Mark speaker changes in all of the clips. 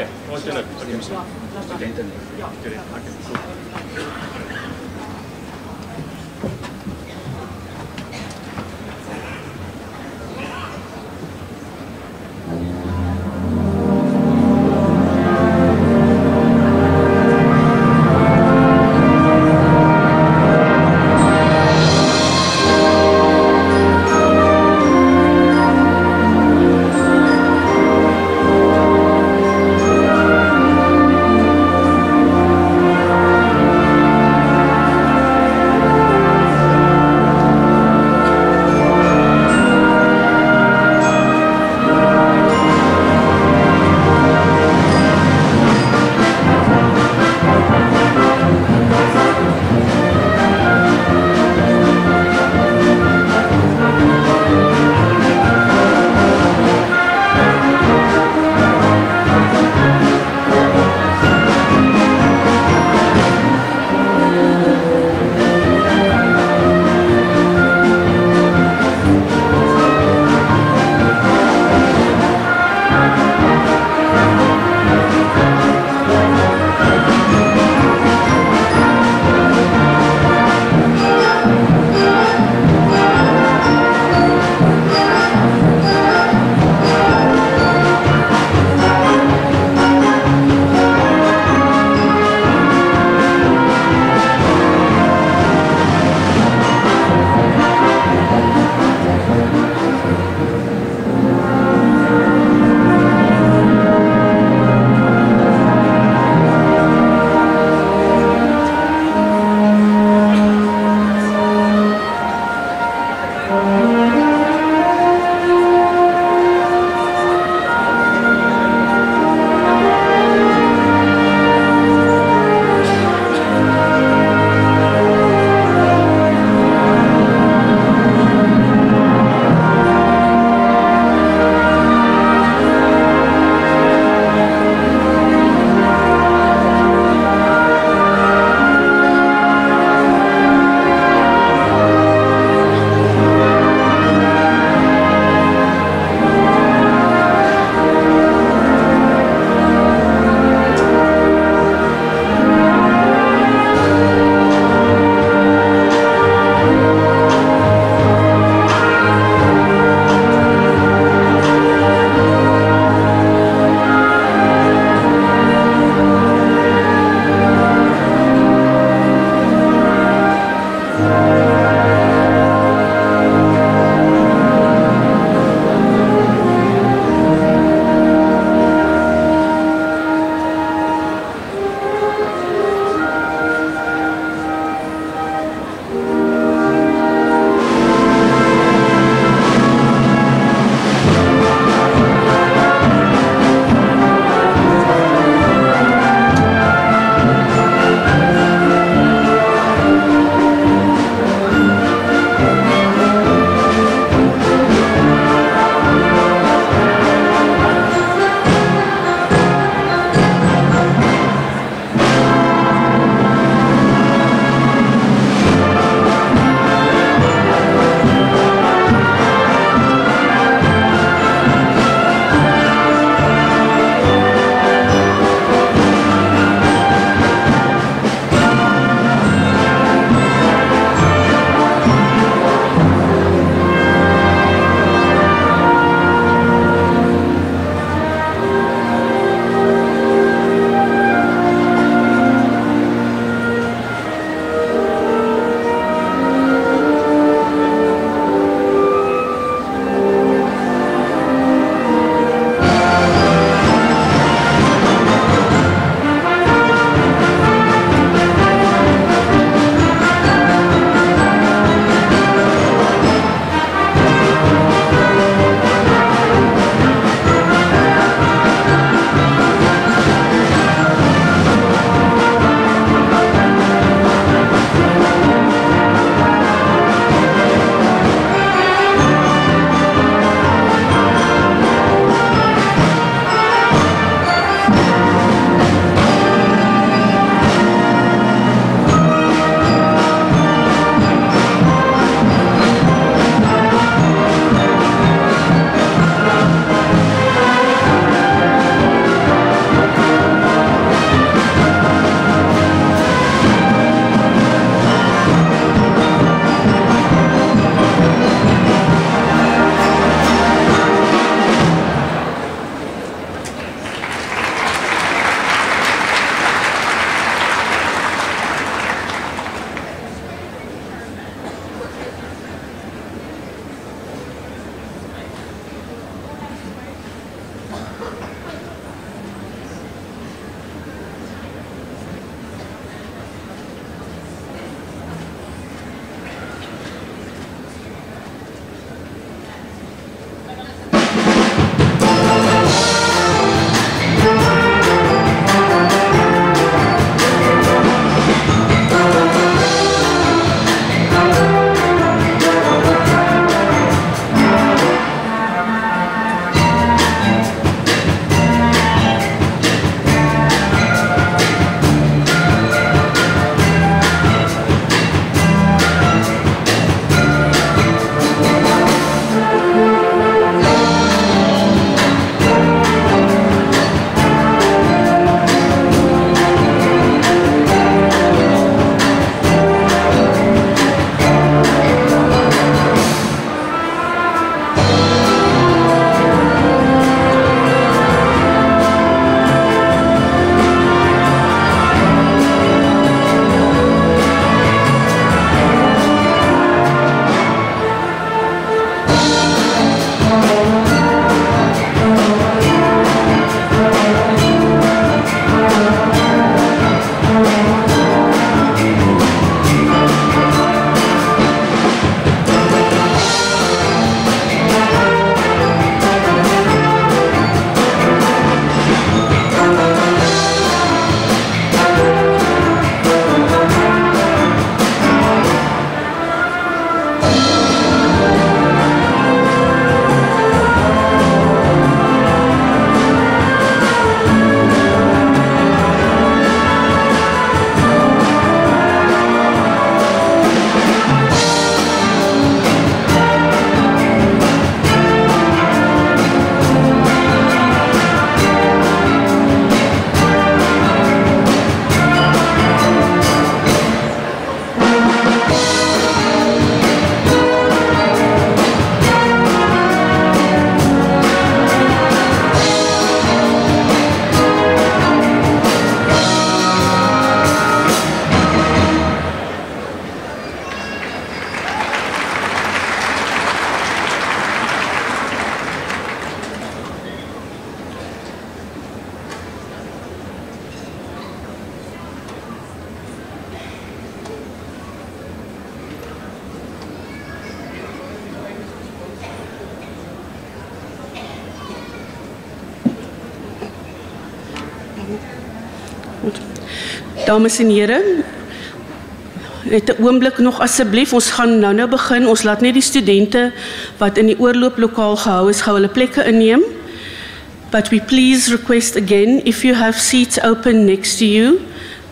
Speaker 1: Okay. What's your name? Okay. Okay. Okay.
Speaker 2: Goed. Dames en here, net 'n oomblik nog asseblief, ons gaan nou begin, ons laat net die studente wat in die oorlooplokaal gehou is, gou hulle plekke inneem. But we please request again, if you have seats open next to you,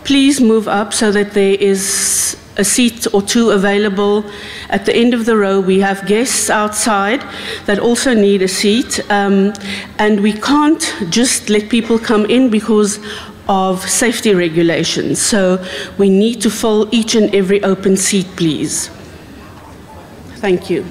Speaker 2: please move up so that there is a seat or two available at the end of the row. We have guests outside that also need a seat, and we can't just let people come in because of safety regulations. So we need to fill each and every open seat, please. Thank you.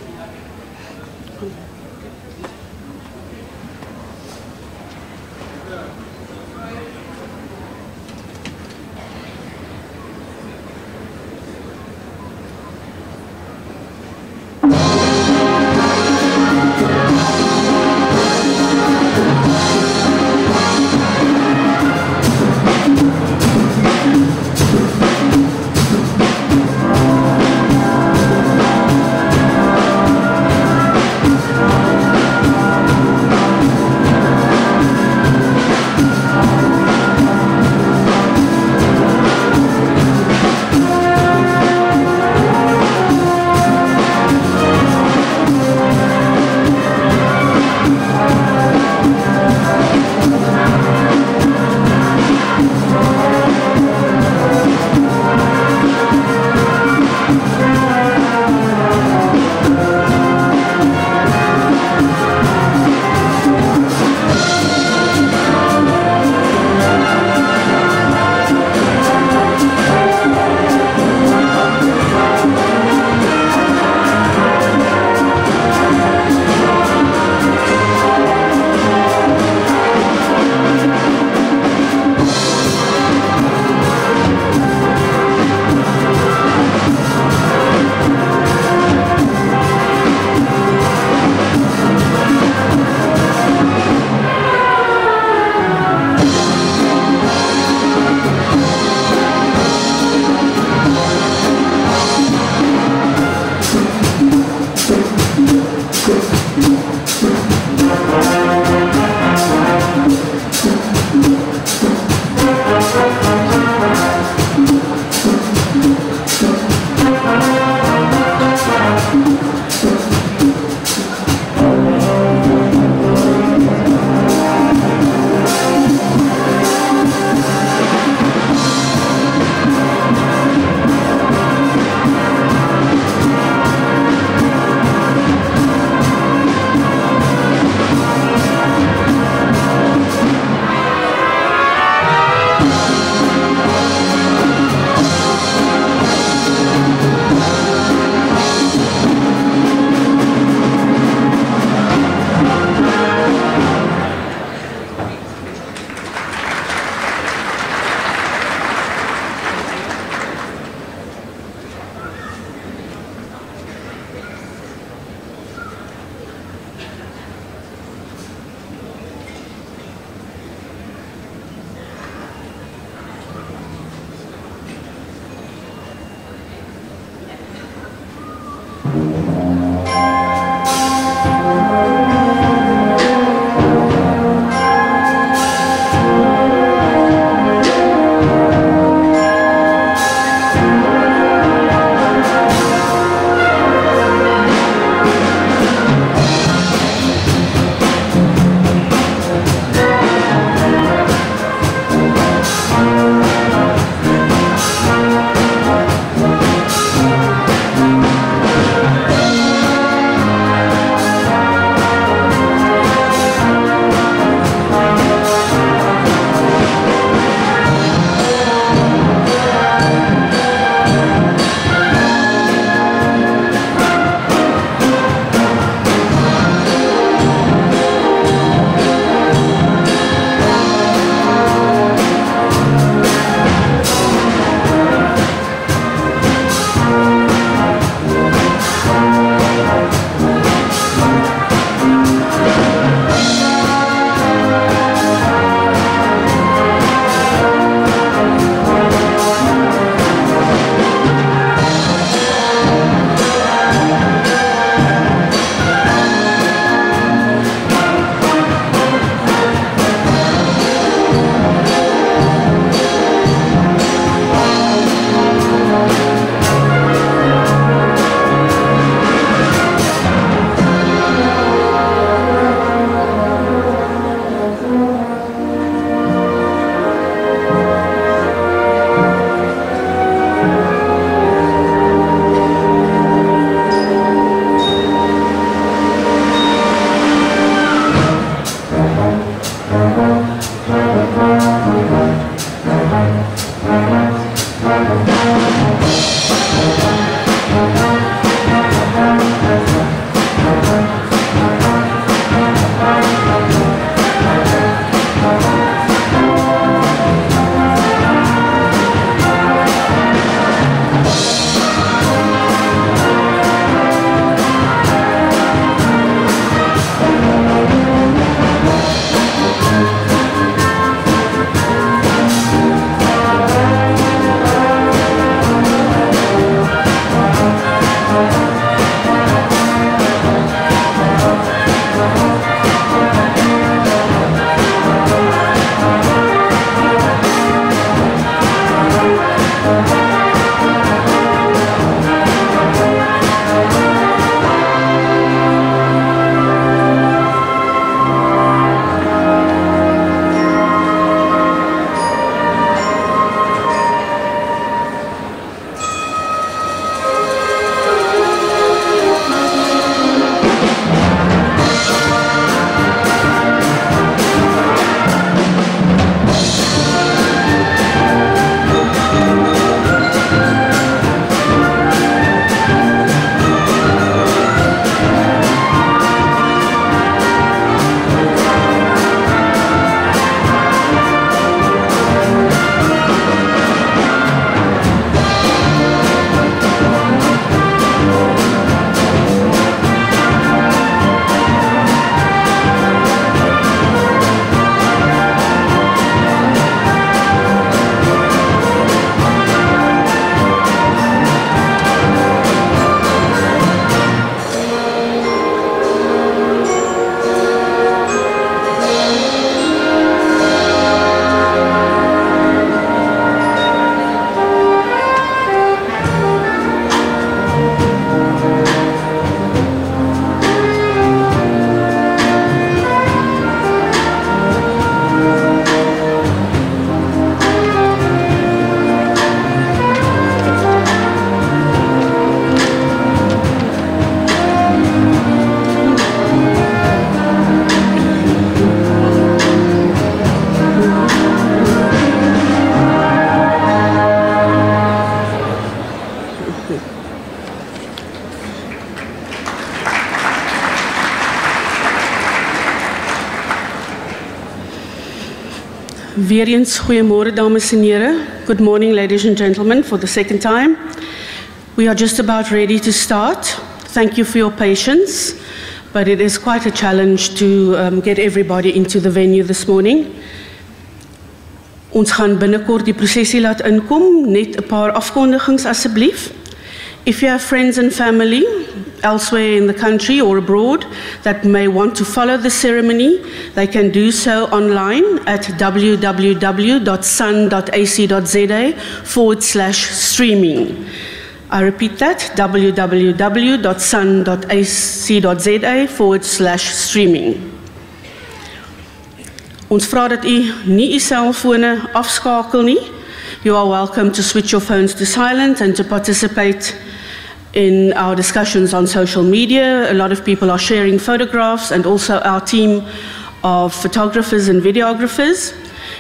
Speaker 2: Weer eens, goeiemôre dames en here. Good morning, ladies and gentlemen, for the second time. We are just about ready to start. Thank you for your patience, but it is quite a challenge to get everybody into the venue this morning. Ons gaan binnekort die prosesie laat inkom, net 'n paar afkondigings asseblief. If you have friends and family elsewhere in the country or abroad that may want to follow the ceremony, they can do so online at www.sun.ac.za/streaming. I repeat that, www.sun.ac.za/streaming. Ons vra dat u nie u selfone afskakel nie. You are welcome to switch your phones to silent and to participate in our discussions on social media. A lot of people are sharing photographs, and also our team of photographers and videographers.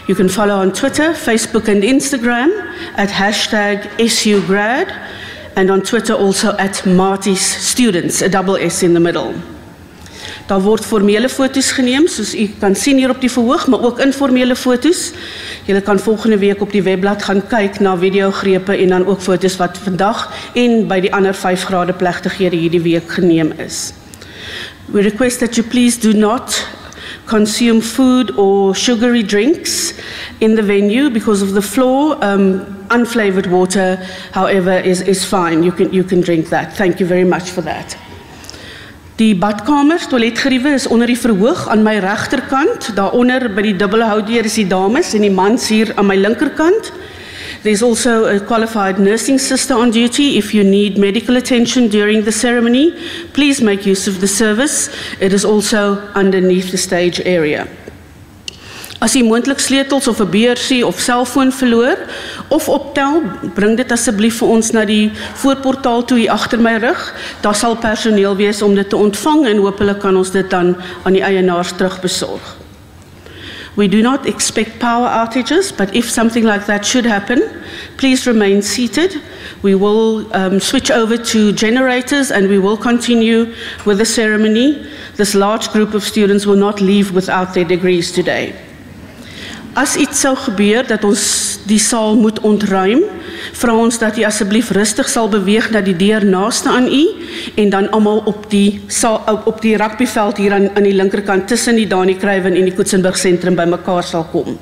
Speaker 2: You can follow on Twitter, Facebook and Instagram at #SUGrad, and on Twitter also at Marty's Students, a double S in the middle. Daar word formele foto's geneem, soos u kan sien hier op die verhoog, maar ook informele foto's. Julle kan volgende week op die webblad gaan kyk na videogrepe en dan ook foto's wat vandag en by die ander 5 grade plegtighede hierdie week geneem is. We request that you please do not consume food or sugary drinks in the venue because of the floor. Unflavored water, however, is fine. You can drink that. Thank you very much for that. Die badkamer, toiletgeriewe is onder die verhoog aan my regterkant. Daaronder by die dubbele houtdeur is die dames en die mans hier aan my linkerkant. There's also a qualified nursing sister on duty. If you need medical attention during the ceremony, please make use of the service. It is also underneath the stage area. As u moontlik sleutels of 'n beursie of selfoon verloor of optel, bring dit asseblief vir ons na die voorportaal toe hier agter my rug. Daar sal personeel wees om dit te ontvang en hopelik kan ons dit dan aan die eienaars terugbesorg. We do not expect power outages, but if something like that should happen, please remain seated. We will switch over to generators and we will continue with the ceremony. This large group of students will not leave without their degrees today. As iets sou gebeur dat ons die saal moet ontruim, vra ons dat u asseblief rustig sal beweeg na die deur naaste aan u en dan almal op die rugbyveld hier aan die linkerkant tussen die Dani Kruiven en die Koetsenburg sentrum bymekaar sal kom.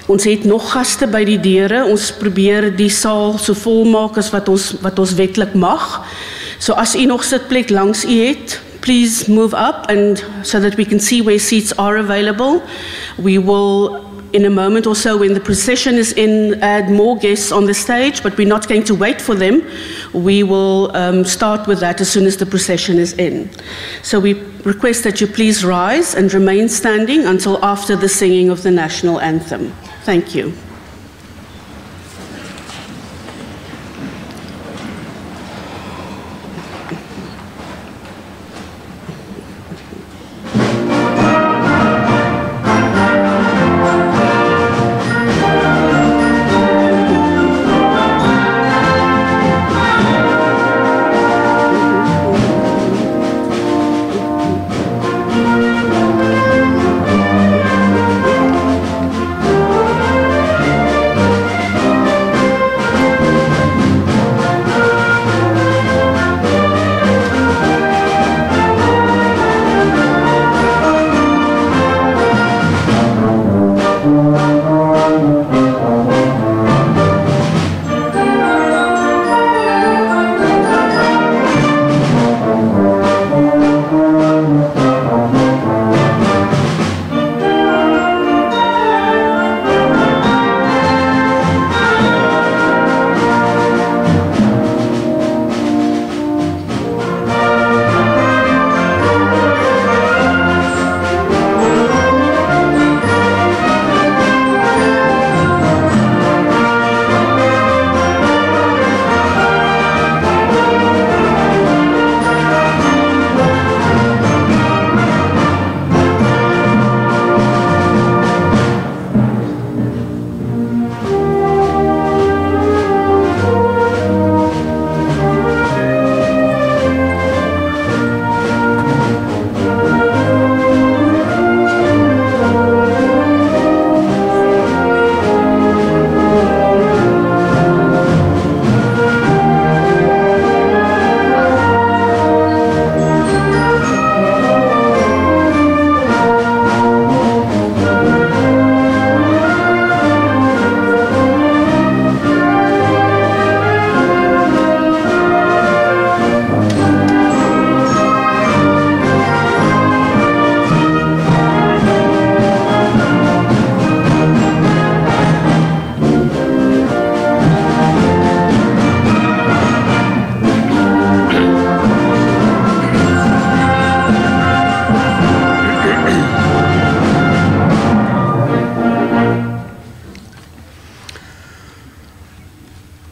Speaker 2: Ons het nog gaste by die deure. Ons probeer die saal so vol maak as wat ons wetlik mag. So as u nog sitplek langs u het, please move up and so that we can see where seats are available. We will, in a moment or so, when the procession is in, add more guests on the stage, but we're not going to wait for them. We will start with that as soon as the procession is in. So we request that you please rise and remain standing until after the singing of the national anthem. Thank you.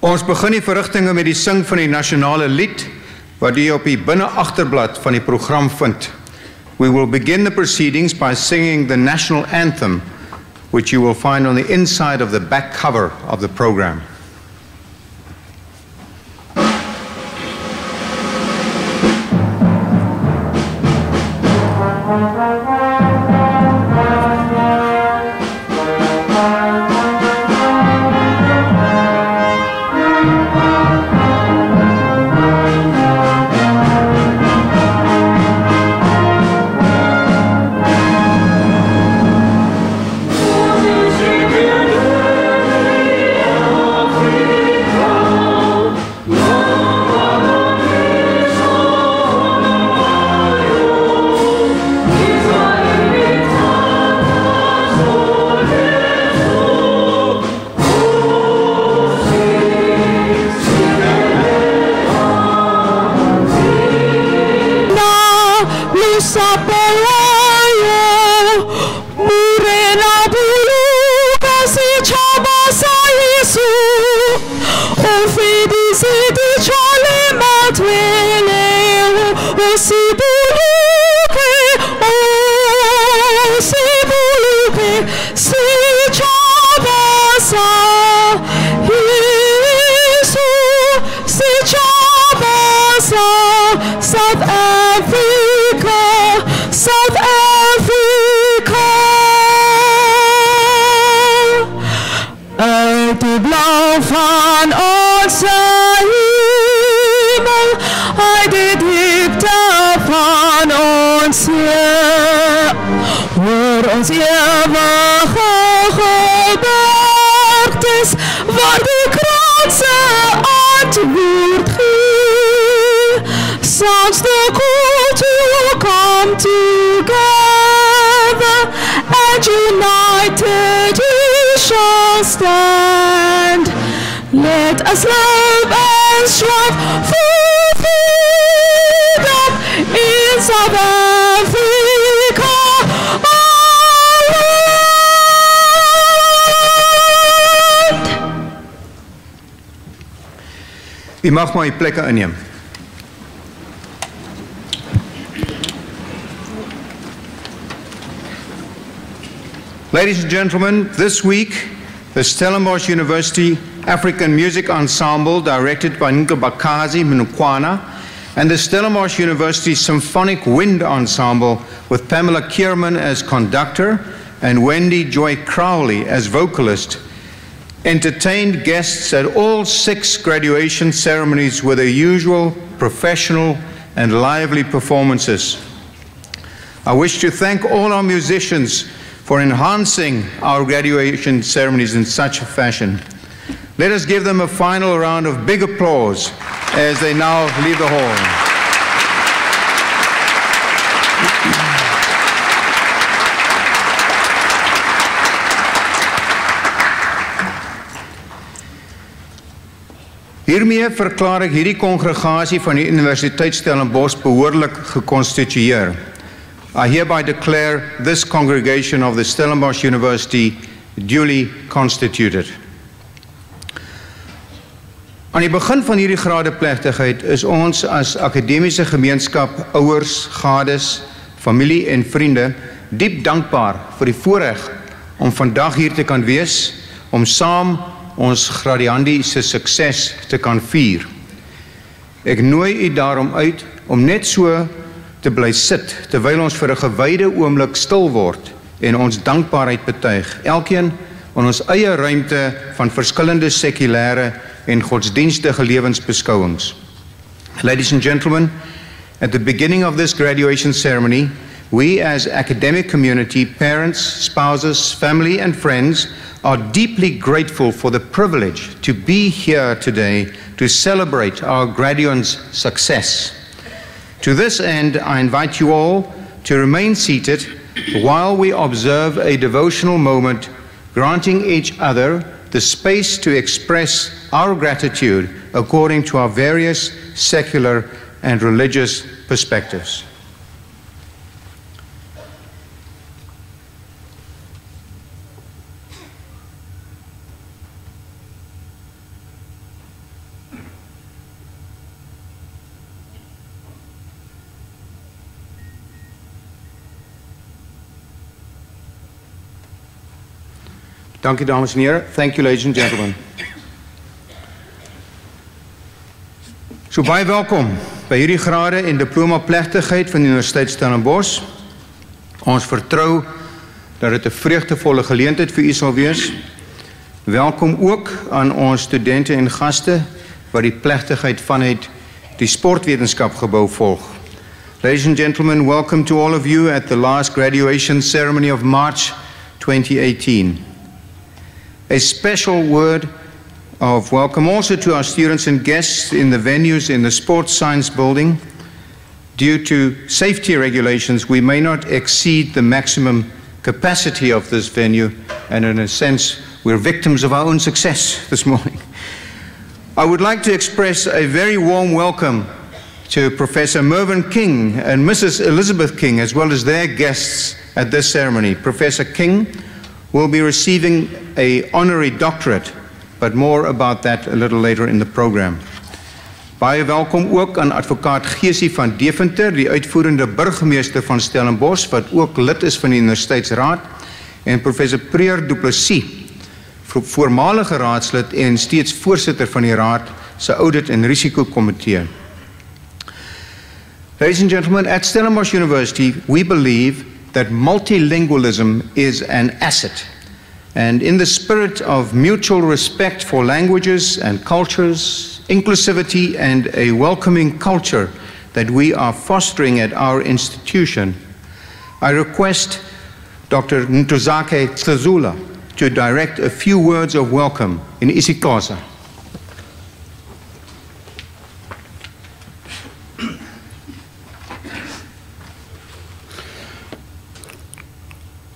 Speaker 3: Ons begin die verrigtinge met die sing van die nasionale lied, wat u op die binneagterblad van die program vind. We will begin the proceedings by singing the national anthem, which you will find on the inside of the back cover of the program.
Speaker 4: Let us love and strive for freedom in South Africa.
Speaker 3: U mag maar die plekke inneem. Ladies and gentlemen, this week the Stellenbosch University African Music Ensemble, directed by Nkabakazi Mnukwana, and the Stellenbosch University Symphonic Wind Ensemble, with Pamela Kierman as conductor and Wendy Joy Crowley as vocalist, entertained guests at all 6 graduation ceremonies with their usual professional and lively performances. I wish to thank all our musicians for enhancing our graduation ceremonies in such a fashion. Let us give them a final round of big applause as they now leave the hall. Hiermee verklaar ek hierdie kongregasie van die Universiteit Stellenbosch behoorlik geconstitueer. I hereby declare this congregation of the Stellenbosch University duly constituted. Aan die begin van hierdie gradeplegtigheid is ons as akademiese gemeenskap, ouers, gades, familie en vriende diep dankbaar vir die voorreg om vandag hier te kan wees, om saam ons gradiandi se sukses te kan vier. Ek nooi u daarom uit om net so te bly sit, terwyl ons vir 'n gewyde oomblik stil word en ons dankbaarheid betuig, elkeen in ons eie ruimte van verskillende sekulêre en godsdienstige lewensbeskouings. Ladies and gentlemen, at the beginning of this graduation ceremony, we as academic community, parents, spouses, family and friends are deeply grateful for the privilege to be here today to celebrate our graduates' success. To this end, I invite you all to remain seated while we observe a devotional moment, granting each other the space to express our gratitude according to our various secular and religious perspectives. Dankie dames en heren. Thank you ladies and gentlemen. So baie welkom by hierdie grade en diploma plegtigheid van die Universiteit Stellenbosch. Ons vertrou dat dit 'n vreugdevolle geleentheid vir u sal wees. Welkom ook aan ons studente en gaste wat die plegtigheid vanuit die sportwetenskapgebou volg. Ladies and gentlemen, welcome to all of you at the last graduation ceremony of March 2018. A special word of welcome also to our students and guests in the venues in the Sports Science Building. Due to safety regulations, we may not exceed the maximum capacity of this venue, and in a sense, we're victims of our own success this morning. I would like to express a very warm welcome to Professor Mervyn King and Mrs. Elizabeth King, as well as their guests at this ceremony. Professor King will be receiving an honorary doctorate, but more about that a little later in the program. Baie welkom ook aan advokaat Geesie van Deventer, die uitvoerende burgemeester van Stellenbosch, wat ook lid is van die Universiteitsraad, en professor Preer Du Plessis, voormalige raadslid en steeds voorsitter van die raad se audit en risikokomitee. Ladies and gentlemen, at Stellenbosch University, we believe that multilingualism is an asset. And in the spirit of mutual respect for languages and cultures, inclusivity and a welcoming culture that we are fostering at our institution, I request Dr. Ntozake Tlazula to direct a few words of welcome in isiXhosa.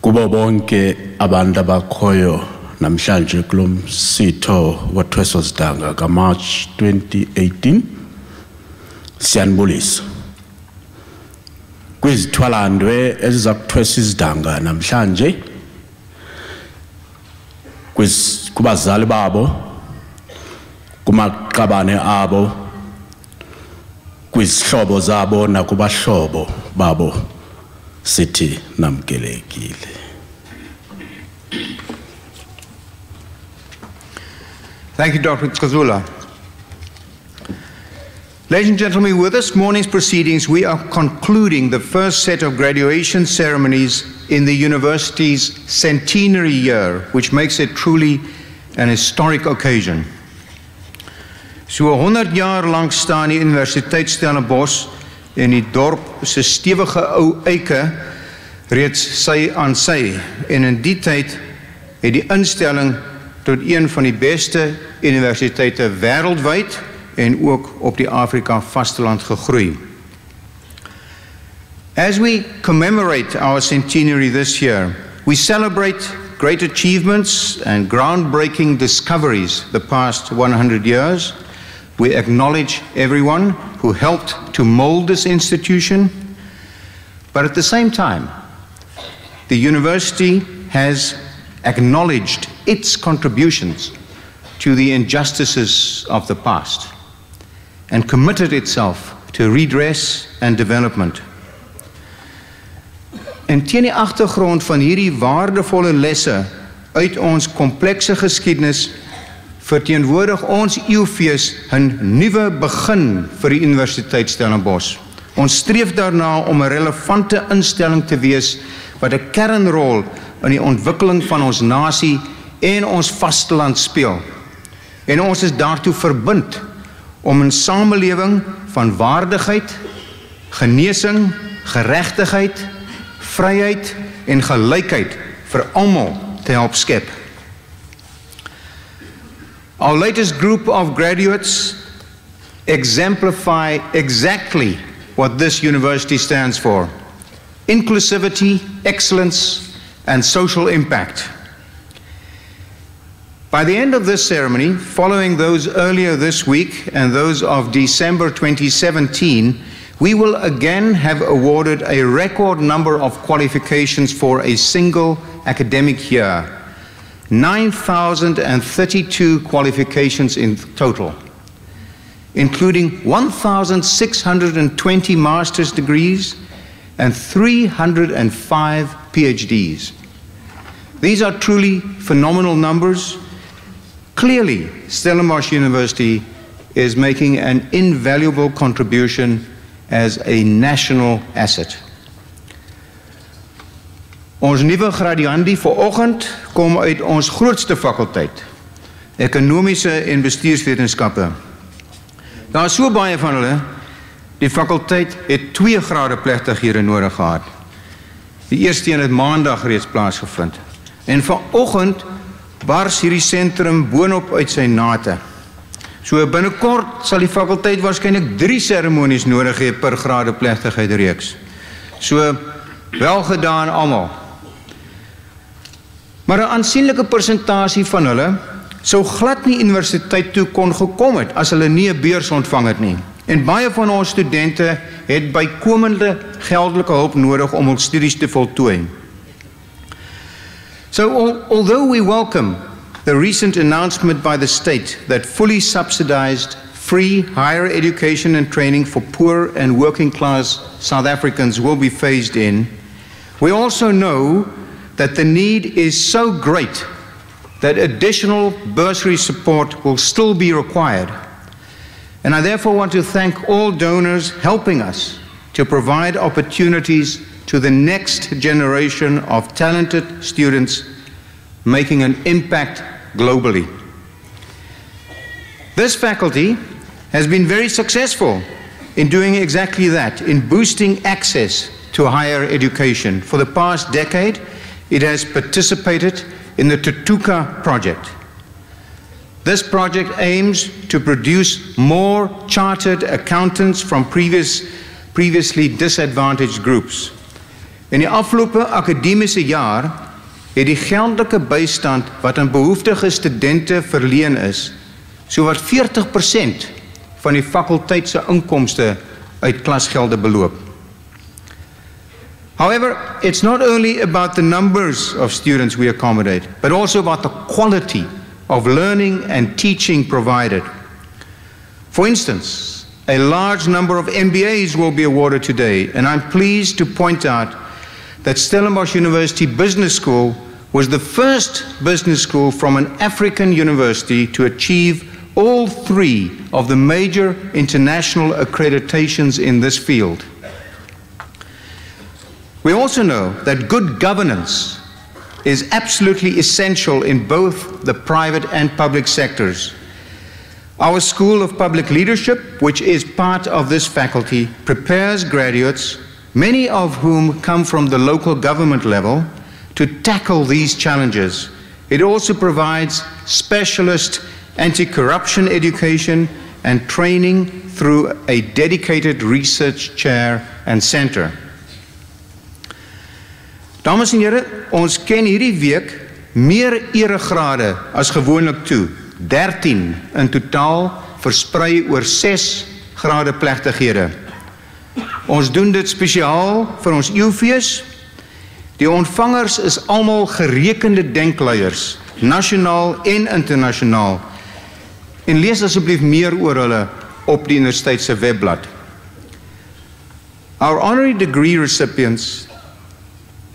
Speaker 1: Kubo bonke abantu abakhoyo namhlanje kulomsitho wathweso sidanga kaMarch 2018 siyanibulisa. Kwizithwalandwe eziza kuthwesa isidanga namhlanje kubazali babo, kumaqabane abo, kwizihlobo zabo nakubahlobo babo, sithi namkelekile.
Speaker 3: Thank you, Dr. Tlazula. Ladies and gentlemen, with this morning's proceedings, we are concluding the first set of graduation ceremonies in the university's centenary year, which makes it truly an historic occasion. So 100 jaar lang staan die Universiteit Stellenbosch en die dorp se stewige ou eike reeds sy aan sy, en in die tyd het die instelling tot een van die beste universiteite wêreldwyd en ook op die Afrika vasteland gegroei. As we commemorate our centenary this year, we celebrate great achievements and groundbreaking discoveries the past 100 years. We acknowledge everyone who helped to mold this institution, but at the same time, the university has acknowledged its contributions to the injustices of the past and committed itself to redress and development. En teen die agtergrond van hierdie waardevolle lesse uit ons komplekse geskiedenis verteenwoordig ons eeufees 'n nuwe begin vir die Universiteit Stellenbosch. Ons streef daarna om 'n relevante instelling te wees wat 'n kernrol in die ontwikkeling van ons nasie en ons vasteland speel. En ons is daartoe verbind om 'n samelewing van waardigheid, genesing, geregtigheid, vryheid en gelykheid vir almal te help skep. Our latest group of graduates exemplify exactly what this university stands for: inclusivity, excellence, and social impact. By the end of this ceremony, following those earlier this week and those of December 2017, we will again have awarded a record number of qualifications for a single academic year. 9,032 qualifications in total, including 1,620 master's degrees and 305 PhDs. These are truly phenomenal numbers. Clearly, Stellenbosch University is making an invaluable contribution as a national asset. Ons nuwe graduandi vanoggend kom uit ons grootste fakulteit, Ekonomiese en Bestuurswetenskappe. Daar is so baie van hulle, die fakulteit het 2 grade plegtighede nodig gehad. Die eerste een het maandag reeds plaasgevind. En vanoggend bars hierdie sentrum boonop uit sy nate. So binnekort sal die fakulteit waarskynlik 3 seremonies nodig hê per grade plegtigheid reeks. So wel gedaan almal. Maar 'n aansienlike persentasie van hulle sou glad nie universiteit toe kon gekom het as hulle nie 'n beurs ontvang het nie. En baie van ons studente het bykomende geldelike hulp nodig om hul studies te voltooi. So although we welcome the recent announcement by the state that fully subsidized free higher education and training for poor and working class South Africans will be phased in, we also know that the need is so great that additional bursary support will still be required. And I therefore want to thank all donors helping us to provide opportunities to the next generation of talented students making an impact globally. This faculty has been very successful in doing exactly that, in boosting access to higher education. For the past decade, it has participated in the Tutuka project. This project aims to produce more chartered accountants from previously disadvantaged groups. In die afgelope akademiese jaar het die geldelike bystand wat aan behoeftige studente verleen is, sowat 40% van die fakulteit se inkomste uit klasgelde beloop. However, it's not only about the numbers of students we accommodate, but also about the quality of learning and teaching provided. For instance, a large number of MBAs will be awarded today, and I'm pleased to point out that Stellenbosch University Business School was the first business school from an African university to achieve all 3 of the major international accreditations in this field. We also know that good governance is absolutely essential in both the private and public sectors. Our School of Public Leadership, which is part of this faculty, prepares graduates, many of whom come from the local government level, to tackle these challenges. It also provides specialist anti-corruption education and training through a dedicated research chair and center. Dames en here, ons ken hierdie week meer eregrade as gewoonlik toe, 13 in totaal, versprei oor 6 grade plegtighede. Ons doen dit spesiaal vir ons eeufees. Die ontvangers is almal gerekende denkleiers, nasionaal en internasionaal. En lees asseblief meer oor hulle op die universiteit se webblad. Our honorary degree recipients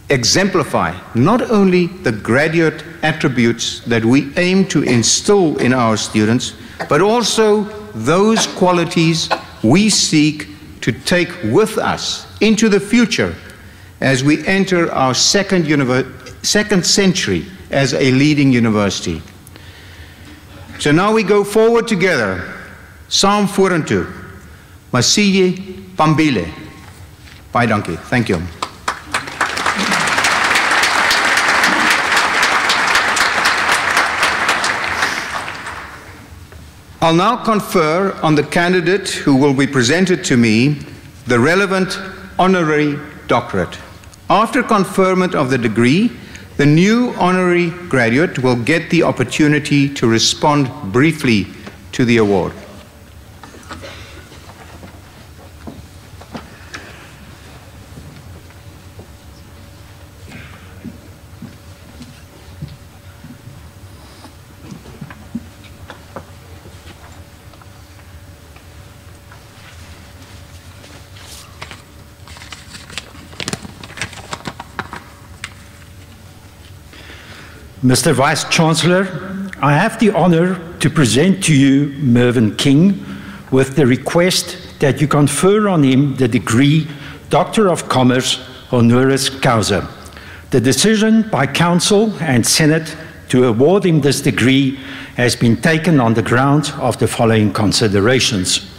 Speaker 3: exemplify not only the graduate attributes that we aim to instill in our students, but also those qualities we seek to take with us into the future as we enter our second century as a leading university. So now we go forward together, saam vorentoe. Masiye Pambile. Baie dankie. Thank you. I'll now confer on the candidate who will be presented to me the relevant honorary doctorate. After conferment of the degree, the new honorary graduate will get the opportunity to respond briefly to the award.
Speaker 5: Mr. Vice-Chancellor, I have the honor to present to you Mervyn King with the request that you confer on him the degree Doctor of Commerce honoris causa. The decision by Council and Senate to award him this degree has been taken on the grounds of the following considerations.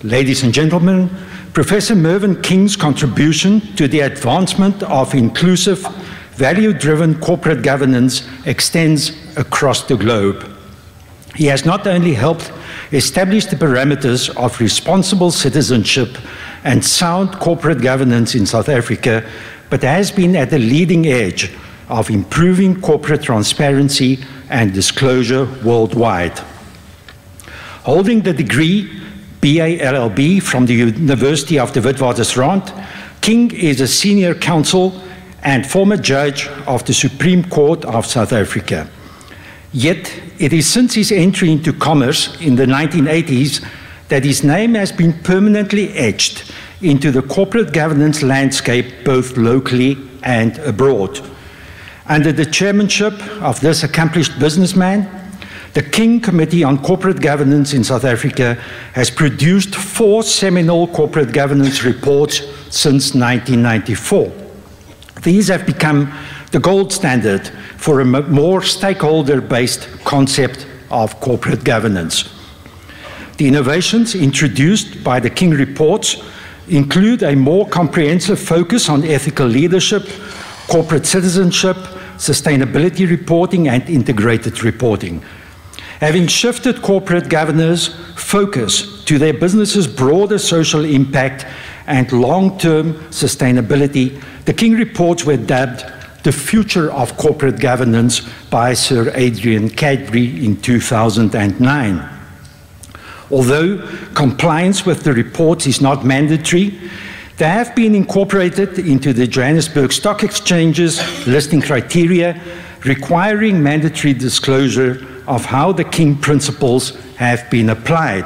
Speaker 5: Ladies and gentlemen, Professor Mervyn King's contribution to the advancement of inclusive, value-driven corporate governance extends across the globe. He has not only helped establish the parameters of responsible citizenship and sound corporate governance in South Africa, but has been at the leading edge of improving corporate transparency and disclosure worldwide. Holding the degree BA LLB from the University of the Witwatersrand, King is a senior counsel and former judge of the Supreme Court of South Africa. Yet, it is since his entry into commerce in the 1980s that his name has been permanently etched into the corporate governance landscape both locally and abroad. Under the chairmanship of this accomplished businessman, the King Committee on Corporate Governance in South Africa has produced 4 seminal corporate governance reports since 1994. These have become the gold standard for a more stakeholder-based concept of corporate governance. The innovations introduced by the King reports include a more comprehensive focus on ethical leadership, corporate citizenship, sustainability reporting, and integrated reporting. Having shifted corporate governors' focus to their business's broader social impact and long-term sustainability, the King reports were dubbed the future of corporate governance by Sir Adrian Cadbury in 2009. Although compliance with the reports is not mandatory, they have been incorporated into the Johannesburg Stock Exchange's listing criteria, requiring mandatory disclosure of how the King principles have been applied.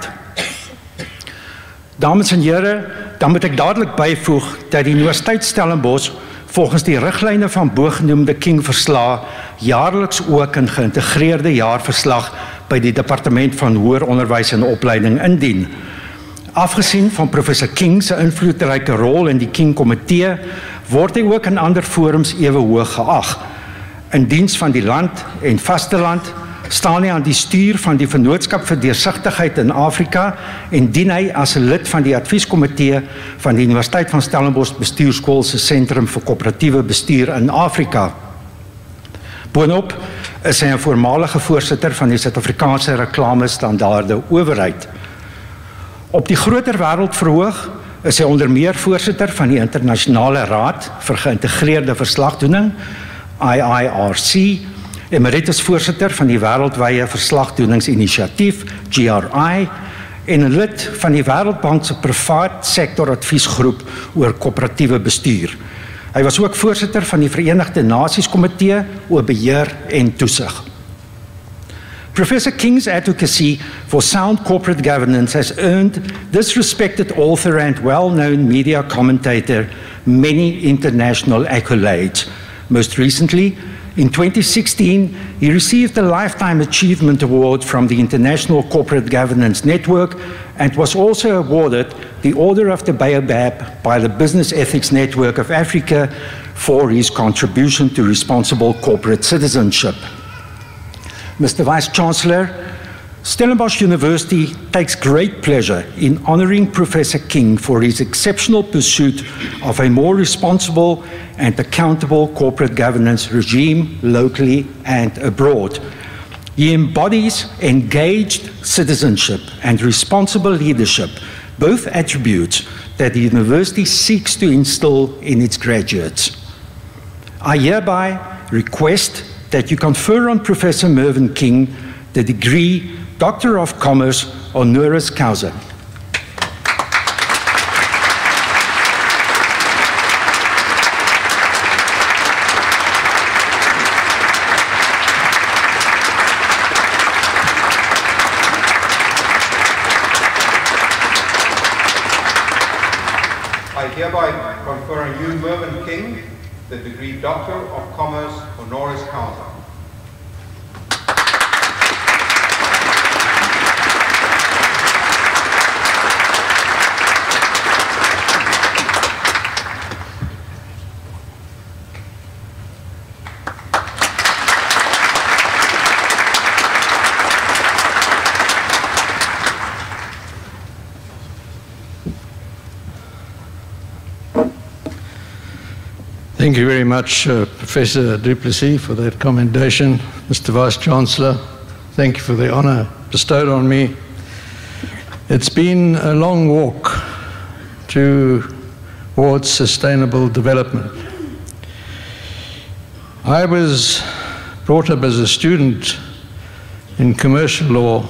Speaker 5: Dames en here, dan moet ek dadelik byvoeg dat die Universiteit Stellenbosch volgens die riglyne van bogenoemde King-verslag jaarliks ook 'n geïntegreerde jaarverslag by die Departement van Hoër Onderwys en Opleiding indien. Afgesien van professor King se invloedryke rol in die King-komitee, word hy ook in ander forums ewe hoog geag. In diens van die land en vasteland staan hy aan die stuur van die Vennootskap vir Deursigtigheid in Afrika en dien hy as 'n lid van die advieskomitee van die Universiteit van Stellenbosch Bestuurskool se Sentrum vir Koöperatiewe Bestuur in Afrika. Boonop is hy 'n voormalige voorsitter van die Suid-Afrikaanse Reklamestandaarde Owerheid. Op die groter wêreldverhoog is hy onder meer voorsitter van die Internasionale Raad vir Geïntegreerde Verslagdoening, IIRC, emeritus voorsitter van die wêreldwye verslagdoeningsinisiatief, GRI, en 'n lid van die Wêreldbank se privaat sektor adviesgroep oor koöperatiewe bestuur. Hy was ook voorsitter van die Verenigde Nasies Komitee oor beheer en toesig. Professor King's advocacy for sound corporate governance has earned this respected author and well-known media commentator many international accolades. Most recently, in 2016, he received the Lifetime Achievement Award from the International Corporate Governance Network and was also awarded the Order of the Baobab by the Business Ethics Network of Africa for his contribution to responsible corporate citizenship. Mr. Vice-Chancellor, Stellenbosch University takes great pleasure in honoring Professor King for his exceptional pursuit of a more responsible and accountable corporate governance regime locally and abroad. He embodies engaged citizenship and responsible leadership, both attributes that the university seeks to instill in its graduates. I hereby request that you confer on Professor Mervyn King the degree Doctor of Commerce honoris causa.
Speaker 3: I hereby confer on you, Mervyn King, the degree Doctor of Commerce honoris causa.
Speaker 6: Thank you very much, Professor Duplessis, for that commendation. Mr. Vice-Chancellor, thank you for the honour bestowed on me. It's been a long walk towards sustainable development. I was brought up as a student in commercial law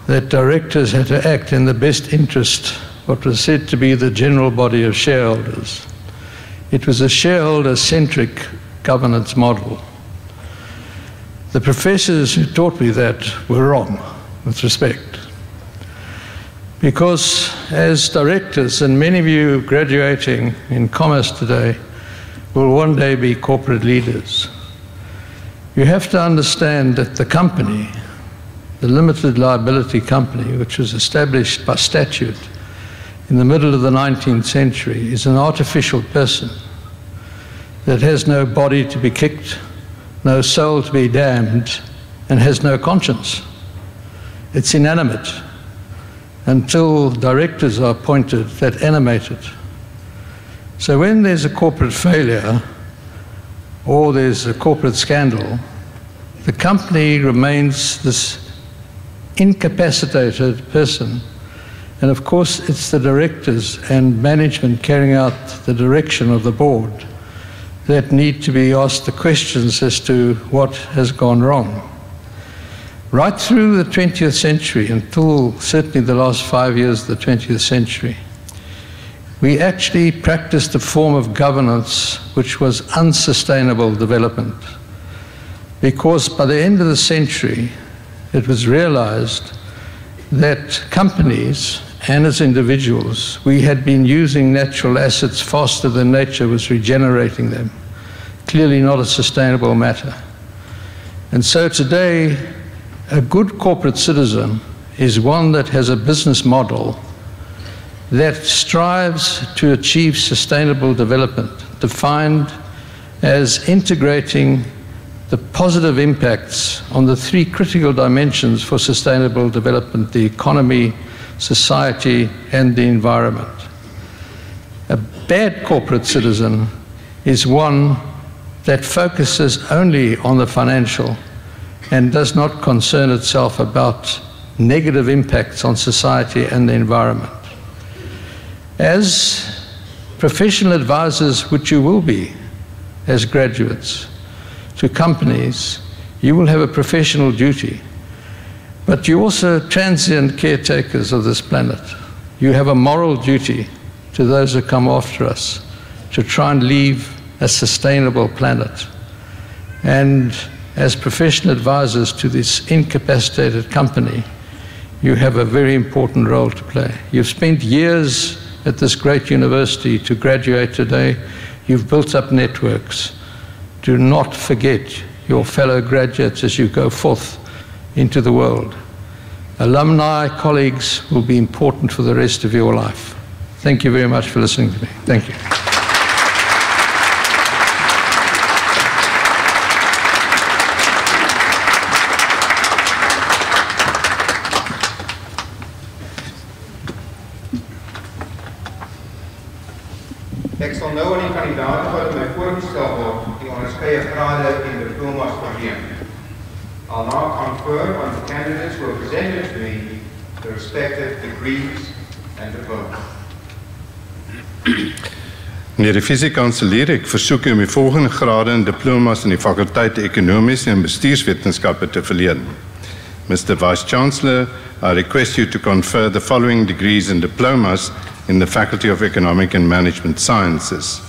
Speaker 6: that directors had to act in the best interest, what was said to be the general body of shareholders. It was a shareholder-centric governance model. The professors who taught me that were wrong, with respect. Because as directors, and many of you graduating in commerce today will one day be corporate leaders, you have to understand that the company, the limited liability company, which was established by statute in the middle of the 19th century, is an artificial person that has no body to be kicked, no soul to be damned, and has no conscience. It's inanimate until directors are appointed that animate it. So when there's a corporate failure or there's a corporate scandal, the company remains this incapacitated person. And of course, it's the directors and management carrying out the direction of the board that need to be asked the questions as to what has gone wrong. Right through the 20th century, until certainly the last 5 years of the 20th century, we actually practiced a form of governance which was unsustainable development. Because by the end of the century, it was realized that companies and as individuals, we had been using natural assets faster than nature was regenerating them. Clearly not a sustainable matter. And so today, a good corporate citizen is one that has a business model that strives to achieve sustainable development, defined as integrating the positive impacts on the three critical dimensions for sustainable development: the economy, society, and the environment. A bad corporate citizen is one that focuses only on the financial and does not concern itself about negative impacts on society and the environment. As professional advisors, which you will be as graduates, to companies, you will have a professional duty. But you're also transient caretakers of this planet. You have a moral duty to those who come after us to try and leave a sustainable planet. And as professional advisors to this incapacitated company, you have a very important role to play. You've spent years at this great university to graduate today. You've built up networks. Do not forget your fellow graduates as you go forth into the world. Alumni, colleagues will be important for the rest of your life. Thank you very much for listening to me. Thank you.
Speaker 3: Ek sal nou aan die kandidaat wat my voorgestel word, die onderskeie grade en diplomas verleen. I'll now confer on the candidates who are presented to me the respective degrees and diplomas.
Speaker 7: Meneer die Visie-Kanselier, ek versoek u om die volgende grade en diplomas in die fakulteit Ekonomiese en Bestuurswetenskappe te verleen. Mr. Vice-Chancellor, I request you to confer the following degrees and diplomas in the Faculty of Economic and Management Sciences.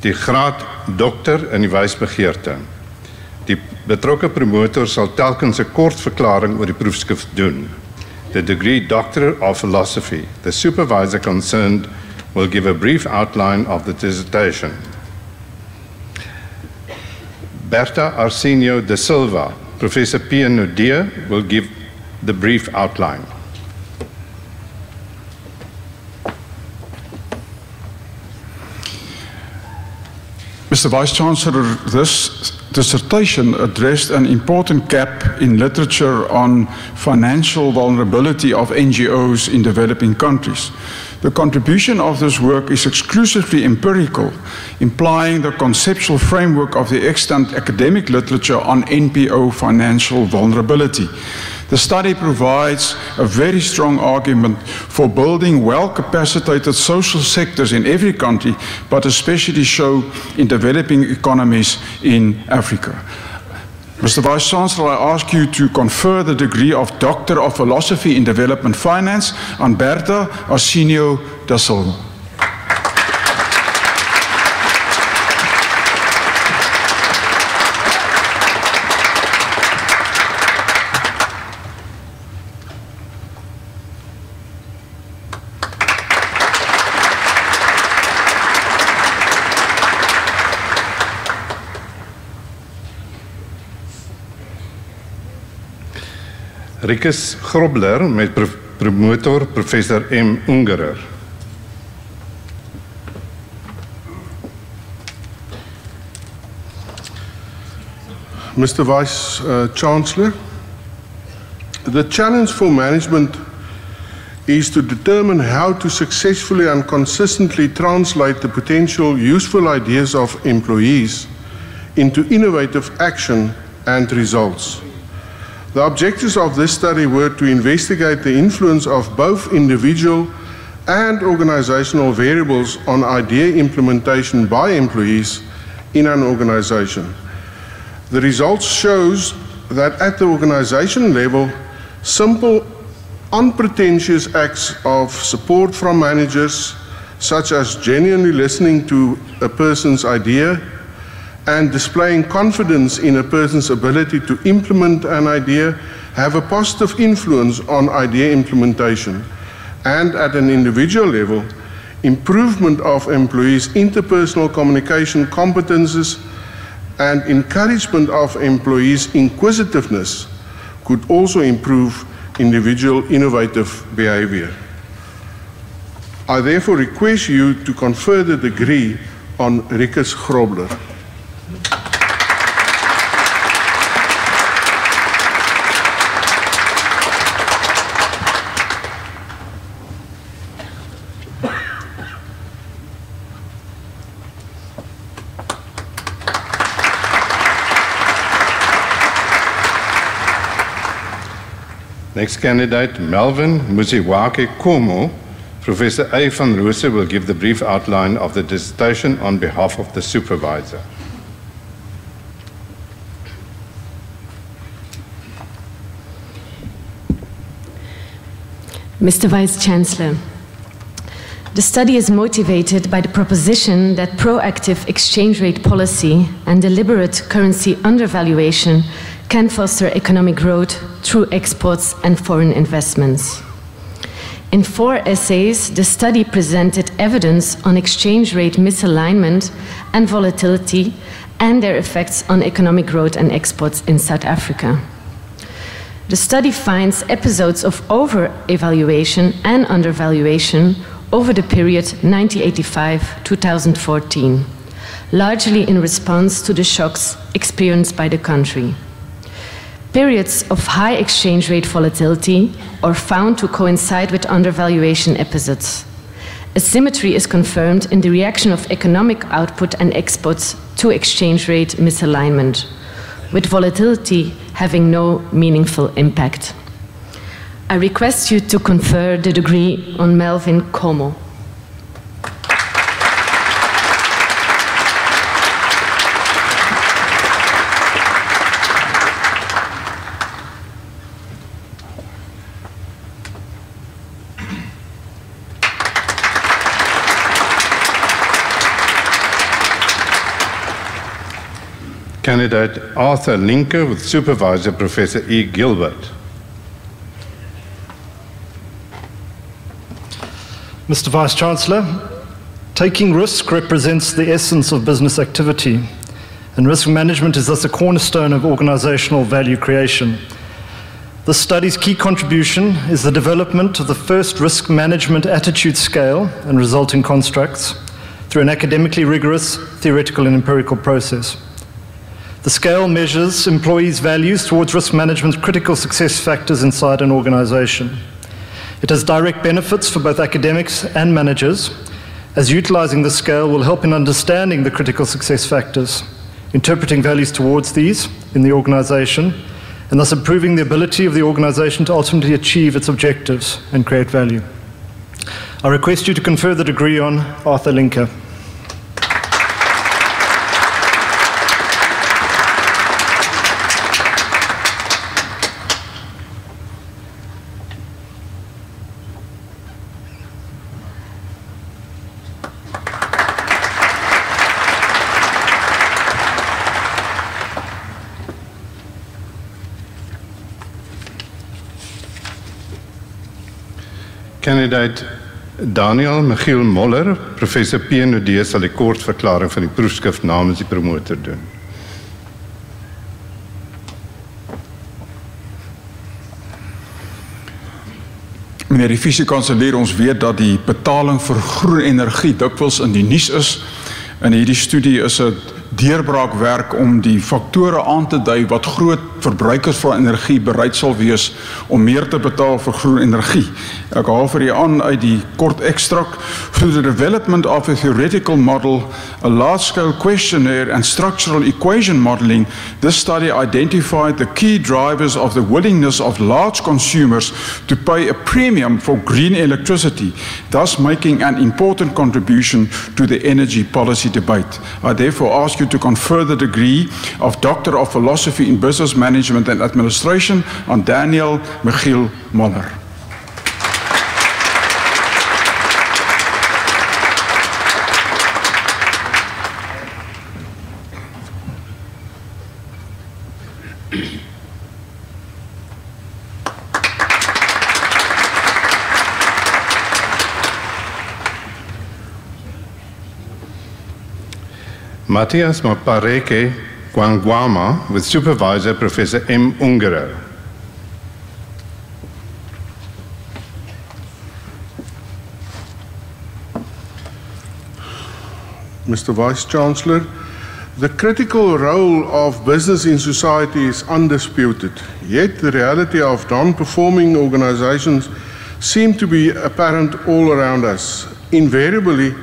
Speaker 7: Die graad dokter in die wysbegeerte. Die betrokke promotor sal telkens 'n kort verklaring oor die proefskrif doen. The degree Doctor of Philosophy. The supervisor concerned will give a brief outline of the dissertation. Berta Arsenio de Silva, Professor P. Nodea will give the brief outline.
Speaker 8: Mr. Vice-Chancellor, this dissertation addressed an important gap in literature on financial vulnerability of NGOs in developing countries. The contribution of this work is exclusively empirical, implying the conceptual framework of the extant academic literature on NPO financial vulnerability. The study provides a very strong argument for building well-capacitated social sectors in every country, but especially so in developing economies in Africa. Mr. Vice-Chancellor, I ask you to confer the degree of Doctor of Philosophy in Development Finance on Berta Arsenio da Silva.
Speaker 7: Rikus Grobler met promotor Professor M. Ungerer.
Speaker 9: Mr. Vice Chancellor, the challenge for management is to determine how to successfully and consistently translate the potential useful ideas of employees into innovative action and results. The objectives of this study were to investigate the influence of both individual and organizational variables on idea implementation by employees in an organization. The results shows that at the organization level, simple, unpretentious acts of support from managers, such as genuinely listening to a person's idea and displaying confidence in a person's ability to implement an idea, have a positive influence on idea implementation. And at an individual level, improvement of employees' interpersonal communication competences and encouragement of employees' inquisitiveness could also improve individual innovative behavior. I therefore request you to confer the degree on Rikus Grobler.
Speaker 7: Next candidate, Melvin Musiwake Komo. Professor A. van Roosen will give the brief outline of the dissertation on behalf of the supervisor.
Speaker 10: Mr. Vice-Chancellor, the study is motivated by the proposition that proactive exchange rate policy and deliberate currency undervaluation can foster economic growth through exports and foreign investments. In 4 essays, the study presented evidence on exchange rate misalignment and volatility and their effects on economic growth and exports in South Africa. The study finds episodes of over-evaluation and undervaluation over the period 1985-2014, largely in response to the shocks experienced by the country. Periods of high exchange rate volatility are found to coincide with undervaluation episodes. Asymmetry is confirmed in the reaction of economic output and exports to exchange rate misalignment, with volatility having no meaningful impact. I request you to confer the degree on Melvin Komo.
Speaker 7: Candidate Arthur Linker with Supervisor Professor E. Gilbert.
Speaker 11: Mr. Vice-Chancellor, taking risk represents the essence of business activity, and risk management is thus a cornerstone of organizational value creation. This study's key contribution is the development of the first risk management attitude scale and resulting constructs through an academically rigorous theoretical and empirical process. The scale measures employees' values towards risk management's critical success factors inside an organization. It has direct benefits for both academics and managers, as utilizing the scale will help in understanding the critical success factors, interpreting values towards these in the organization, and thus improving the ability of the organization to ultimately achieve its objectives and create value. I request you to confer the degree on Arthur Linker.
Speaker 7: Candidate Daniel Michiel Moller, Professor PhD, sal die kort verklaring van die proefskrif namens die promotor doen.
Speaker 8: Meneer die visiekanselier, ons weet dat die betaling vir groen energie dikwels in die nuus is. In hierdie studie is 'n deurbraakwerk om die faktore aan te dui wat groot verbruikers van energie bereid sal wees om meer te betaal vir groen energie. Ek haal vir u aan uit die kort ekstrak: through the development of a theoretical model, a large-scale questionnaire and structural equation modeling, this study identified the key drivers of the willingness of large consumers to pay a premium for green electricity, thus making an important contribution to the energy policy debate. I therefore ask you to confer the degree of Doctor of Philosophy in Business Management and Administration on Daniel Michiel Moller.
Speaker 7: Matthias Mapareke Gwangwama with Supervisor Professor M. Ungaro.
Speaker 9: Mr. Vice-Chancellor, the critical role of business in society is undisputed, yet the reality of non-performing organizations seem to be apparent all around us. Invariably,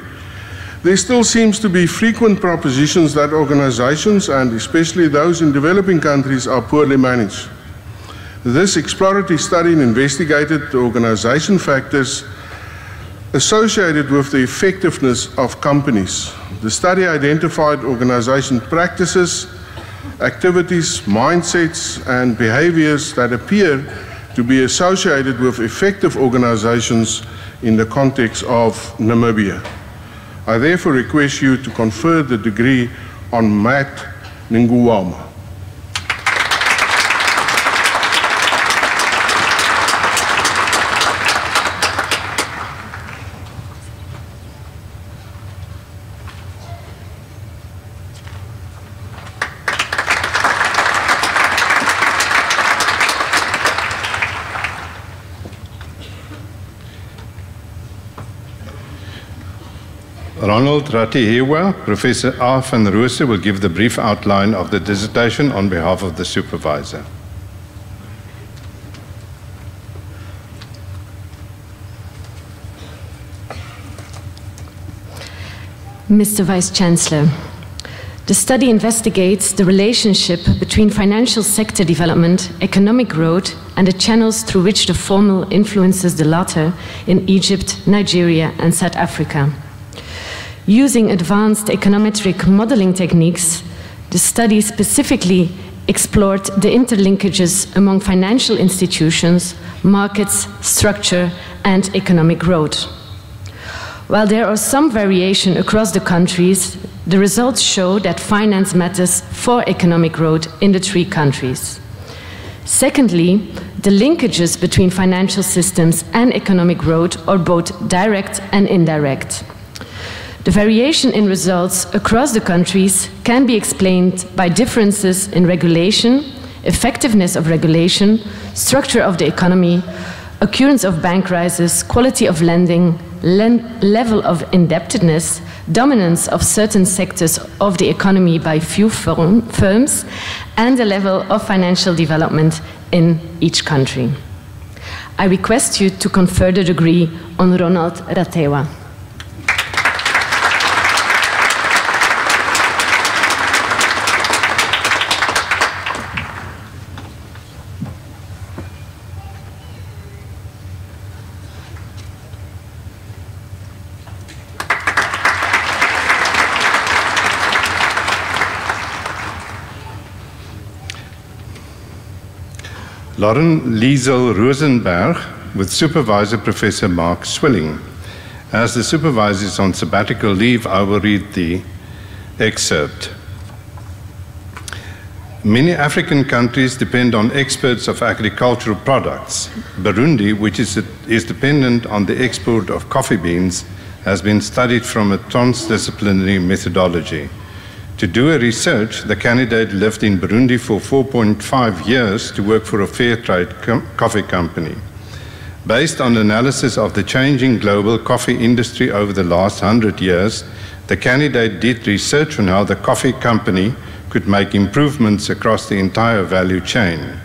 Speaker 9: there still seems to be frequent propositions that organizations, and especially those in developing countries, are poorly managed. This exploratory study investigated the organization factors associated with the effectiveness of companies. The study identified organization practices, activities, mindsets, and behaviors that appear to be associated with effective organizations in the context of Namibia. I therefore request you to confer the degree on Matt Nguwama.
Speaker 7: Ronald Ratihewa, Professor A. van Rose will give the brief outline of the dissertation on behalf of the supervisor.
Speaker 10: Mr. Vice-Chancellor, the study investigates the relationship between financial sector development, economic growth, and the channels through which the former influences the latter in Egypt, Nigeria, and South Africa. Using advanced econometric modeling techniques, the study specifically explored the interlinkages among financial institutions, markets, structure, and economic growth. While there are some variation across the countries, the results show that finance matters for economic growth in the three countries. Secondly, the linkages between financial systems and economic growth are both direct and indirect. The variation in results across the countries can be explained by differences in regulation, effectiveness of regulation, structure of the economy, occurrence of bank crises, quality of lending, level of indebtedness, dominance of certain sectors of the economy by few firms, and the level of financial development in each country. I request you to confer the degree on Ronald Ratewa.
Speaker 7: Lauren Liesel Rosenberg with Supervisor Professor Mark Swilling. As the supervisor is on sabbatical leave, I will read the excerpt. Many African countries depend on exports of agricultural products. Burundi, which is dependent on the export of coffee beans, has been studied from a transdisciplinary methodology. To do a research, the candidate lived in Burundi for 4.5 years to work for a fair trade coffee company. Based on analysis of the changing global coffee industry over the last 100 years, the candidate did research on how the coffee company could make improvements across the entire value chain.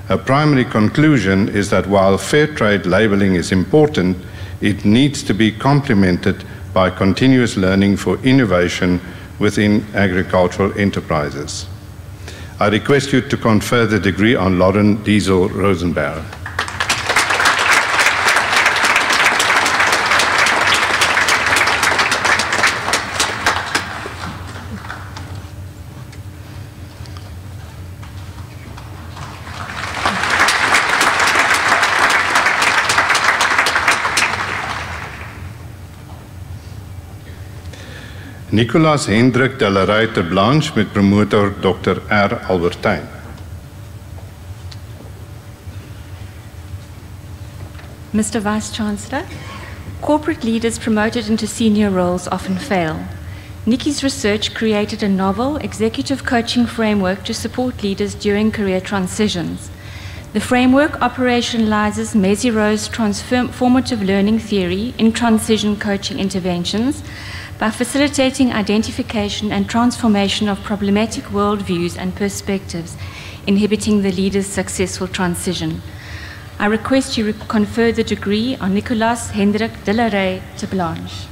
Speaker 7: A primary conclusion is that while fair trade labeling is important, it needs to be complemented by continuous learning for innovation within agricultural enterprises. I request you to confer the degree on Lauren Liesel Rosenberg. Nicolas Hendrik de la Ruyter Blanche met promotor Dr. R. Albertijn.
Speaker 12: Mr. Vice-Chancellor, corporate leaders promoted into senior roles often fail. Nikki's research created a novel executive coaching framework to support leaders during career transitions. The framework operationalizes Meziro's transformative learning theory in transition coaching interventions by facilitating identification and transformation of problematic worldviews and perspectives, inhibiting the leader's successful transition. I request you confer the degree on Nicolas Hendrik de la Ruyter Blanche.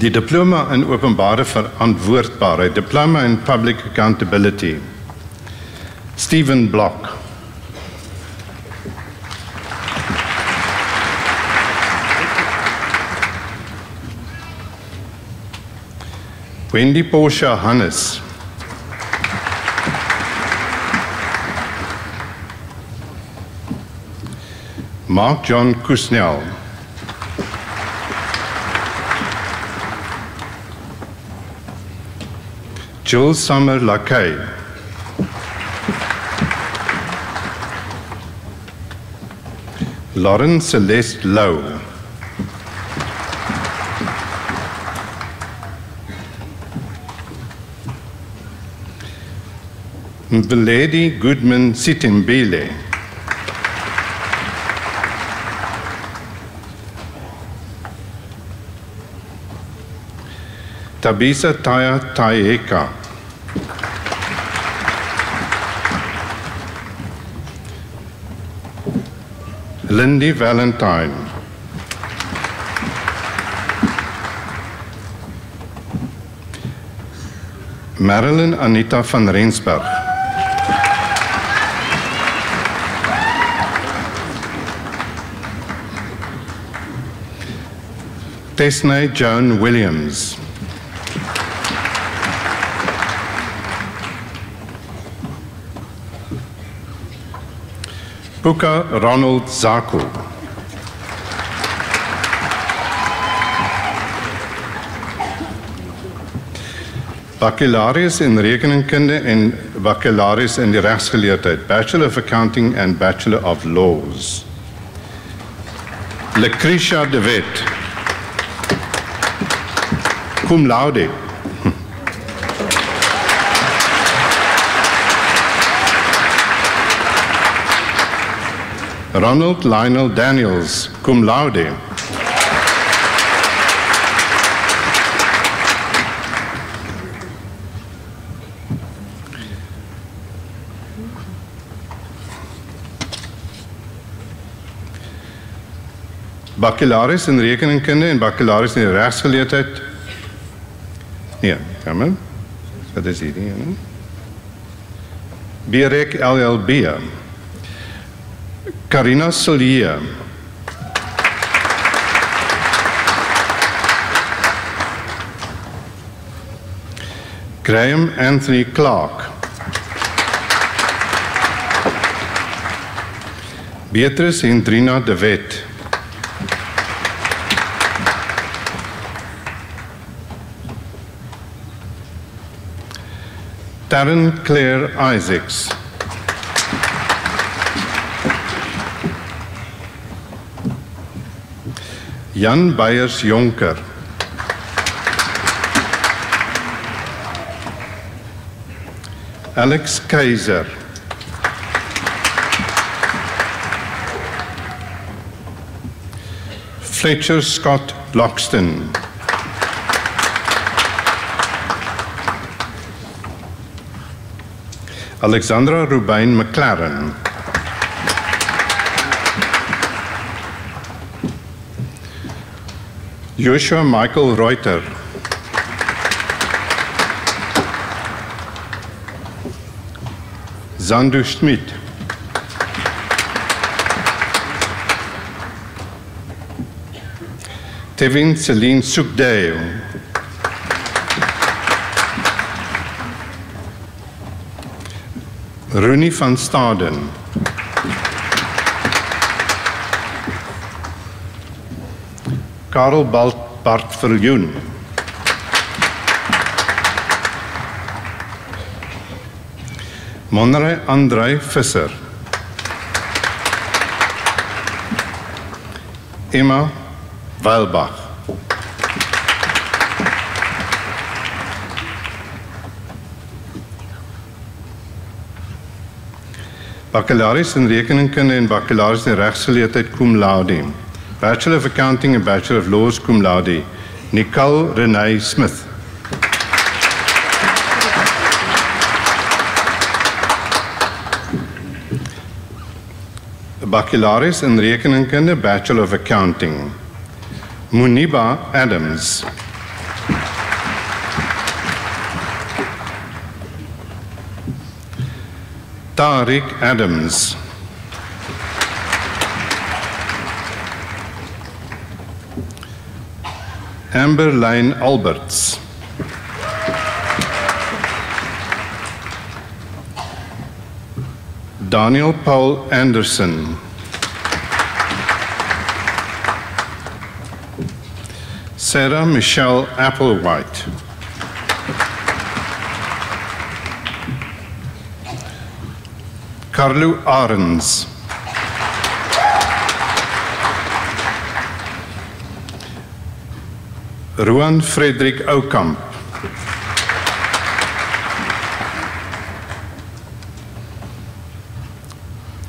Speaker 7: Die diploma in openbare verantwoordbaarheid, diploma in public accountability. Stephen Block. Wendy Portia Hannes. Mark John Kusnel. Jill Summer Lakay. Lauren Celeste Lowe. Lady Goodman Sitimbile. Tabisa Taya Tayeka. Lindy Valentine. Marilyn Anita van Rensburg. Tesnay Joan Williams. Puka Ronald Zaku. Baccalaureus in rekeningkunde en baccalaureus in die regsgeleerdheid, Bachelor of Accounting and Bachelor of Laws. Lucretia de Wet, cum laude. Ronald Lionel Daniels, cum laude. Baccalaureus in rekeningkunde en baccalaureus in die regsgeleerdheid. Nee, jammer. Wat is hierdie ene? Berek LLB. Karina Solier. Graham Anthony Clark. Beatrice Hendrina de Wet. Taryn Claire Isaacs. Jan Beyers Jonker. Alex Keizer. Fletcher Scott Loxton. Alexandra Rubain McLaren. Joshua Michael Reuter. Zandu Schmidt. Tevin Celine Soekdale. Rooney van Staden. Karel Bart Verjoen. Monre André Visser. Emma Weilbach. Baccalaureus in rekeningkunde en baccalaureus in regsgeleerdheid cum laude. Bachelor of Accounting and Bachelor of Laws cum laude. Nicole Renee Smith. Baccalaureus in rekeningkunde, Bachelor of Accounting. Muniba Adams. Tariq Adams. Amber Lane Alberts. Daniel Paul Anderson. Sarah Michelle Applewhite. Carlo Arends. Ruan Frederik Oukamp.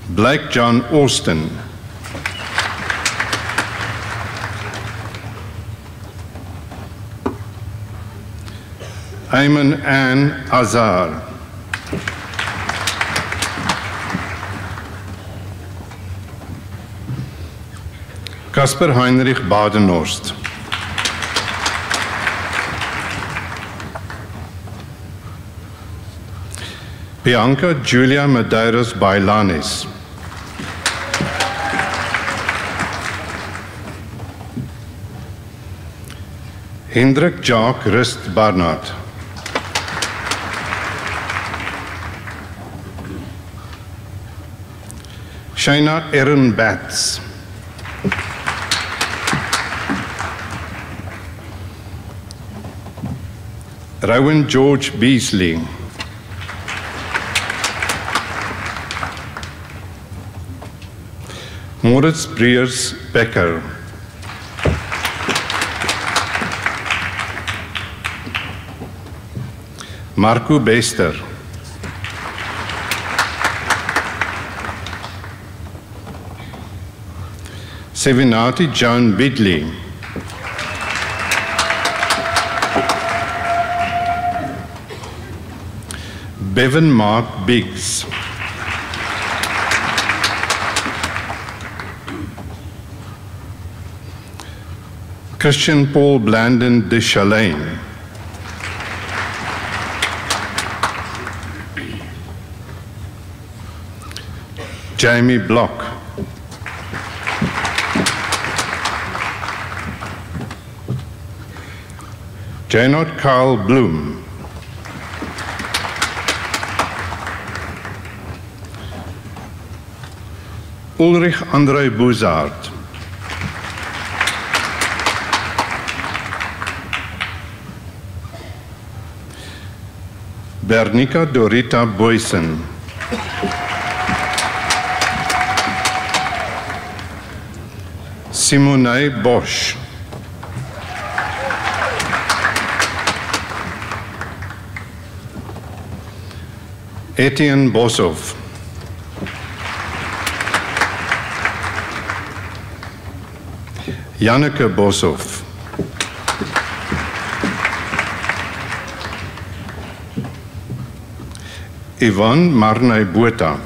Speaker 7: Blake John Austin. Ayman Ann Azar. Kasper Heinrich Badenhorst. Bianca Julia Medeiros Bailanes. Hendrik Jacques Rust Barnard. Shaina Erin Batts. Rowan George Beasley. Moritz Breers Becker. Marco Bester. Sevinati Joan Bidley. Bevan Mark Biggs. Christian Paul Blandon de Chalain. Jamie Block. Janot Carl Bloom. Ulrich André Bouzard. Bernica Dorita Boysen. Simone Bosch. Etienne Bosov. Janneke Bosov. Ivan Marnay Botha.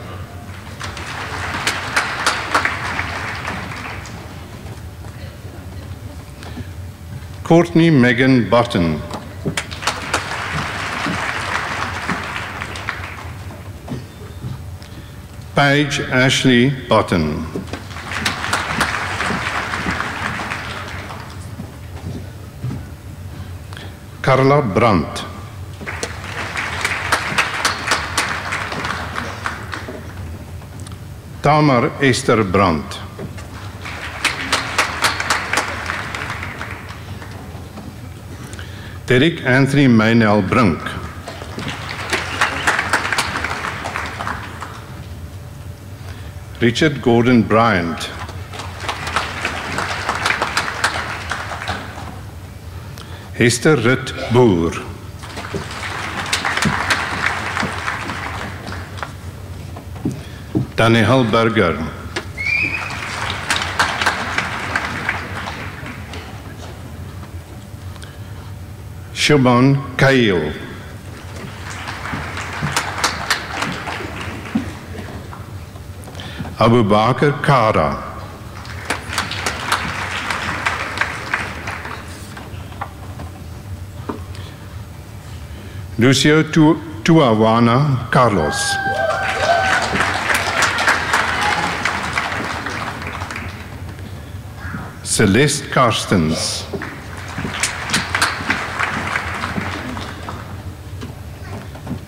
Speaker 7: Courtney Megan Button. Paige Ashley Button. Carla Brandt. Tamar Esther Brandt. Derek Anthony Maynell Brink. Richard Gordon Bryant. Hester Rit Boer. Daniel Burger. Shubhan Kail. Abu Bakr Kara. Lucio Tuawana Carlos. Celeste Karstens.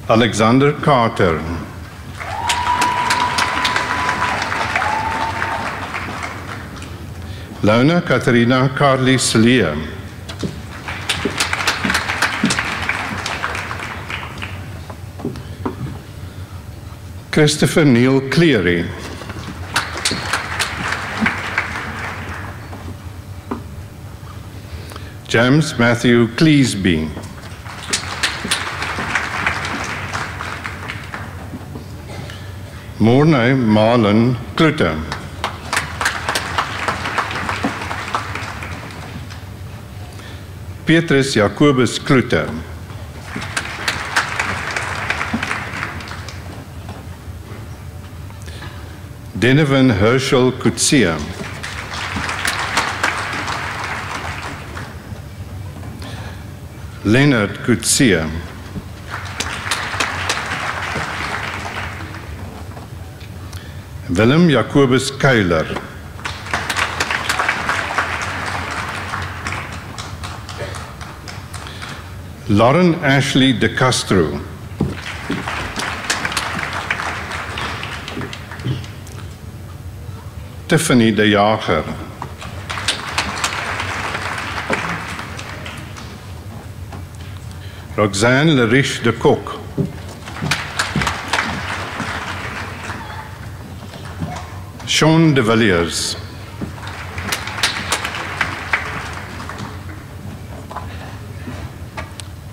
Speaker 7: Alexander Carter. Lona Katarina Carly Slia. Christopher Neil Cleary. James Matthew Cleesby. Morne Marlon Klutter. Petrus Jacobus Klutter. Denovan Herschel Kutsia. Leonard Kutsia. Willem Jacobus Keuler. Lauren Ashley de Castro. Tiffany de Jager. Roxanne Leriche de Kok. Sean de Villiers.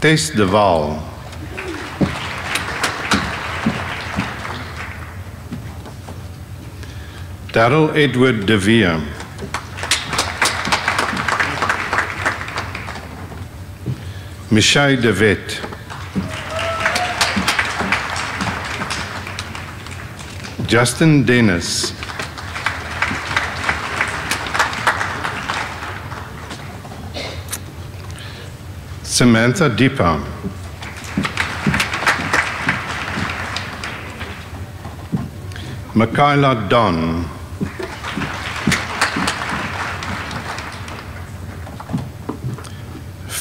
Speaker 7: Tess de Waal. Darryl Edward de Vere. Michelle de Wet. Justin Dennis. Samantha Deepa. Michaela Don.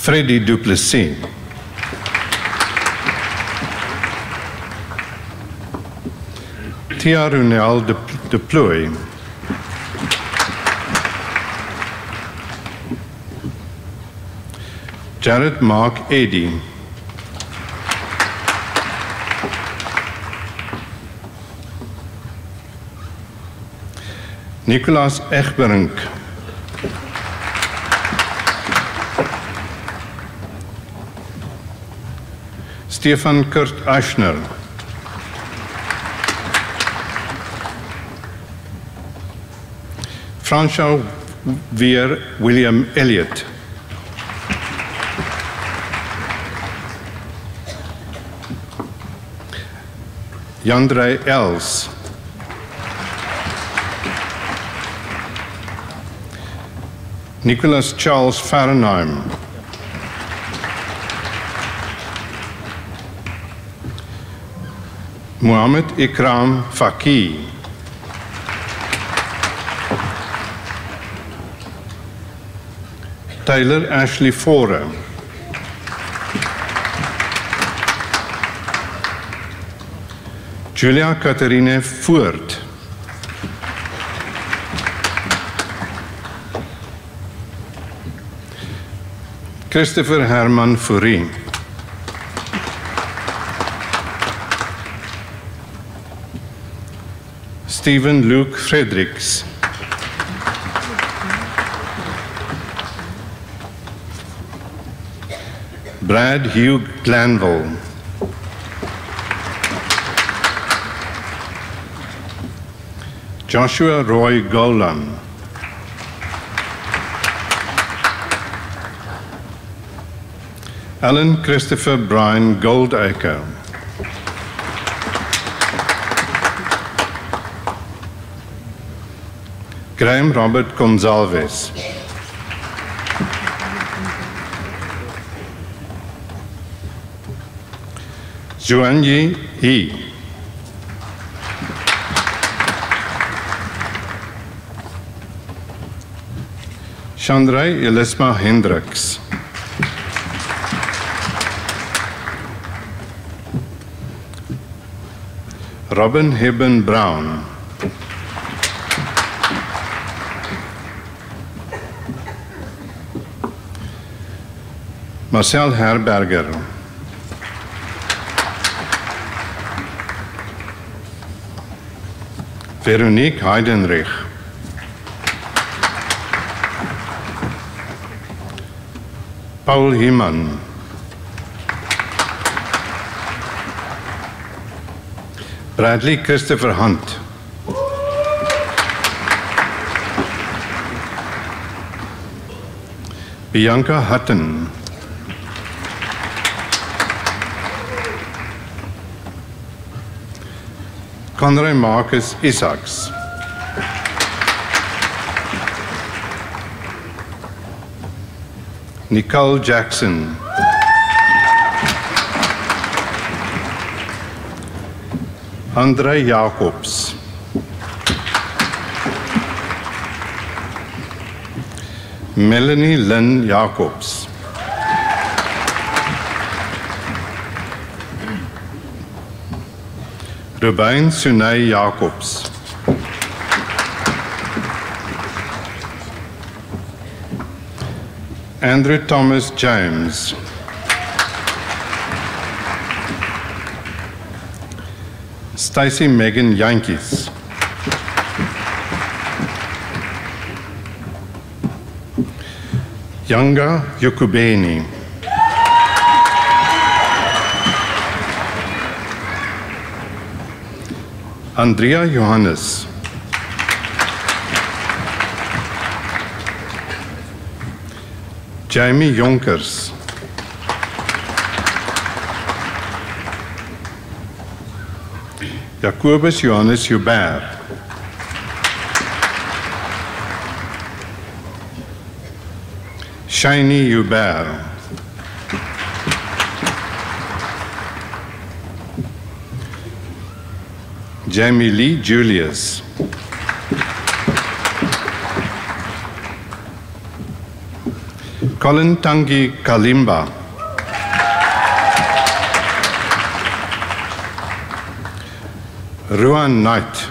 Speaker 7: Freddie Duplessis. Tia Runel de Plooi. Jared Mark Eddy. Nicolas Egberink. Stefan Kurt Aschner. François Weer William Elliott. Jandrey Els. Nicholas Charles Fahrenheim. Mohammed Ikram Faki. Taylor Ashley Fore. Julia Catharine Voort. Christopher Herman Fourie. Stephen Luke Fredericks. Brad Hugh Glanville. Joshua Roy Golan. Alan Christopher Brian Goldacre. Graham Robert Gonzalez. Joanyi He. Chandray Elisma Hendricks. Robin Heben Brown. Marcel Herberger. Veronique Heidenrich. Paul Hiemann. Bradley Christopher Hunt. Bianca Hutton. Conrad Marcus Isaacs. Nicole Jackson. Andre Jacobs. Melanie Lynn Jacobs. Ruben Sunay Jacobs. Andrew Thomas James. Stacey Megan Yankees. Yanga Yukubeni. Andrea Johannes. Jamie Jonkers. Jacobus Johannes Hubert. Shiny Hubert. Jamie Lee Julius. Colin Tangi Kalimba. Ruan Knight.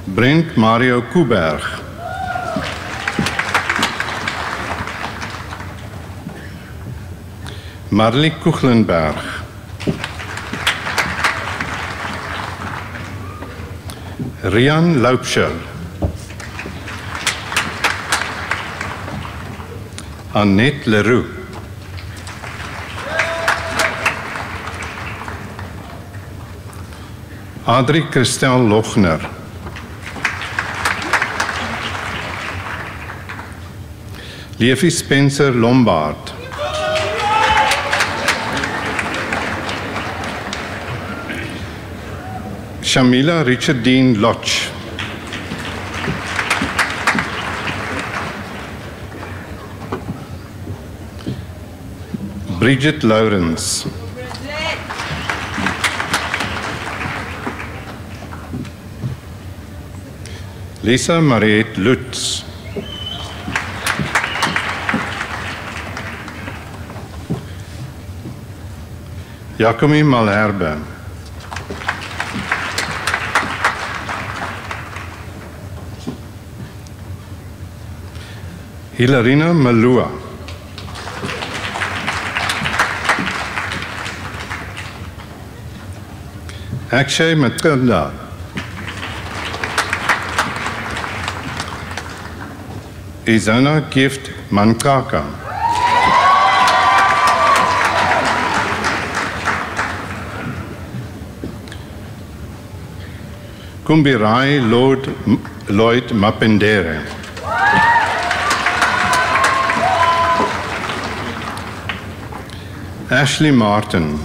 Speaker 7: Brent Mario Kuberg. Marlie Kuchlenberg. Rian Laupscher. Annette Leroux. Adrie Christel Lochner. Leafy Spencer Lombard. Shamila Richardine Lodge. Bridget Lawrence. Lisa Mariette Lutz. Jacomi Malherbe. Hilarina Malua. Akshay Matilda. Izana Gift Mankaka. Kumbirai Lloyd Mapendere. Ashley Martin.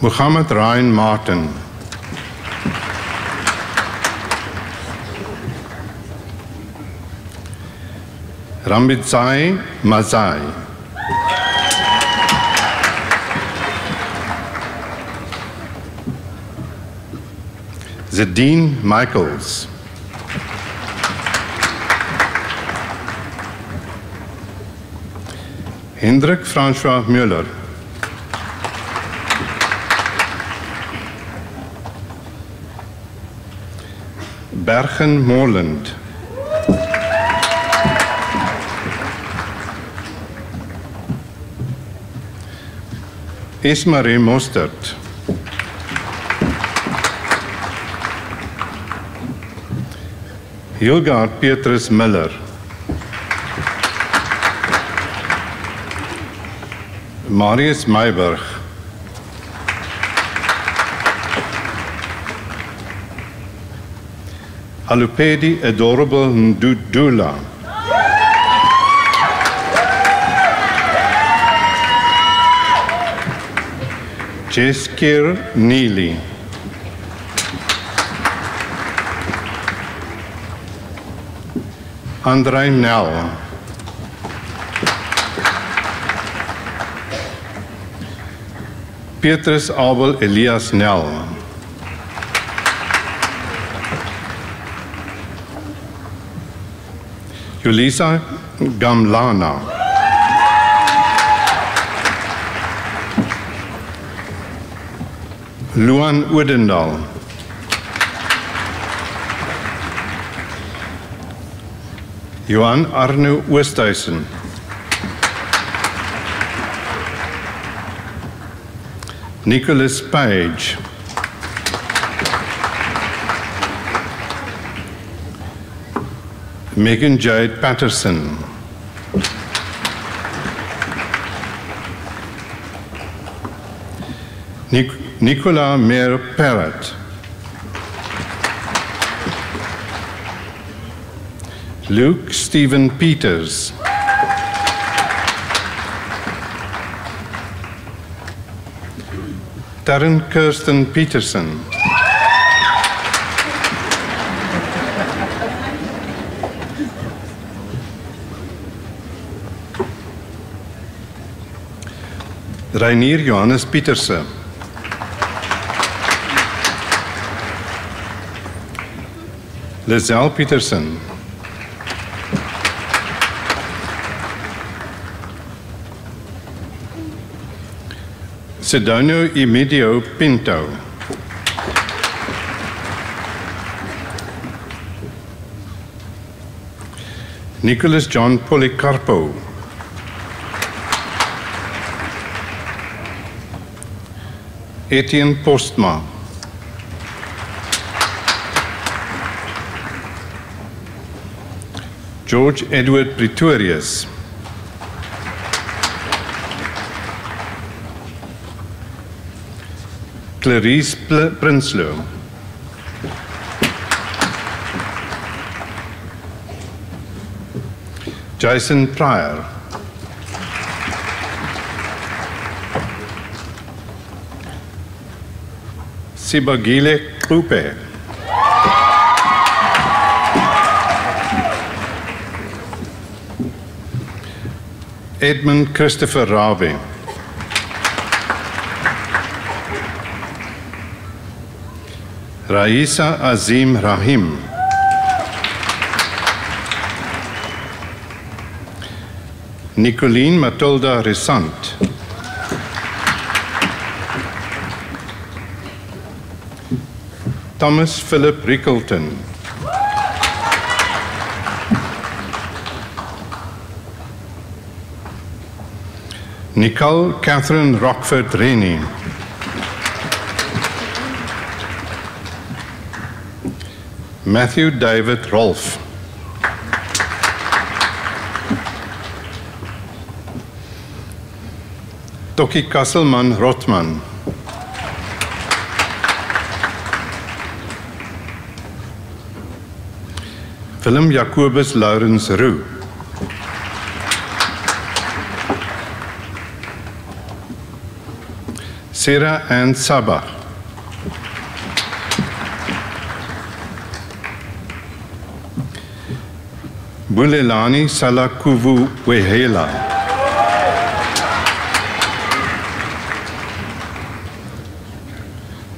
Speaker 7: Muhammad Ryan Martin. Rambitsai Mazai. Zadine Michaels. Hendrik François Müller. Bergen Moland. Ismarie Mostert. Hilgard Petrus Miller. Marius Meiberg. Alupedi Adorable Ndudula. Jeskir Neely. Andrei Nell. Petrus Abel Elias Nell. Julisa Gamlana. Luan Odendaal. Johan Arno Oosthuizen. Nicholas Page. Megan Jade Patterson. Nicola Meyer Parrott. Luke Stephen Peters. Taryn Kirsten Peterson. Reinier Johannes Pieterse. Lizelle Peterson. Sidonio Emidio Pinto. Nicholas John Policarpo. Etienne Postma. George Edward Pretorius. Clarice Prinsloo. Jason Pryor. Sibagile Kupe. Edmund Christopher Rabe. Raisa Azim Rahim. Nicoline Matilda Resant. Thomas Philip Rickleton. Nicole Catherine Rockford Rennie. Matthew David Rolfe. Toki Kasselman Rotman. Willem Jacobus Laurens Roux. Sarah Ann Sabah. Bulelani Salakuvu Wehela.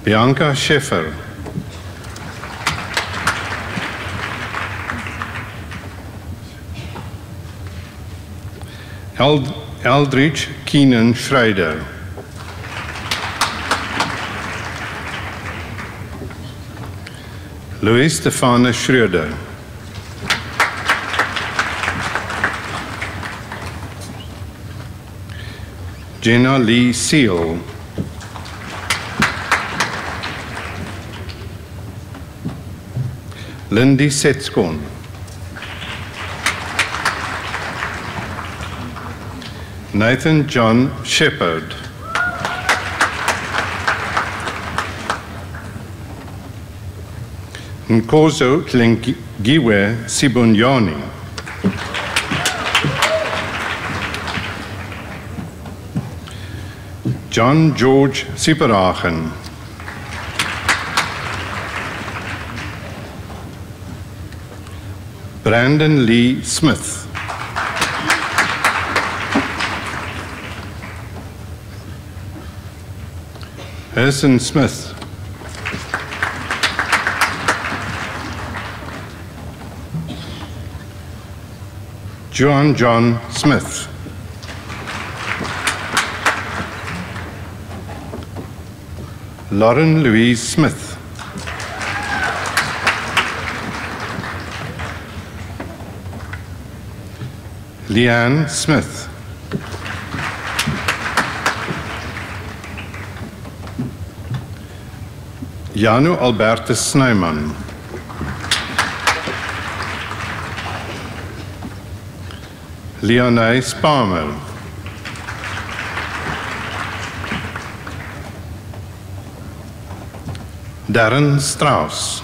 Speaker 7: Bianca Scheffer. Eldridge Keenan Schreider. Louis Stefane Schröder. Jenna Lee Seal. Lindy Setskon. Nathan John Shepard. Nkozo Tlengiwe Sibunyoni. John George Siperachen. Brandon Lee Smith. Harrison Smith. John Smith. Lauren Louise Smith. Leanne Smith. Janu Albertus Snyman. Leonie Spamer. Darren Strauss.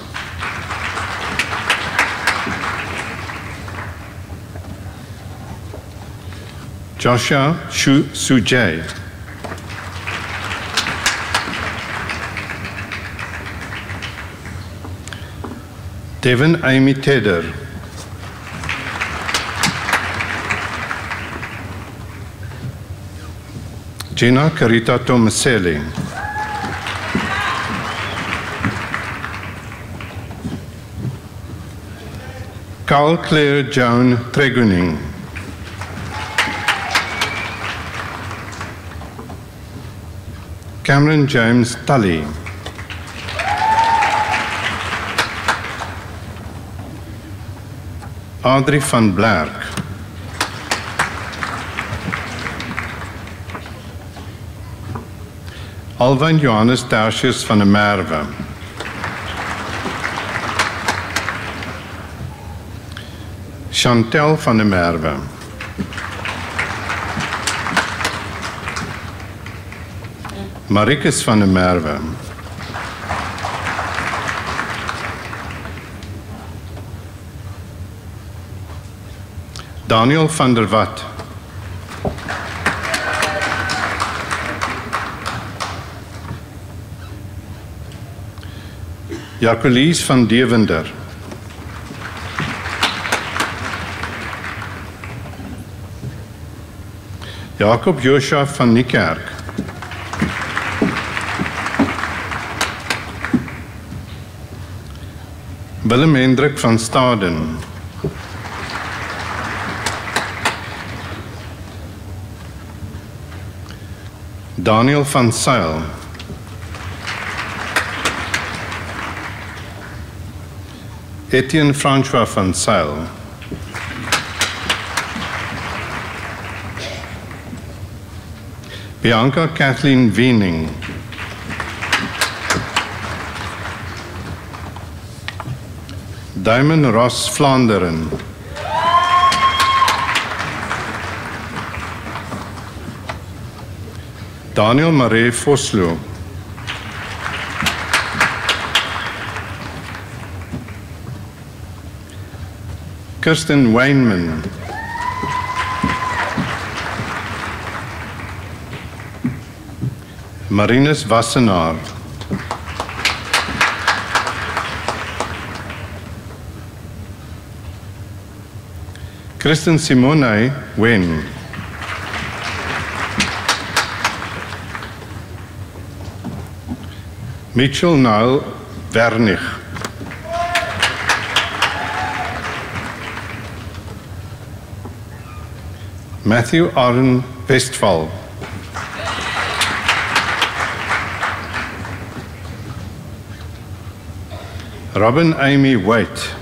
Speaker 7: Joshua Sujay. Devin Amy Tedder. Gina Carita Tomaselli. Carl Claire Joan Treguning. Cameron James Tully. Audrey van Blerk. Alwyn Johannes Tertius van der Merwe. Chantel van der Merwe. Maricus van der Merwe. Daniel van der Walt. Jacquelies van Devender. Jacob Joshua van Niekerk. Willem Hendrik van Staden. Daniel van Seil. Etienne François van Seil. Bianca Kathleen Wiening. Diamond Ross Vlaanderen. Daniel Marie Vosloo. Kirsten Weinman. Marinus Wassenaar. Kristen Simone Wen. Mitchell Niall Wernig. Matthew Aaron Westphal. Robin Amy White.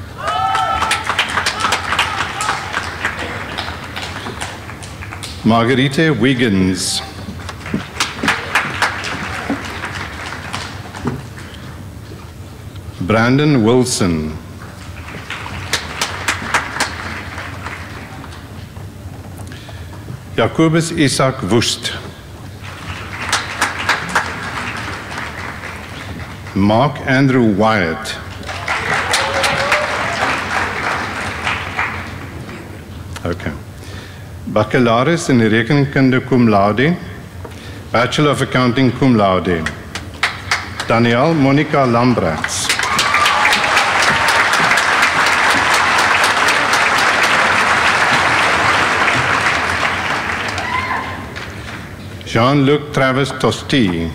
Speaker 7: Margarita Wiggins. Brandon Wilson. Jacobus Isaac Woest. Mark Andrew Wyatt. Okay. Baccalaureus in Rekenkunde cum laude. Bachelor of Accounting cum laude. Danielle Monica Lambrats. Jean-Luc Travis Tosti.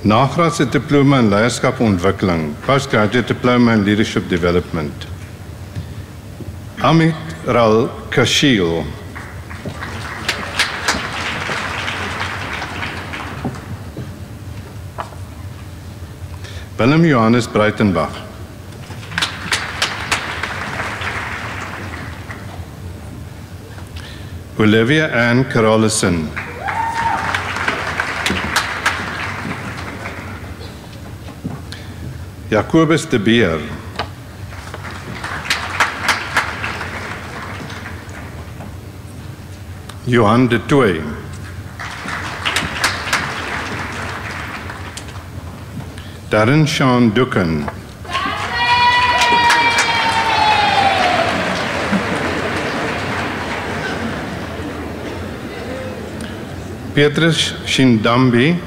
Speaker 7: Nagraadse diploma in leierskapontwikkeling, postgraduate diploma in leadership development. Amit Kashiel. Willem Johannes Breitenbach. Olivia Ann Carolison. Jacobus de Beer. Johan de Tooy. Darren Sean Dukan. Petrus Shindambi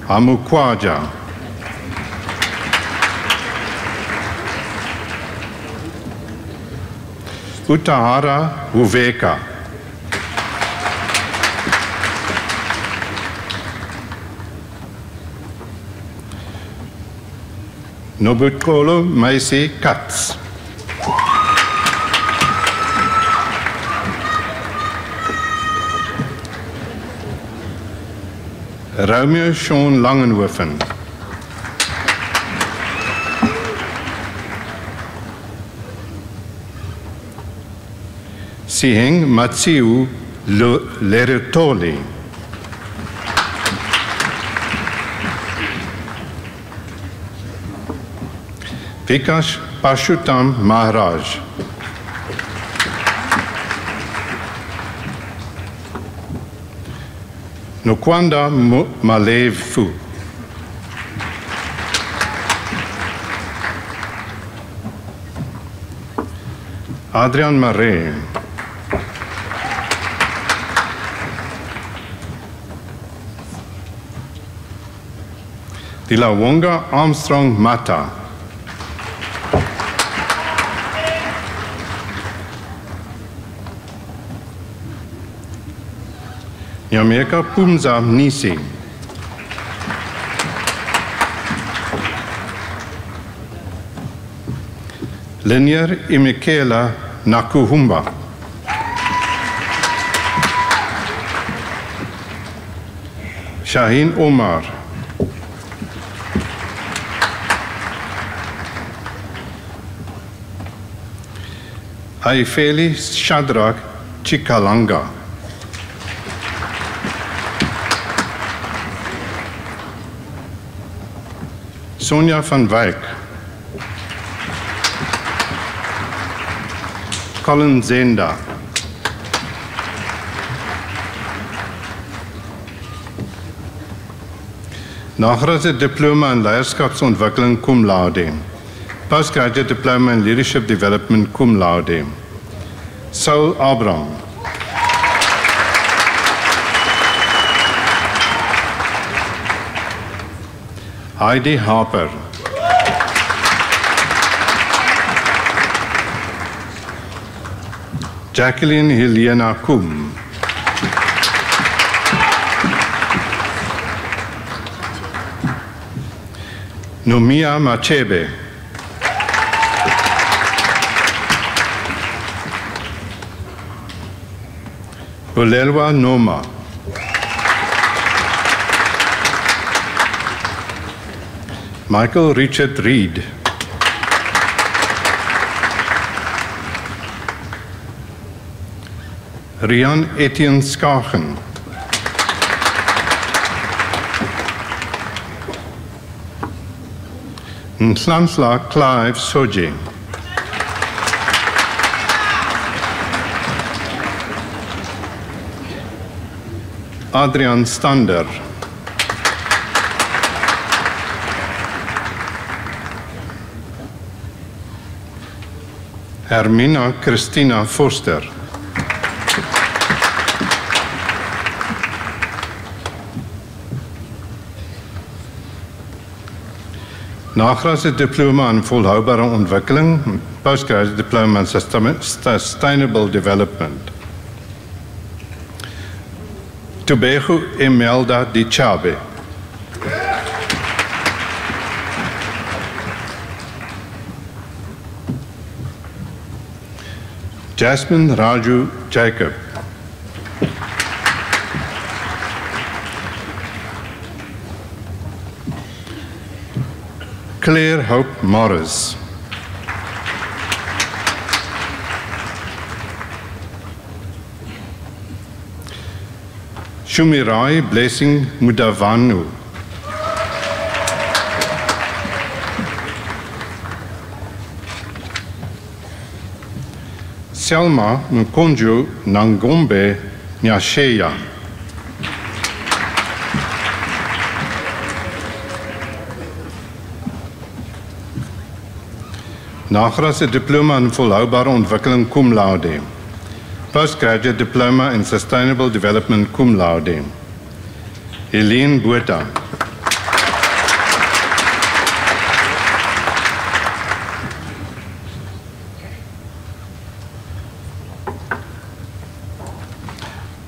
Speaker 7: Hamukwaja. Utahara Huveka. Nobutkolo Maisi Katz. Romeo Sean Langenhoven. Siheng Matsiu Lerutoli. Vikas Pashutam Maharaj. Nokwanda Malev Fu. Adrian Marais. Dilawonga Armstrong Mata. Nyameka Pumza Nisi. Linier Imikela Nakuhumba. Shaheen Omar. Aifeli Shadrach Chikalanga. Sonja van Wyk. Colin Zenda. Nagraduate diploma in leierskapsontwikkeling cum laude. Postgraduate diploma in leadership development cum laude. Saul Abraham. Heidi Harper. Jacqueline Helena Kum. Nomia Machebe. Bulelwa Noma. Michael Richard Reed. Rian Etienne Skagen. Nhlansla Clive Soji. Adrian Stander. Hermina Christina Forster. Nagraduate diploma in volhoubare ontwikkeling, postgraduate diploma in sustainable development. Tobago Imelda Di Chabe. Jasmine Raju Jacob. Claire Hope Morris. Shumirai Blessing Mudavanu. Selma Mkonjo Nangombe Nyasheya. Nagraadse diploma in volhoubare ontwikkeling cum laude. Postgraduate diploma in sustainable development cum laude. Helene Botha.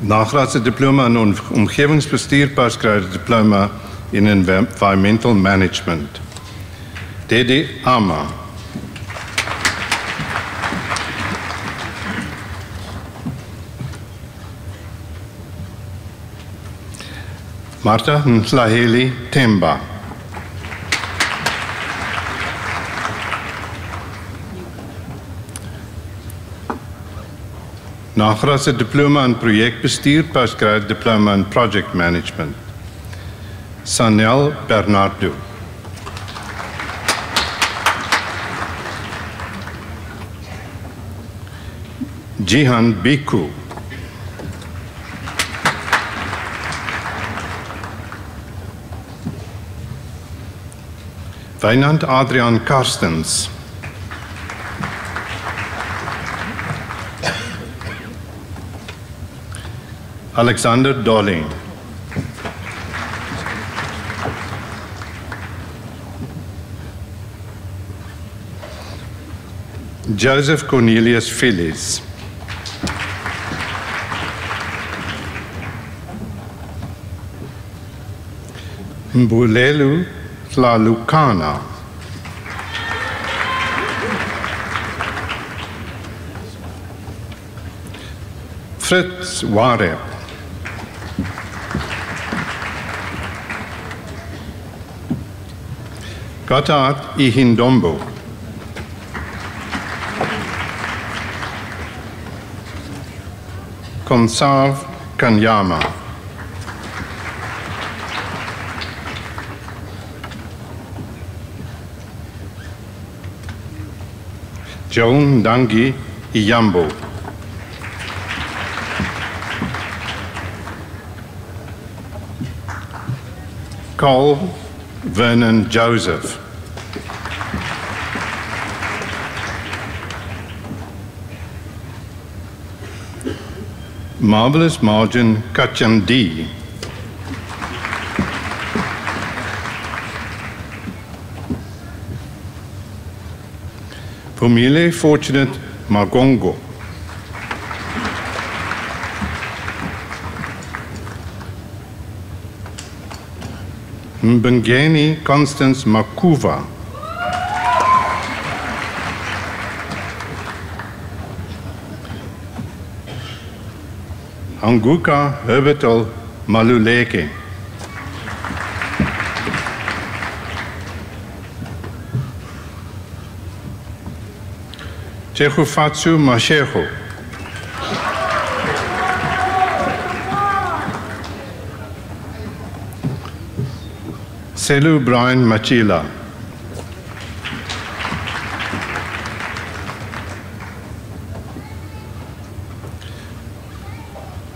Speaker 7: Nagraadse diploma in omgewingsbestuur, postgraduate diploma in environmental management. Dede Ama. Martha Nhlaheli Temba. Nagraadse diploma in projekbestuur, postgraduate diploma in project management. Sanel Bernardo. Jihan Biku. Wynand Adrian Karstens. Alexander Dolling. Joseph Cornelius Phillies. Mbulelu Tlalukana. Fritz Warep. Gotthard Ihindombo. Konsav Kanyama. Joan Dangi Iyambo. Carl Vernon Joseph. Marvelous Margin Kachandi. Familie Fortunate Magongo. Mbengeni Constance Makuva. Anguka Herbertal Maluleke. Chehufatsu Masheho. Selu Brian Machila.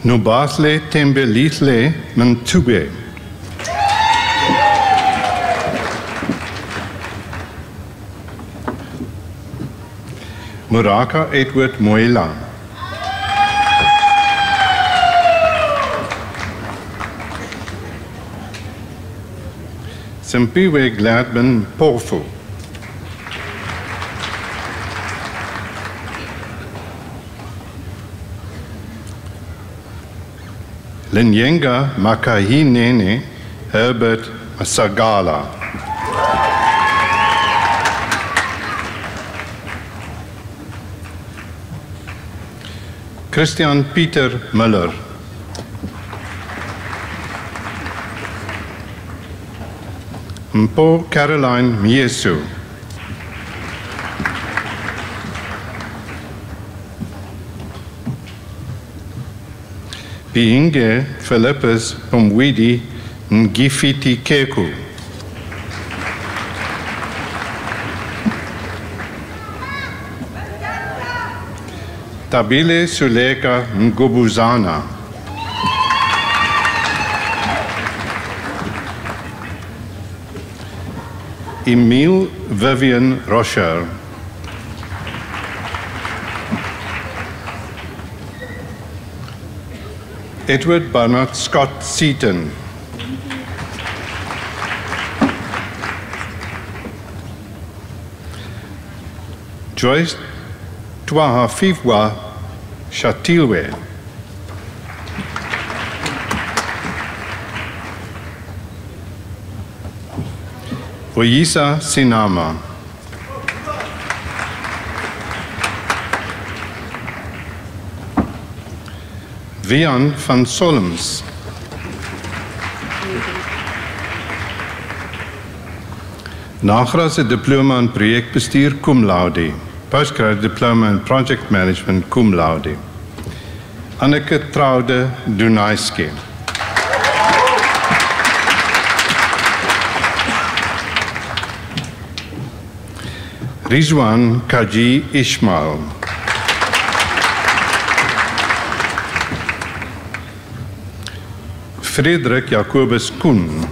Speaker 7: Nubasle Tembelitle Mantube. Muraka Edward Moela. Simpiwe Gladman Porfu. Linyenga Makahinene Herbert Masagala. Christian Pieter Müller. Mpo Caroline Miesu. Biinge Philippus Umwidi Ngifiti Keku. Tabile Suleka Ngubuzana. Emile Vivian Rocher. Edward Barnard Scott Seaton. Joyce Twahafifwa Shatilwe. Oyisa Sinama. Vian van Solms. Nagraadse diploma in projekbestuur cum laude. Postgraduate diploma in project management cum laude. Anneke Traude Dunaiski. Rizwan Kaji Ismail. Frederik Jacobus Koen.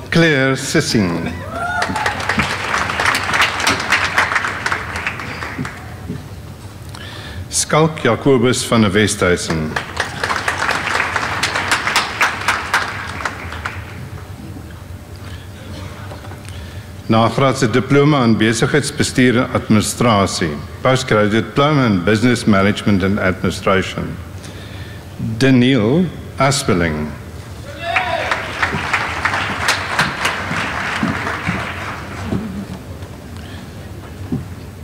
Speaker 7: Claire Sissing. Skalk Jacobus van der Westhuizen. Nagraadse diploma in besigheidsbestuur en administrasie. Postgraduate diploma in business management and administration. Daniel Aspeling.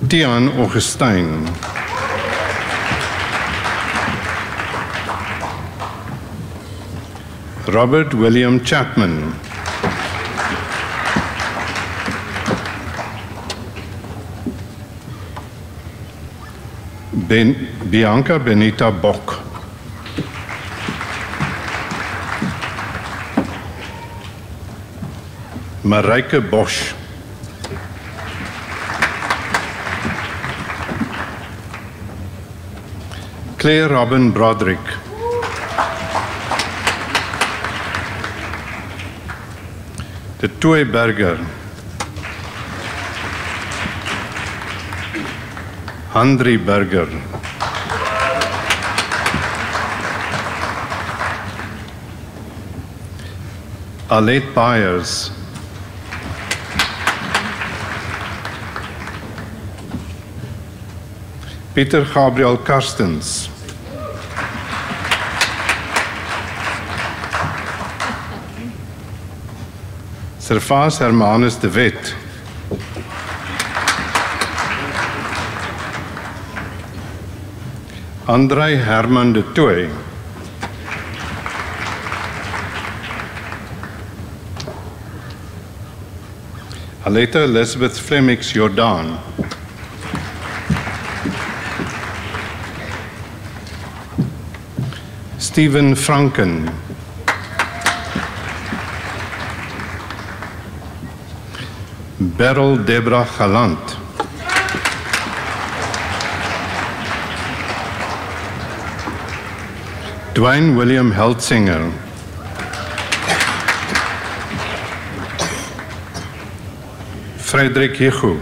Speaker 7: Tian Augustijn. Robert William Chapman. Bianca Benita Bock. Marijke Bosch. Claire Robin Broderick. De Toy Berger. Andri Berger. Alet Byers. Peter Gabriel Karstens. Servaas Hermanus de Wet. Andrei Herman de Tooy. Aleta Elizabeth Flemix Jordan. Stephen Franken. Beryl Deborah Galant. Dwayne William Heltsinger. Frederik Hichu.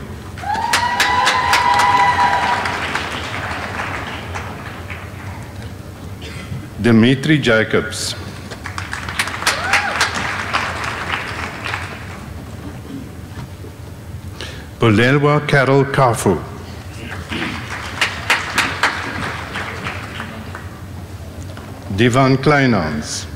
Speaker 7: Dimitri Jacobs. Bolelwa Carol Kafu. Divan Kleinans.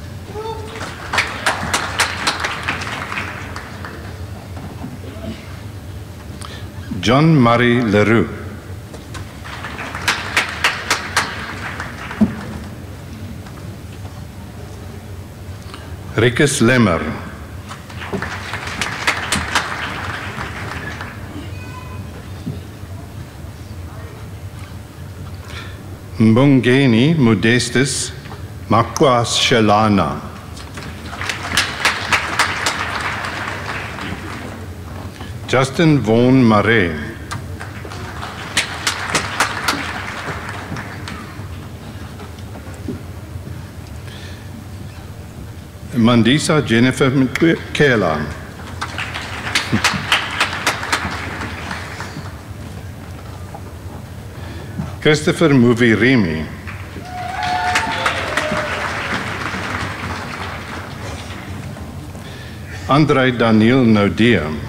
Speaker 7: John Murray Leroux. Rikus Lemmer. Mbongeni Modestus Makwas Shalana. Justin Vaughan Murray. Mandisa Jennifer Kela. Christopher Muvirimi. Andrei Daniel Nodia.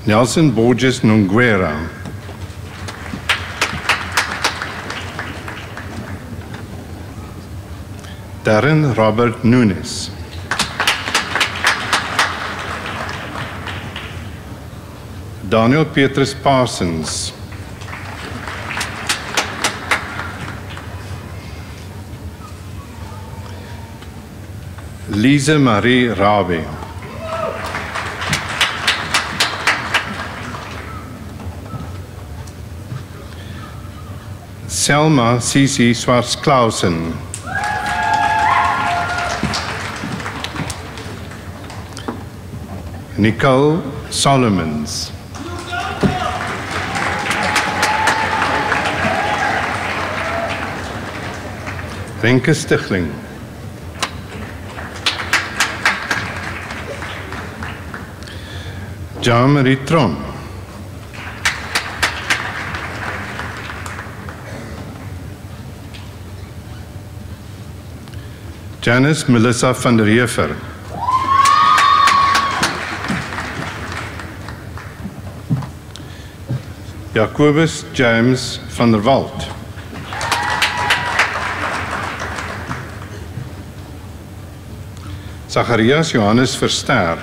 Speaker 7: Nelson Borges Nunguera. Darren Robert Nunes. Daniel Petrus Parsons. Lisa Marie Rabe. Selma Cici Swartz-Clausen. Nicole Solomons. Renke Stichling. Jean-Marie Tron. Janice Melissa van der Heever. Jacobus James van der Walt. Zacharias Johannes Verster.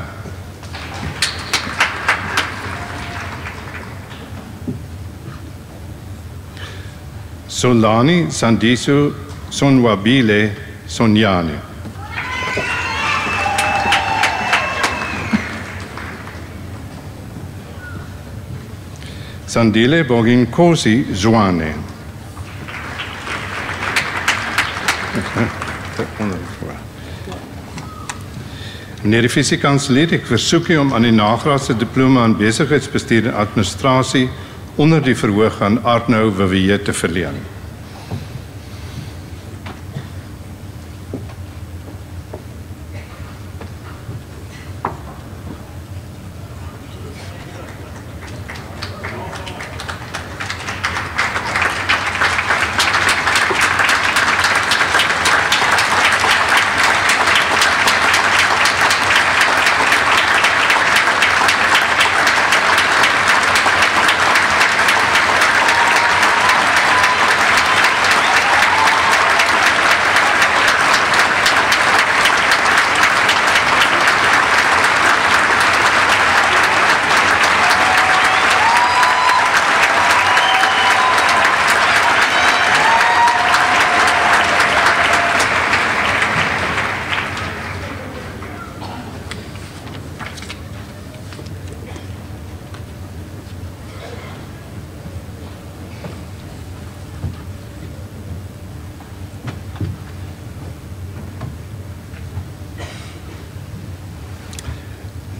Speaker 7: Solani Sandisu Sonwabile Sonyane. Sandile Boginkosi Zwane. Meneer die Vice-Kanselier, ek versoek u om aan die nagraadse diploma in besigheidsbestuur en administrasie onder die verhoog aan Arno Vivier te verleen.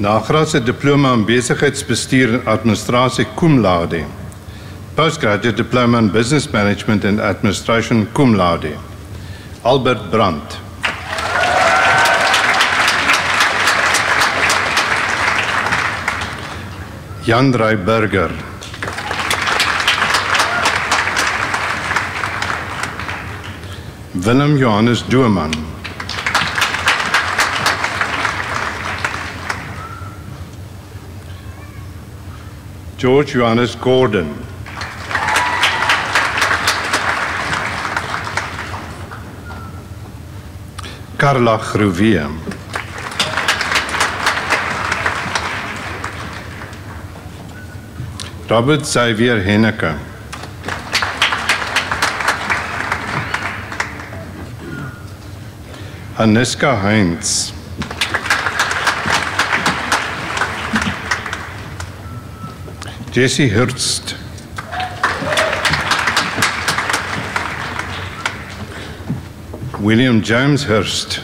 Speaker 7: Nagraadse diploma in besigheidsbestuur en administrasie cum laude. Postgraduate diploma in business management and administration cum laude. Albert Brandt. Jan Burger. Willem Johannes Doeman. George Johannes Gordon. Carla Groewe. Robert Xavier Henneke. Aniska Heinz. Jesse Hurst. William James Hurst.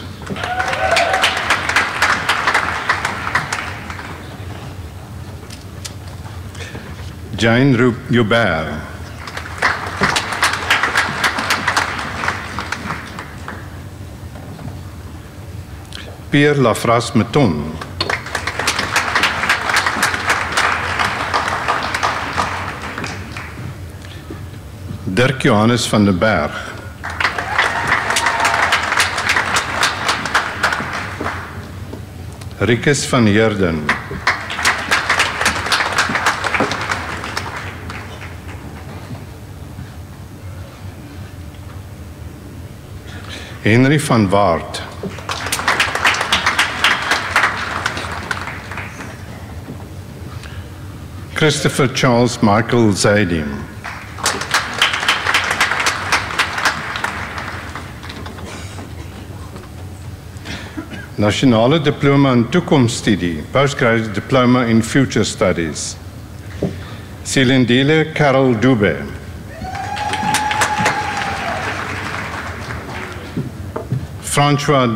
Speaker 7: Jane Joubert. Pierre Lafras Meton. Dirk Johannes van den Berg. Rikus van Heerden. Henry van Waard. Christopher Charles Michael Zaidim. Nasionale Diploma in Toekomststudie, Postgraduate Diploma in Future Studies. Silendile Carol Dube. François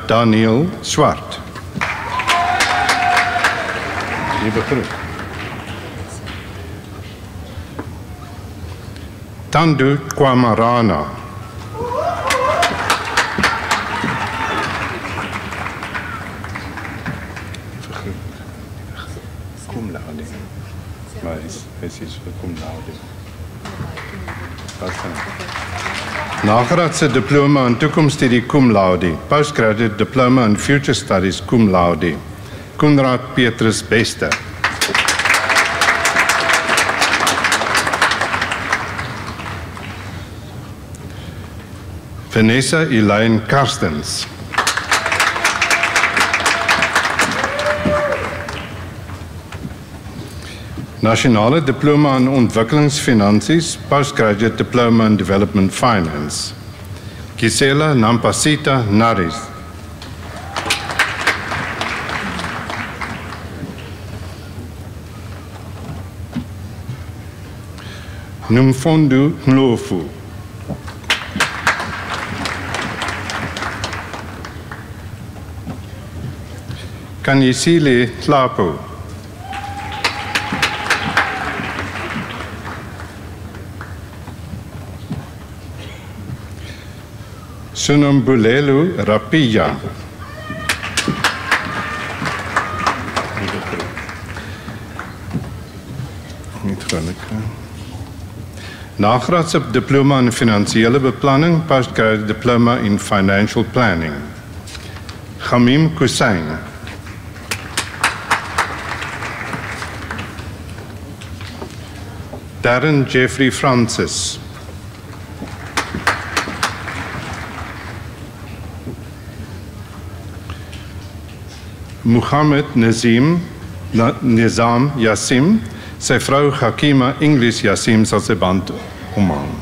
Speaker 7: Daniel Swart. Lieve groep. Tandu Kwamarana. Cum laude. Mas, es ist für cum laude. Nagraadse Diploma in Toekomststudie cum laude. Postgraduate Diploma in Future Studies cum laude. Konrad Petrus Bester. Vanessa Elaine Karstens. Nasionale Diploma in Ontwikkelingsfinansies, Postgraduate Diploma in Development Finance. Gisela Nampasita Naris. Numfondu Ndlovu. Kanyisile Tlapo. Sunumbulelo Rapia. Nagraadse Diploma in Finansiële Beplanning, Postgraduate Diploma in Financial Planning. Khamim Kusain. Darren Jeffrey Francis. Muhammad Nizam Yassim, sy vrou Hakima English Yassim sal sy band omhang.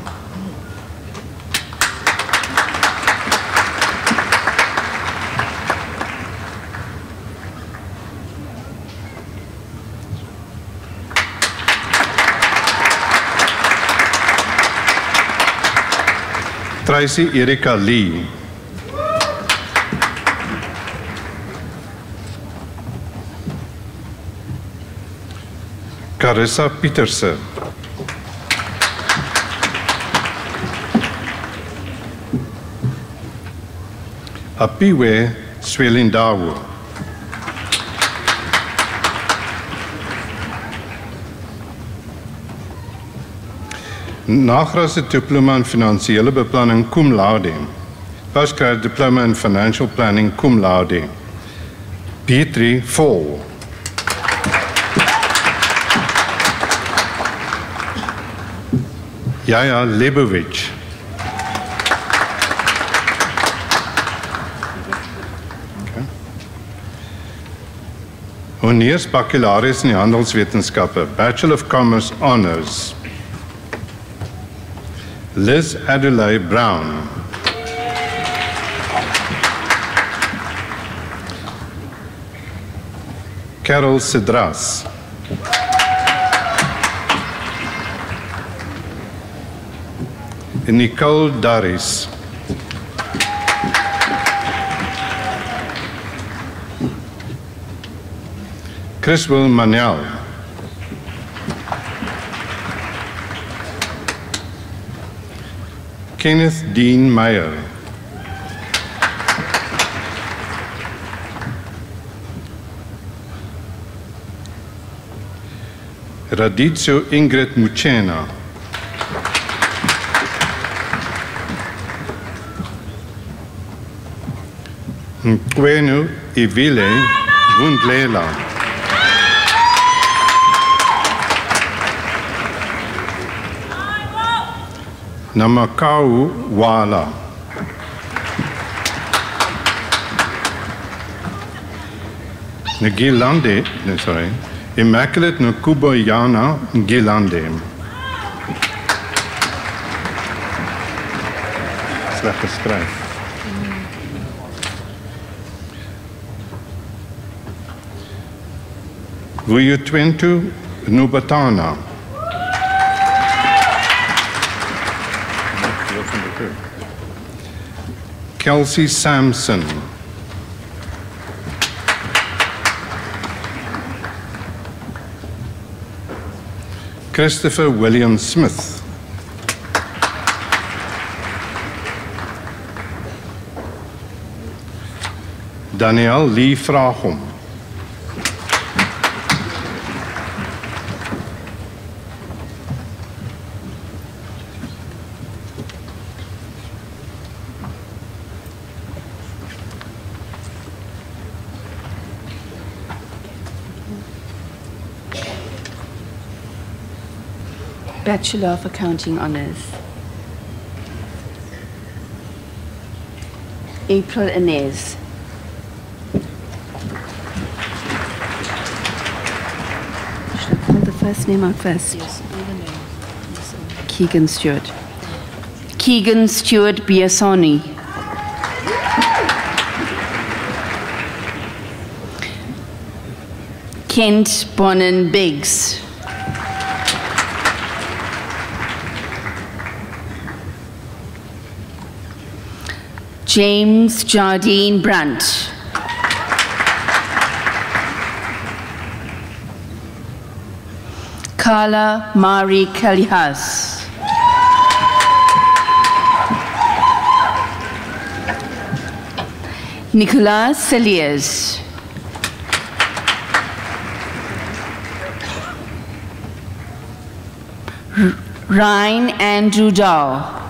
Speaker 7: Tracy Erika Lee. Carissa Pieterse. Apiwe Swelindawo. Nagraadse Diploma in Finansiële Beplanning cum laude. Postgraduate Diploma in Financial Planning cum laude. Pietri Vol. Jaja Lebovic. Honneurs Baccalaureus in die Handelswetenskappe, Bachelor of Commerce Honours, Liz Adelaide Brown. Carol Cedras. Nicole Daris. Criswell Manel. Kenneth Dean Meyer. Raditso Ingrid Muchena. Nkwenu Ivile Wundlela. Namakau Wala. Ngilande, sorry. Immaculate Nkuboyana Ngilande. Sleg geskryf. Vuyutwentu Nubatana. Kelsey Sampson. Christopher William Smith. Daniel Lee Vragom.
Speaker 13: Bachelor of Accounting Honours. April Inez. Should I call the first name out first? Yes, all the names. Keegan Stewart. Keegan Stewart Biasoni. Kent Bonnen Biggs. James Jardine Brandt. Carla Marie Kalihas. Nicolas Celiers. Ryan Andrew Dahl.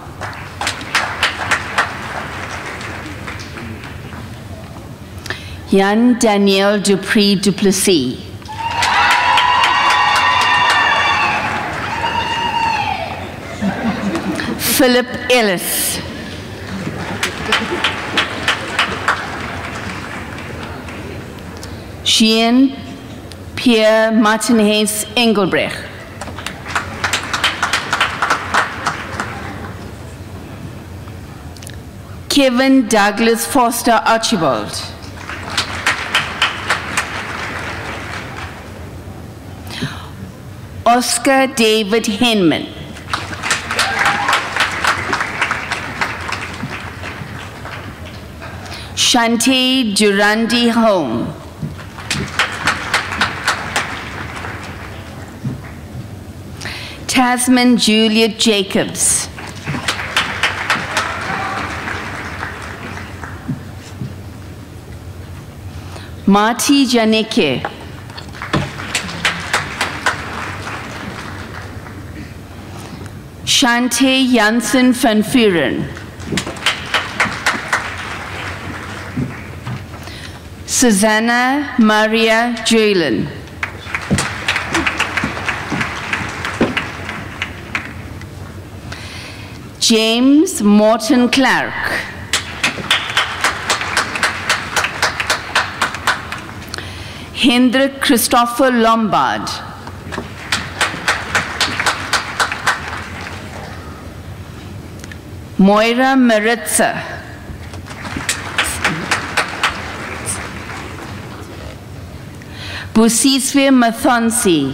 Speaker 13: Jan Daniel Dupree Duplessis. Philip Ellis. Jean Pierre Martinez Engelbrecht. Kevin Douglas Foster Archibald. Oscar David Henman. Shante Durandi Home. Tasman Juliet Jacobs. Marty Janeke. Shante Janssen van Vuren. Susanna Maria Jalen. James Morton Clark. Hendrik Christopher Lombard. Moira Maritza. Busiswe Mathonsi.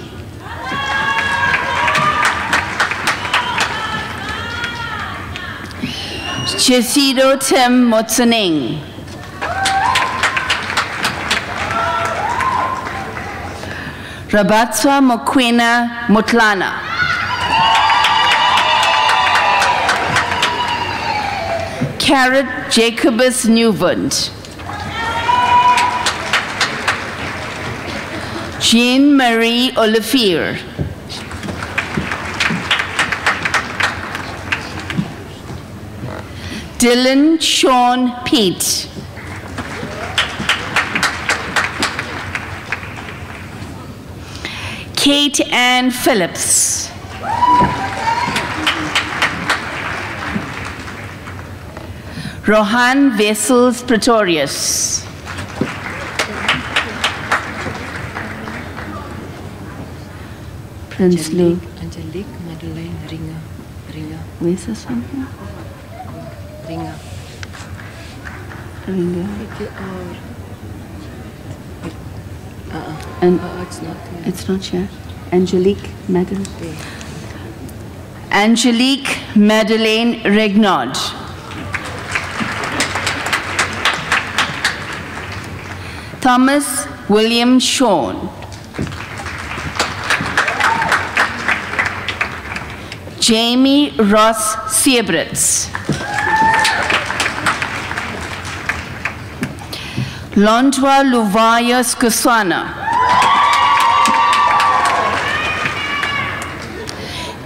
Speaker 13: Chesido Tim Motsoning. Rabatswa Mokwena Mutlana. Carrot Jacobus Newland. Jean-Marie Olivier. Dylan Sean Pete. Kate Ann Phillips. Rohan Vessels Pretorius. Prince Lou.
Speaker 14: Angelique Madeleine Ringer.
Speaker 13: Where's this one here?
Speaker 14: Ringer.
Speaker 13: And
Speaker 14: it's not here.
Speaker 13: It's not here. Angelique Madeleine. Angelique Madeleine Regnaud. Thomas William Shawn. Jamie Ross Siebritz. Londwa Luvaya Skoswana.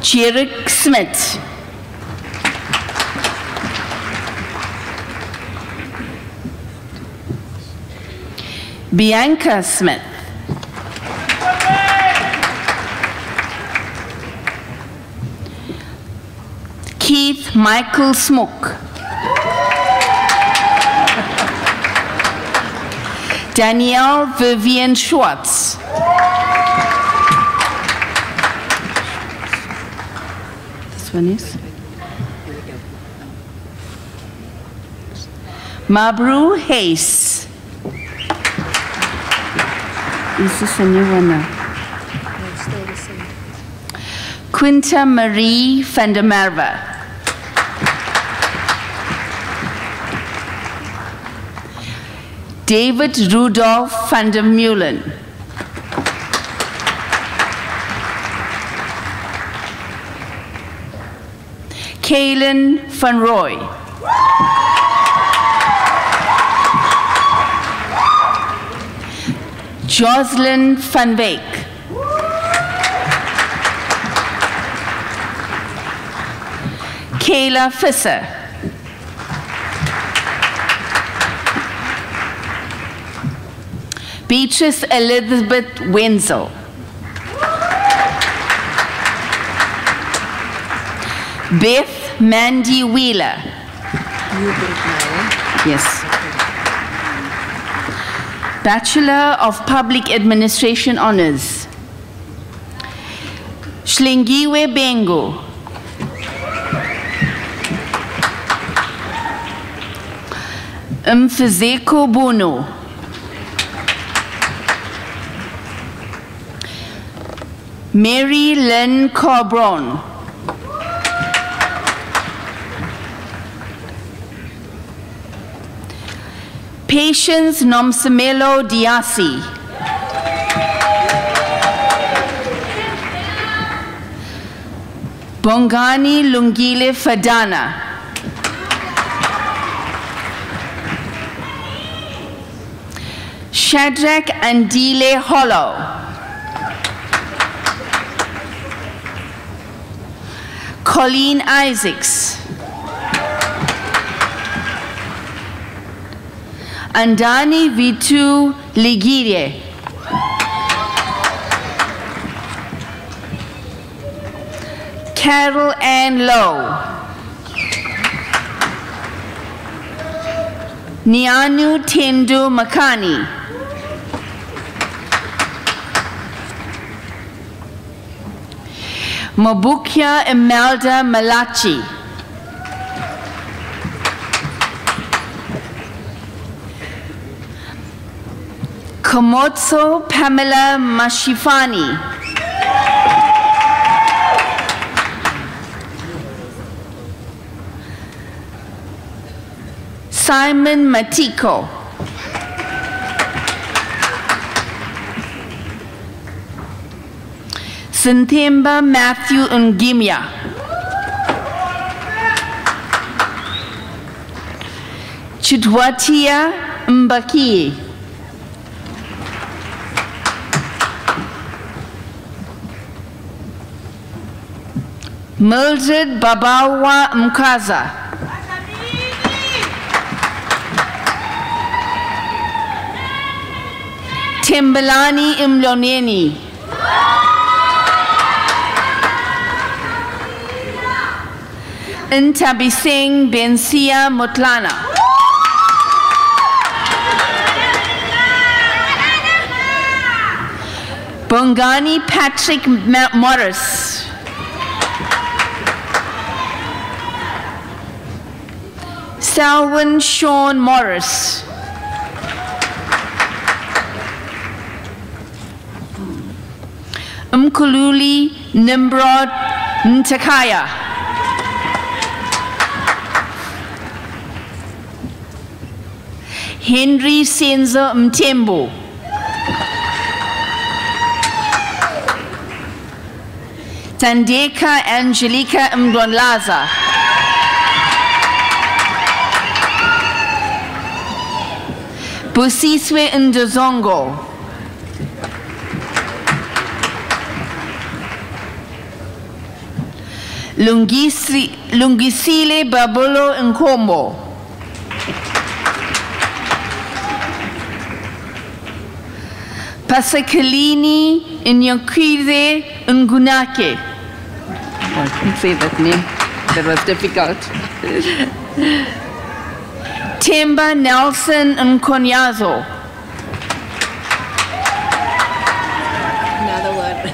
Speaker 13: Jerick Smith. Bianca Smith. Keith Michael Smook. Danielle Vivian Schwartz. This one is Mabru Hayes. Is this a new one now? Quinta Marie van der Merwe. David Rudolph van der Meulen. Kaylin van Roy. Jocelyn van Wyk. Kayla Visser. Beatrice Elizabeth Wenzel. Beth Mandy Wheeler. Yes. Bachelor of Public Administration Honors. Shlingiwe Bengo. Mfizeko Bono. Mary Lynn Carbron. Patience Nomsamelo Diasi. Bongani Lungile Fadana. Shadrach Andile Hollow. Colleen Isaacs. Andani Vitu Ligire. Carol Ann Lowe. Nianu Tendu Makani. Mabukia Imelda Malachi. Komotso Pamela Mashifani. Simon Matiko. Sinthemba Matthew Ngimya. Chitwatia Mbaki. Mildred Babawa Mkaza. Tembelani Imloneni. Intabising Bensia Mutlana. Bongani Patrick Morris. Selwyn Sean Morris. Mkululi Nimrod Ntakaya. Henry Senzo Mtembo. Tandeka Angelica Mdonlaza. Busiswe Ndozongo. Lungisile Babulo Nkombo. Pasakalini Nyakwize Ngunake. I can't say that name. That was difficult. Temba Nelson Nkonyazo.
Speaker 14: Another word.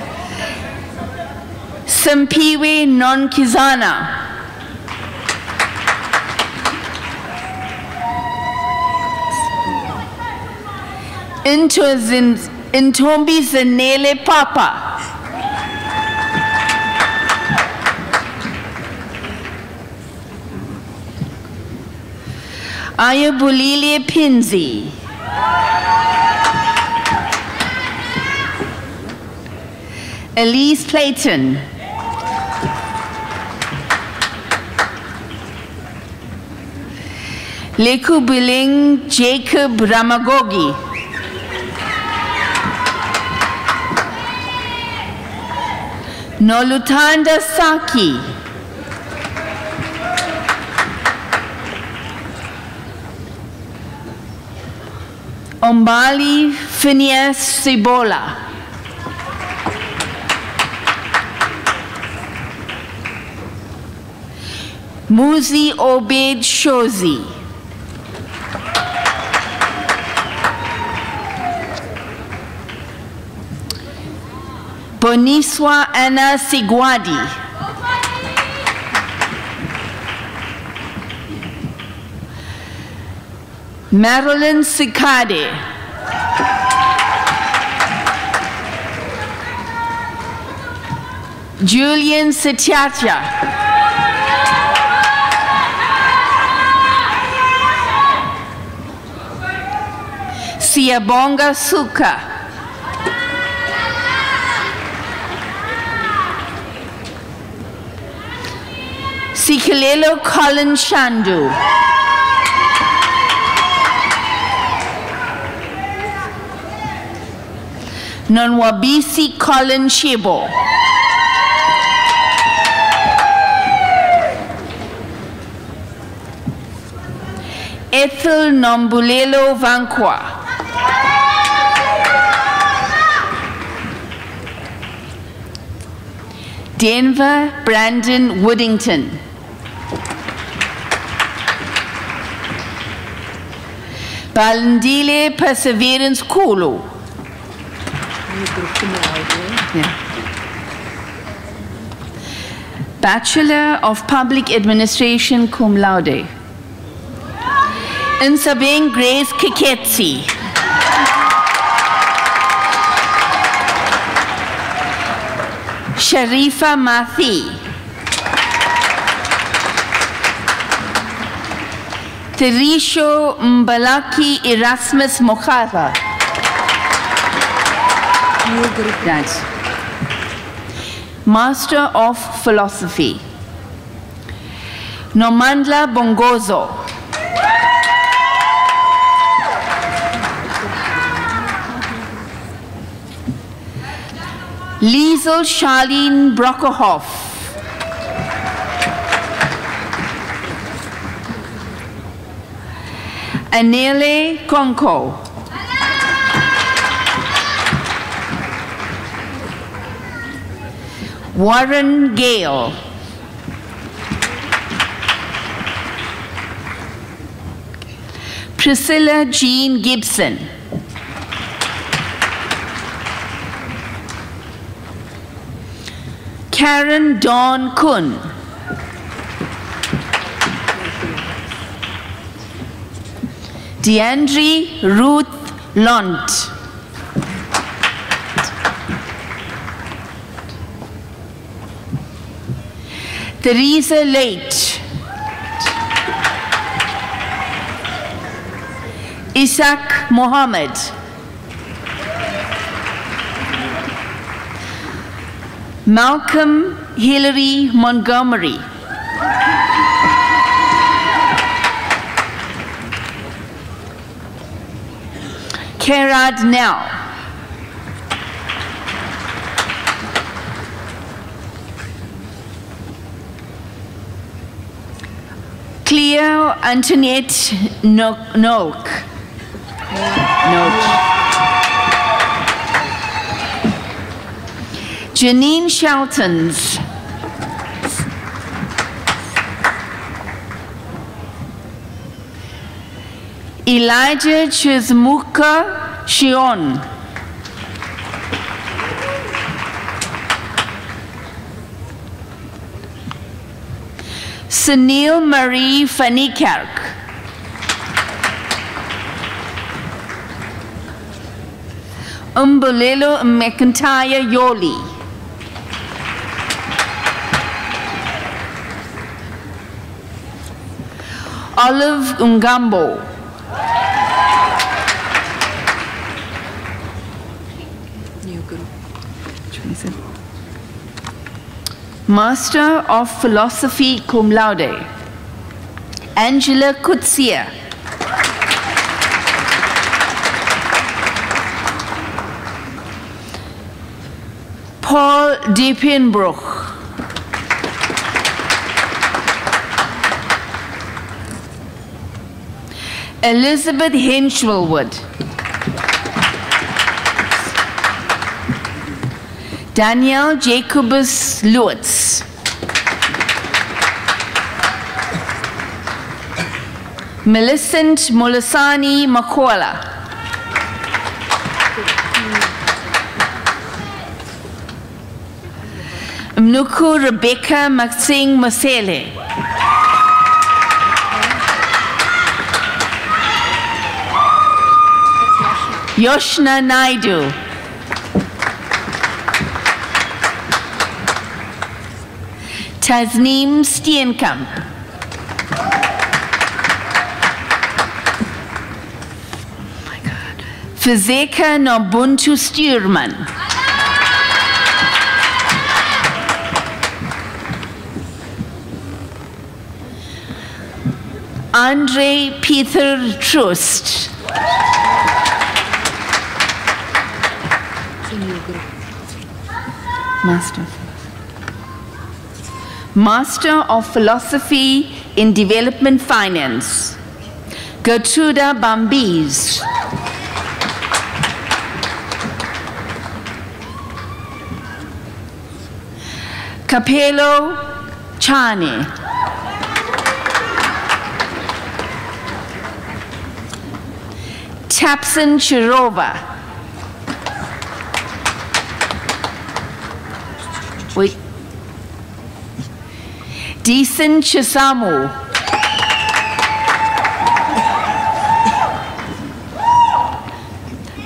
Speaker 13: Simpiwe Nonkizana. Intombi Zanele Papa. Ayabulile Pinzi. Elise Clayton. Lekubiling Jacob Ramagogi. Nolutanda Saki. Ombali Phineas Sibola. Muzi Obed Shozi. Boniswa Anna Sigwadi. Marilyn Sikade. Julian Setiacha. Siabonga Suka. Sikelelo Colin Shandu. Nonwabisi Colin Shibo. Ethel Nombulelo Vankwa. Denver Brandon Woodington. Balindile Perseverance Kulu. Bachelor of Public Administration cum laude. Nsabeng Grace Kiketsi. Sharifa Mathi. Terisho Mbalaki Erasmus Mokhava. That's Master of Philosophy. Nomandla Bongozo. Liesel Charlene Brockerhoff. Anele Konko. Warren Gale. Priscilla Jean Gibson. Karen Dawn Kun. Deandre Ruth Lont. Teresa Late. Isaac Mohammed. Malcolm Hillary Montgomery. Kerad Nell. Cleo Antoinette Noak. Janine Sheltons. Elijah Chismuka Shion. Sunil Marie Fanikerk. Umbulelo McIntyre Yoli. Olive Ungambo.
Speaker 14: New group.
Speaker 13: Master of Philosophy cum laude. Angela Kutsia. Paul Diepenbroek. Elizabeth Henschelwood. Daniel Jacobus Lutz. Millicent Molasani Makola. Mnuku Rebecca Maxing Masele. Yoshna Naidu. Tasneem Steenkamp. Fizeka Nobuntu Stuurman. Andre Peter Trust. Master of Philosophy in Development Finance. Gertruda Bambiz. Capello Chani. Tapson Chirova. Wait. Deeson Chisamu.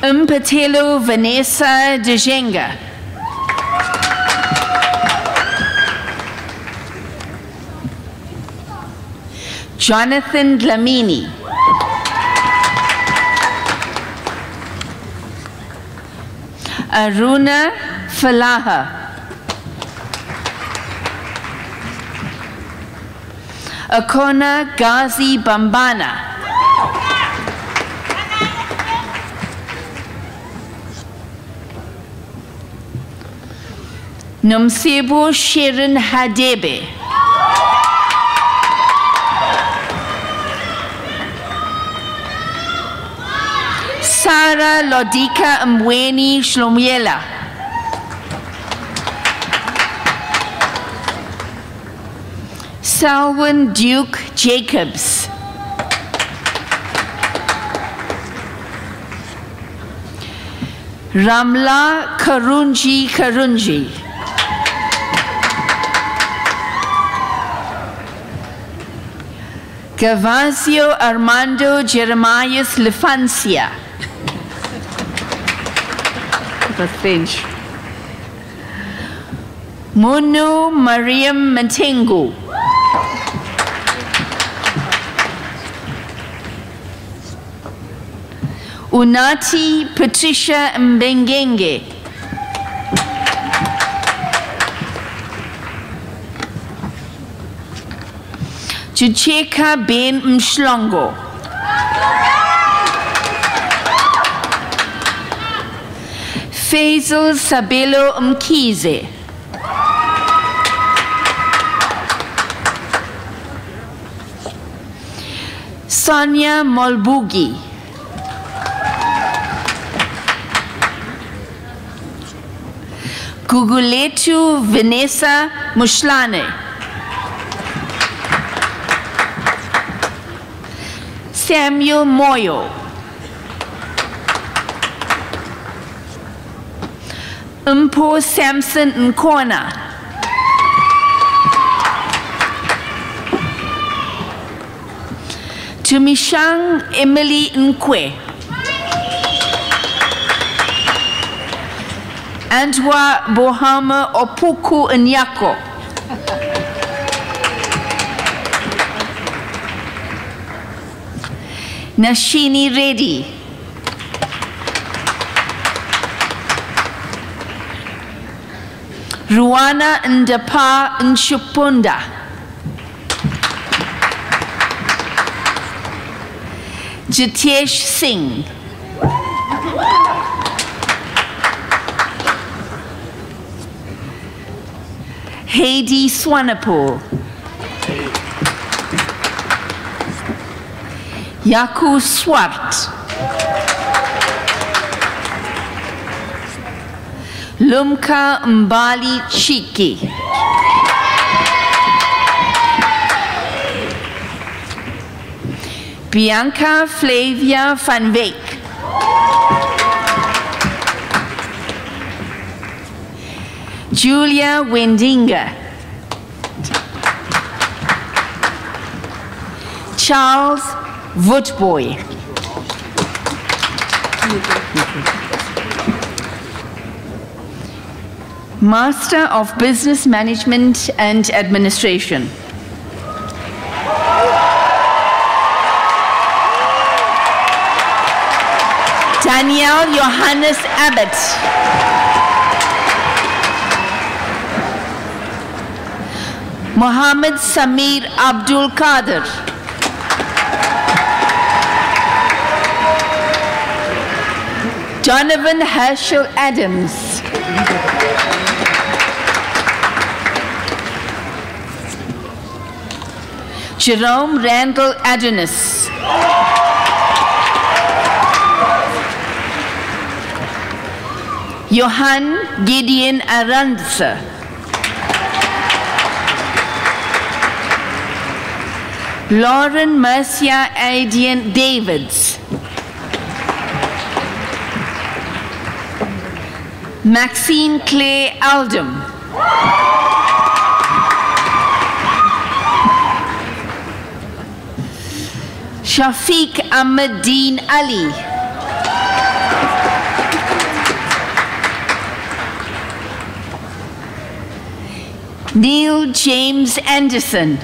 Speaker 13: Mpatelo Vanessa Dejenga. Jonathan Dlamini. Aruna Falaha. Akona Gazi Bambana. Nomsebo Sharon Hadebe. Sarah Lodika Mweni Shlomiela. Selwyn Duke Jacobs. Ramla Karunji. Gavazio Armando Jeremias Lefancia. French. Munu Mariam Matengu. Unati Patricia Mbengenge. Chucheka Ben Mshlongo. Faisal Sabelo Mkize. Sonia Molbugi. Guguletu Vanessa Mushlane. Samuel Moyo. Mpo Samson Nkona. Tumishang Emily Nkwe. Antwa Bohama Opuku Nyako. Nashini Reddy. Ruana Ndapa Nshupunda. Jitesh Singh. Heidi Swanepoel. Yaku Swart. Lumka Mbali Chiki. Bianca Flavia van Wyk. Julia Wendinga. Charles Woodboy. Master of Business Management and Administration. Danielle Johannes Abbott. Mohammed Samir Abdul Qadir. Donovan Herschel Adams. Jerome Randall Adonis. Johan Gideon Arandse. Lauren Mercia Aidian Davids. Maxine Clay Aldum. Shafiq Ahmeddin Ali. Neil James Anderson.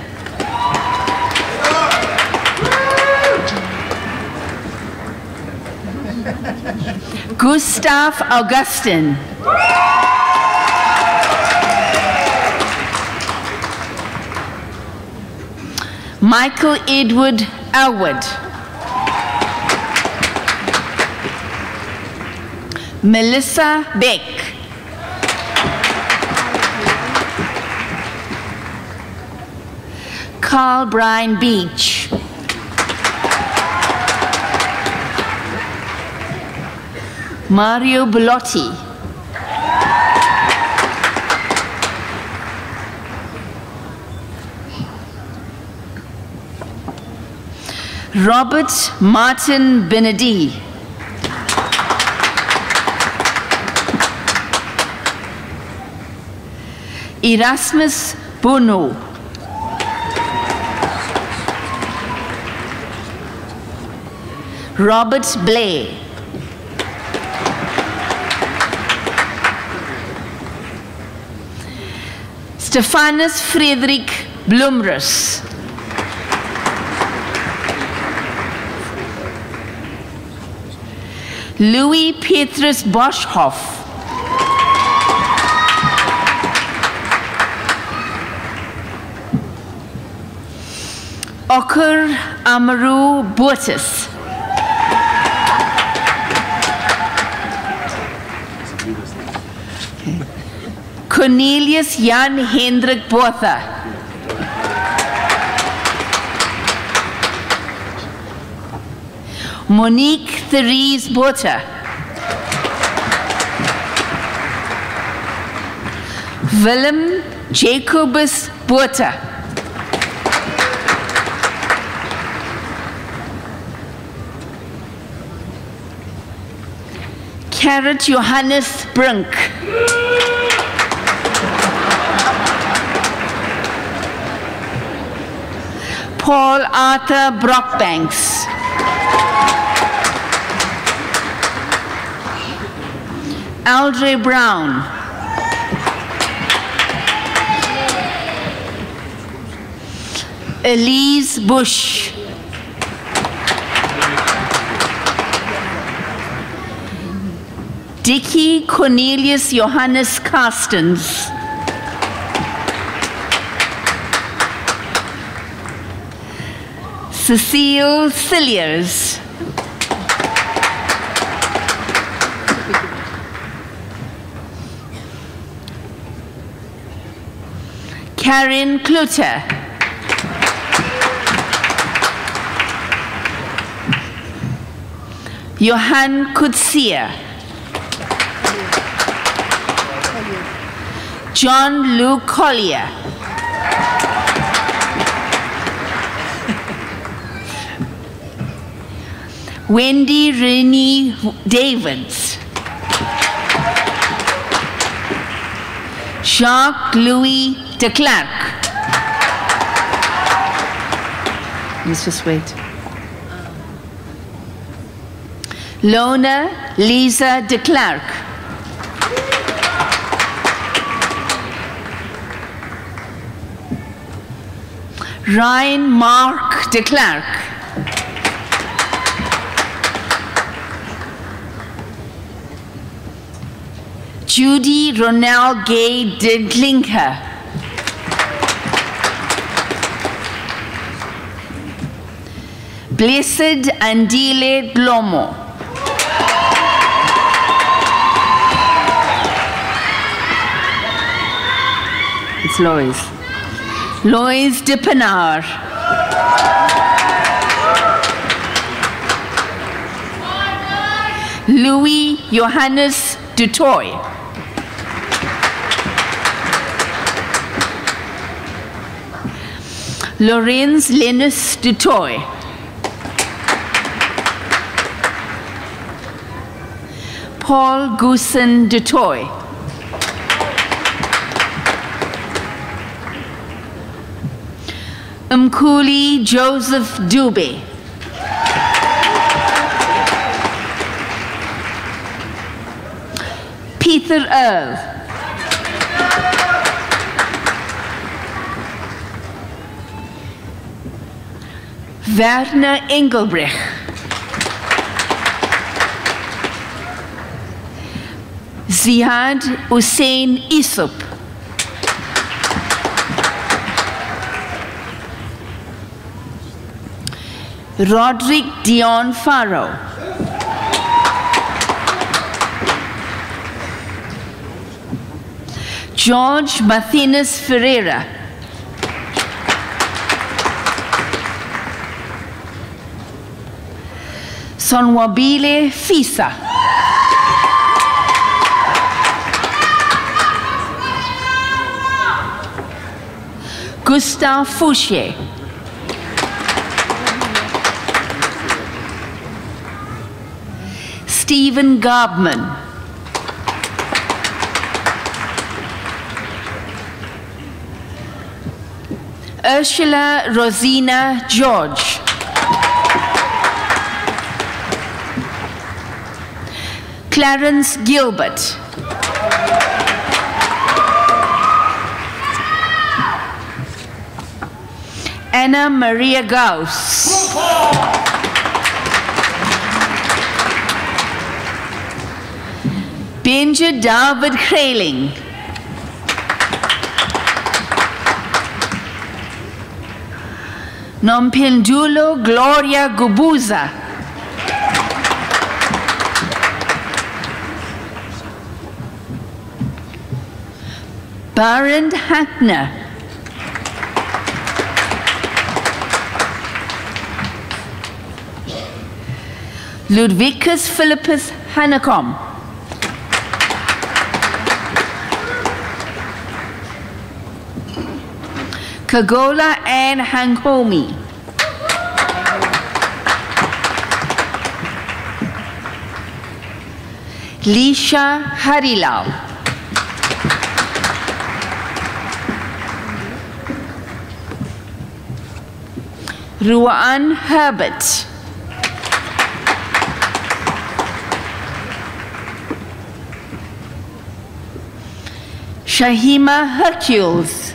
Speaker 13: Gustav Augustin. Michael Edward Elwood. Melissa Beck. Carl Brian Beach. Mario Bellotti. Robert Martin Benedi. Erasmus Bono. Robert Blair. Stephanus Frederik Blumrus. Louis Petrus Boschhoff. Okur Amaru Botis. Cornelius Jan Hendrik Botha. Monique Therese Botha. Willem Jacobus Botha. Gerrit Johannes Brink. Paul Arthur Brockbanks. Aldre Brown. Elise Bush. Dickie Cornelius Johannes Carstens. Cecile Cilliers. Karen Kluter. Johan Kutsia. John Lou Collier. Wendy Renee Davids. Jacques Louis de Klerk. Let's just wait. Lona Lisa de Klerk. Ryan Mark de Klerk. Judy Ronell Gay de Klinker. Blessed Andile Blomo. It's Lois. Lois de Penard. Louis Johannes Dutoy. Lorenz Linus Dutoy. Paul Goosen Dutoy. Mkuli Joseph Dube. Peter Earl, Werner Engelbrecht, Ziad Hussein Isup, Roderick Dion Farrow, George Martinez Ferreira, Sonwabile Fisa, Gustave Fouché, Stephen Garbman, Ursula Rosina George, Clarence Gilbert, Anna Maria Gauss, Benja David Kraling, Nompendulo Gloria Gubuza, Barend Hackner, Ludwicus Philippus Hanekom, Kagola Ann Hankomi, Lisha Harilal, Ruan Herbert, Shahima Hercules,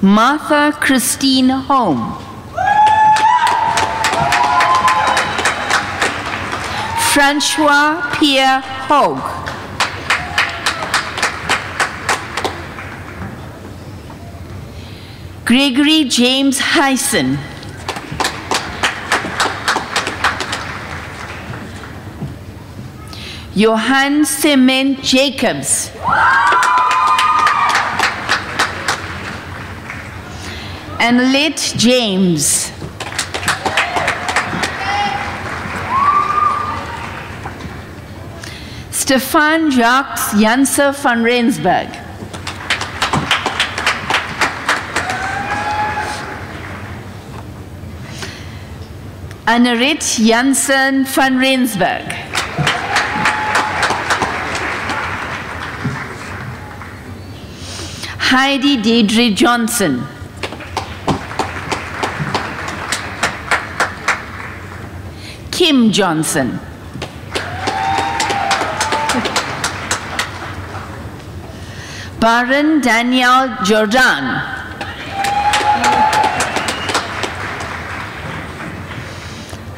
Speaker 13: Martha Christine Home, Francois Pierre Hogue, Gregory James Hyson, Johann Sement Jacobs, Annalette James, Stefan Jacques Janse van Rensburg, Annerit Jansen van Rensburg, Heidi Deidre Johnson, Kim Johnson, Baron Daniel Jordan,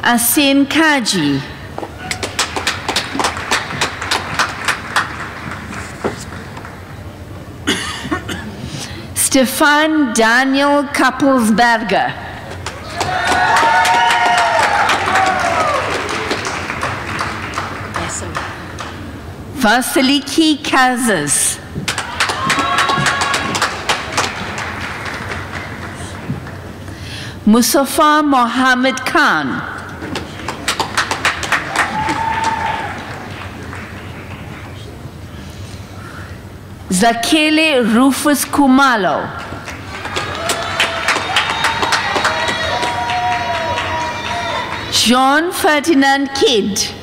Speaker 13: Asin Kaji, Stefan Daniel Kappelsberger, Vasiliki Kazas, Mustafa Mohammed Khan, Zakele Rufus Kumalo, John Ferdinand Kidd,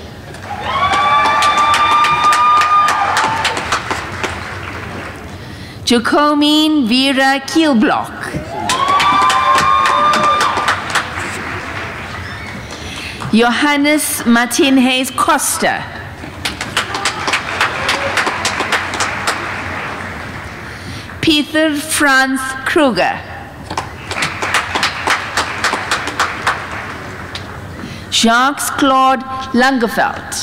Speaker 13: Jacomine Vera Kielblock, Johannes Martinez Costa. Peter Franz Kruger. Jacques-Claude Langeveld.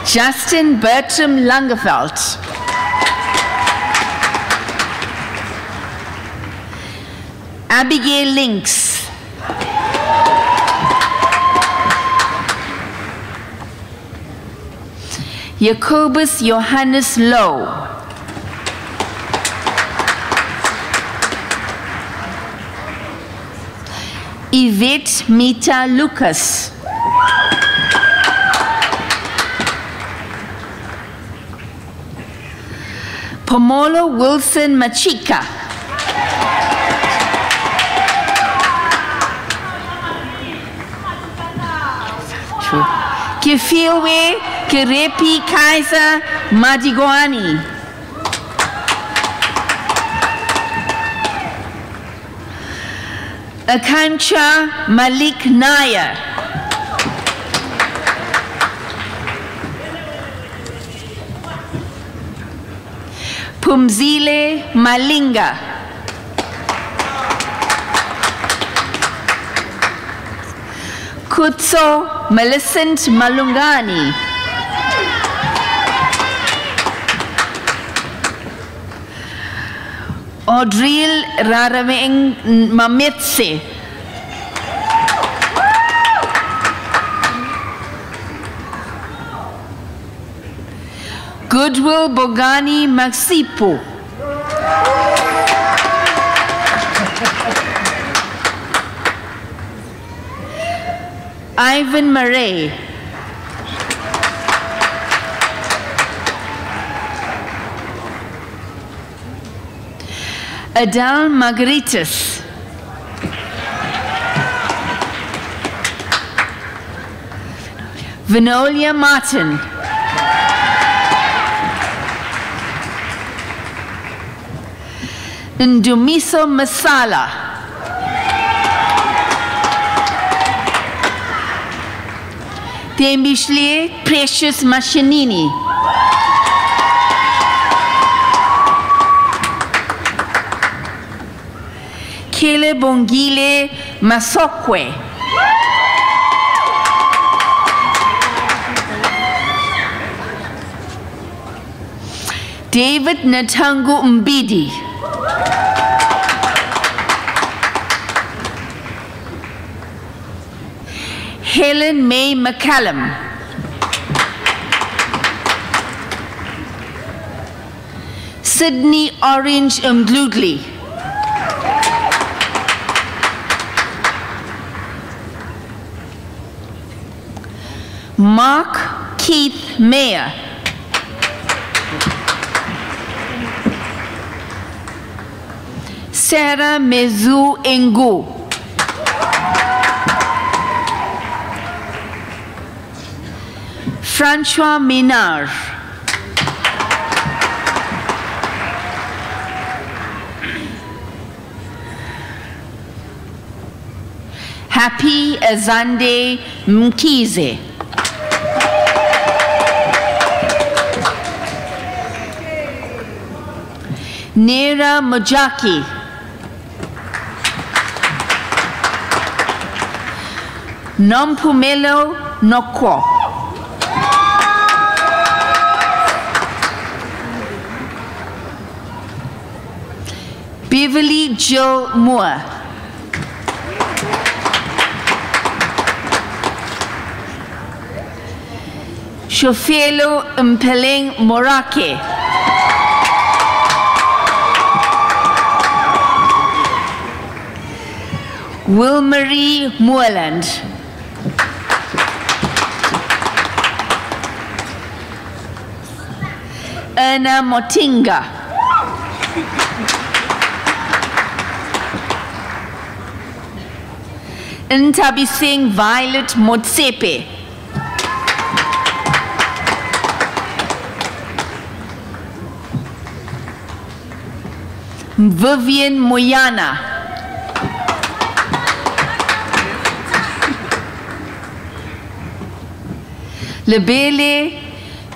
Speaker 13: Justin Bertram Langeveld. Abigail Links. Jacobus Johannes Low. Yvette Mita Lucas. Pomolo Wilson Machika. Kifilwe Kirepi Kaiser Madigwani. Akancha Malik Nair. Pumzile Malinga. Kutso Millicent Malungani. Audril Rarameng Mametse. Goodwill Bogani Maxipo. Ivan Murray. Adele Margaritis. Vinolia Martin. Ndumiso Masala. Tembishli Precious Machinini. Kele Bongile Masokwe. David Natangu Mbidi. Helen May McCallum. Sydney Orange Mdludley. Mark Keith Mayer. Sarah Mezu Engu. Francois Minard. Happy Azande Mkize. Nera Mojaki. Nompumelo Nokwo. Beverly Jill Moore. Shofelo Mpeleng Morake. Wilmarie Moorland. Erna Motinga. Ntabising Violet Motsepe. Vivian Moyana. Lebele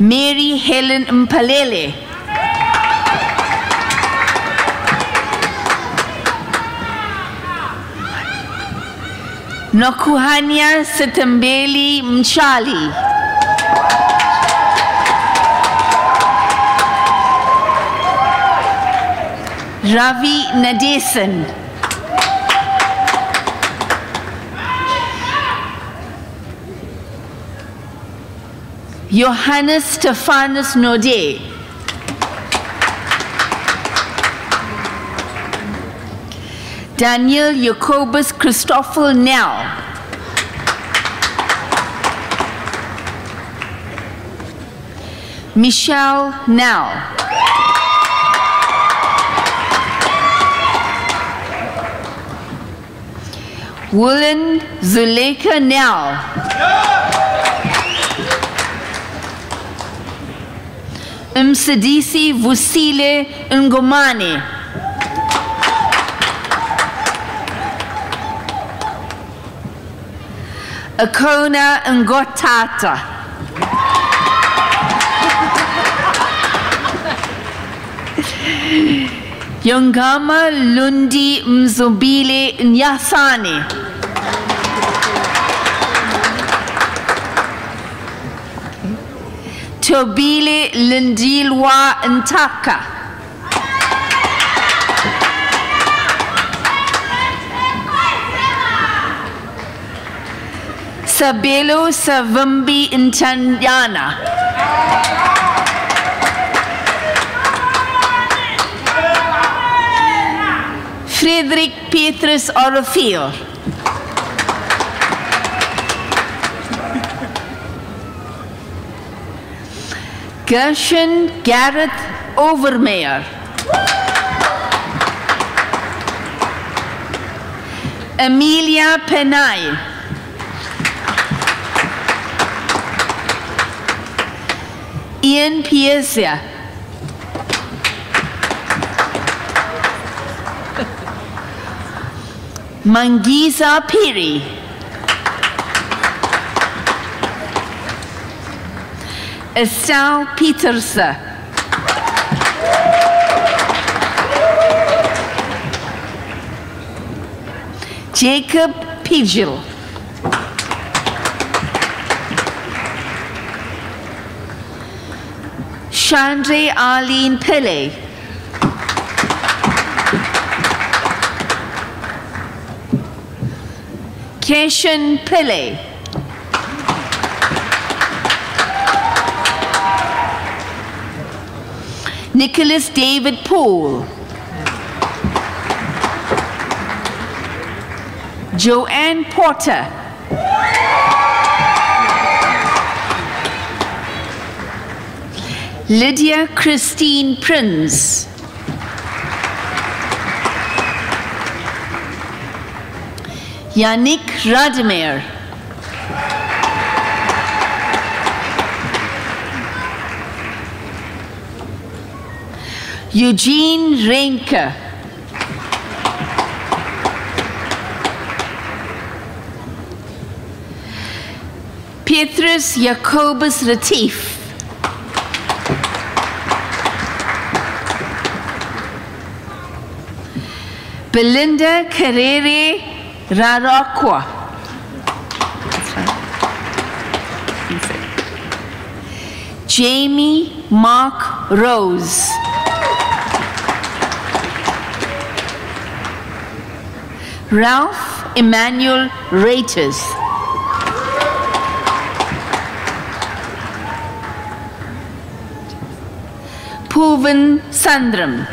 Speaker 13: Mary Helen Mpalele. Nokuhania Sitambeli Mchali. Ravi Nadesan. Johannes Stephanus Node. Daniel Jacobus Christoffel Nell. Michelle Nell. Woolen Zuleika Nell. Msidisi Vusile Ngomane. Akona Ngotata. Yongama Lundi Mzobile Nyasane. Tobile Lindilwa Ntaka. Sabelo Savumbi Ntanyana. Frederick Petrus Orofil. Gershon Gareth Overmeyer. Amelia Penay. Ian Piercia. Mangisa Piri. Estelle Petersen. Jacob Pigel. Chandre Arlene Pillay. Keshan Pillay. Nicholas David Poole. Joanne Porter. Lydia Christine Prince. Yannick Rademir. Eugene Renke. Petrus Jacobus Retief. Belinda Carrere Rarakwa. Jamie Mark Rose. Ralph Emmanuel Reiters. Poovan Sandram.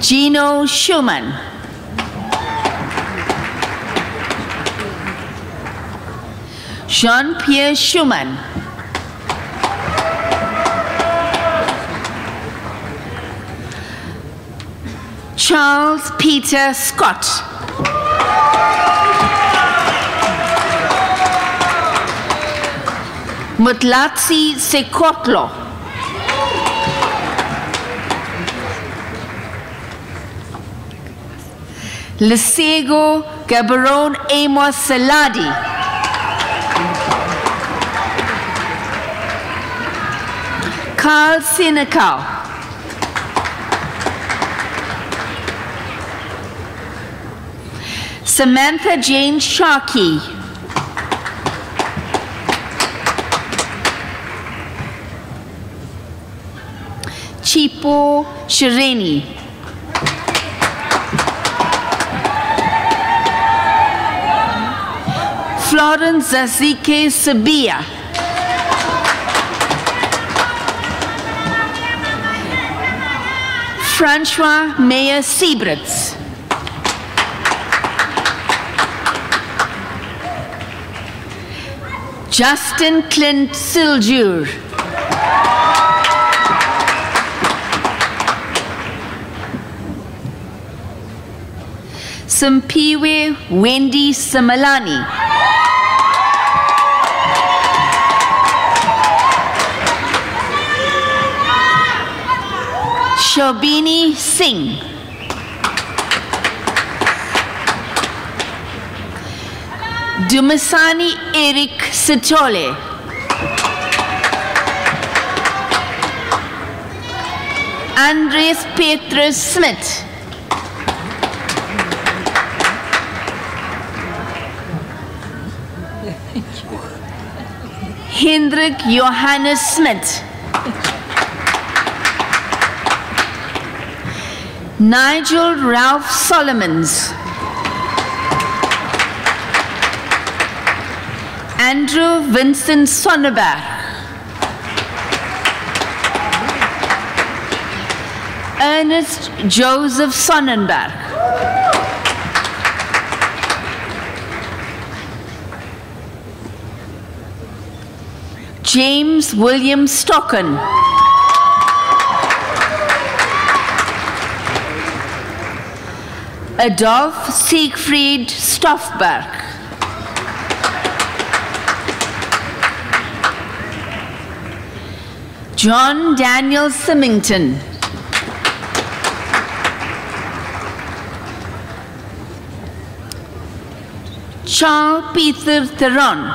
Speaker 13: Gino Schumann. Jean-Pierre Schumann. Charles Peter Scott. Mutlatsi Sekotlo. Lesego Gaborone Amos Saladi. Carl Senekal. Samantha Jane Sharkey. Chipo Shireni. Florence Zazike Sabia. Francois Meyer Siebretz. Justin Clint Siljur. Simpiwe Wendy Samalani. Shobini Singh. Dumasani Eric Sitole. Andres Petrus Smith. Hendrik Johannes Smith. Nigel Ralph Solomons. Andrew Vincent Sonneberg. Ernest Joseph Sonnenberg. James William Stocken. Adolf Siegfried Stoffberg. John Daniel Symington. Charles Peter Theron.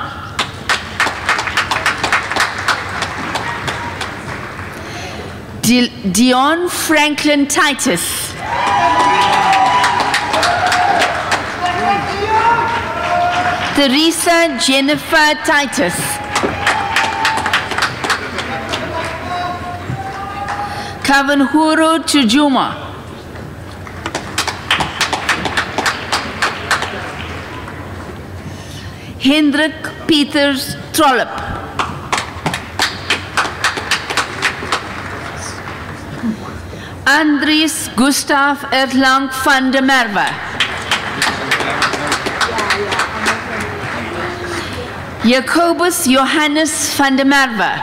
Speaker 13: Dion Franklin Titus. Teresa Jennifer Titus. Kavanhuru Chujuma. Hendrik Peters Trollop. Andries Gustav Erlang van der Merwe. Jacobus Johannes van der Merwe.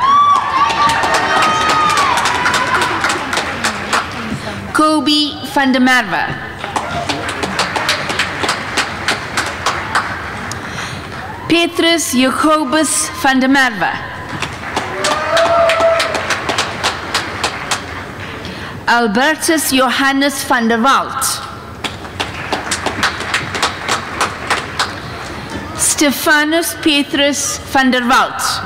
Speaker 13: Kobe van der Merwe. Petrus Jacobus van der Merwe. Albertus Johannes van der Walt. Stefanus Petrus van der Walt.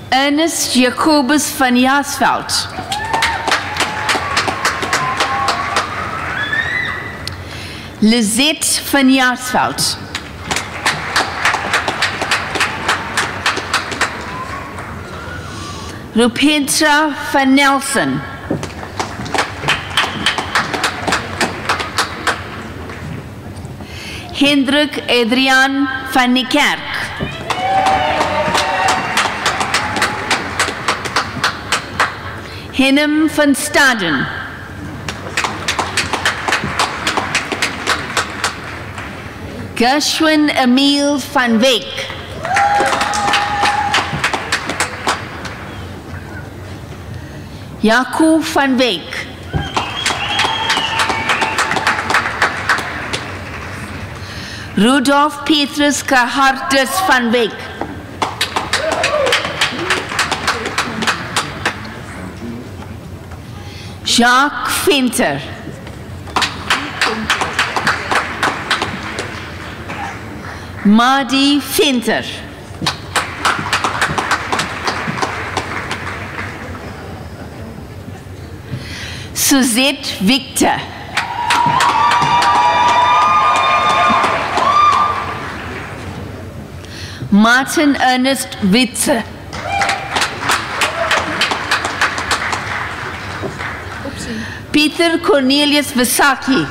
Speaker 13: Ernest Jacobus van Jaarsveld. Lizette van Jaarsveld. Rupendra van Nelson. Hendrik Adriaan van Niekerk. Hennem van Staden. Gershwin Emil van Wyk. Jacob van Wyk. Rudolf Petrus Gerhardus van Wyk. Jacques Venter. Madi Venter. Suzette Victor. Martin Ernest Witze. Peter Cornelius Visaki.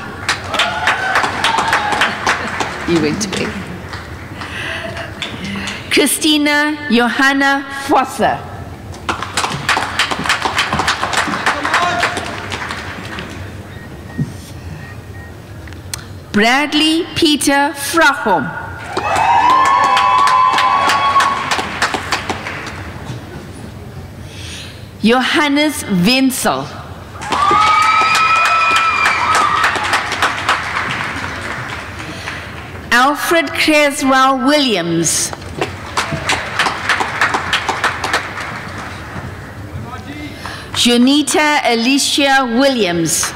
Speaker 13: You went to bed. Christina Johanna Foster. Bradley Peter Frachom. Johannes Wenzel. Alfred Creswell Williams. Junita Alicia Williams.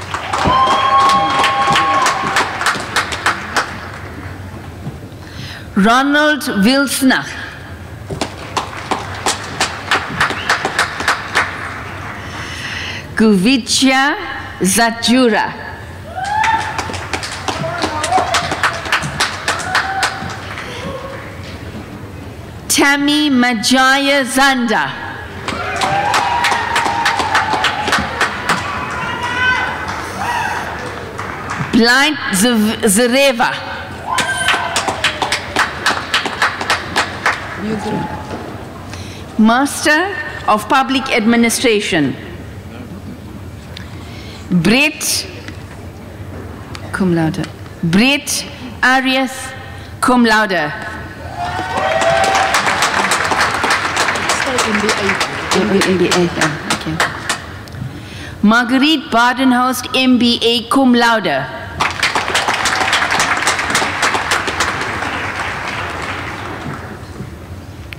Speaker 13: Ronald Wilsnach. Guvicha Zatjura. Tammy Majaya Zanda. Blind Zareva. Master of Public Administration. Brett, cum laude. Brett Arias, cum laude. MBA, okay. Marguerite Badenhorst, MBA, cum laude.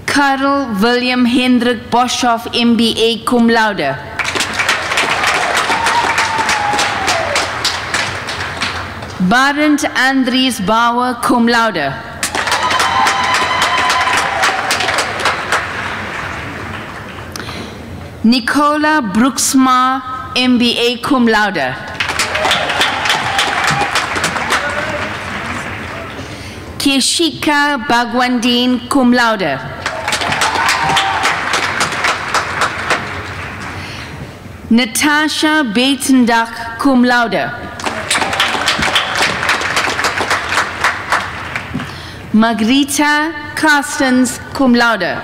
Speaker 13: Karl William Hendrik Boshoff, MBA, cum laude. Barend Andries Bauer, cum laude. Nicola Brooksma, MBA, cum laude. Keshika Bagwandin, cum laude. Natasha Batendach, cum laude. Margarita Carstens, cum laude.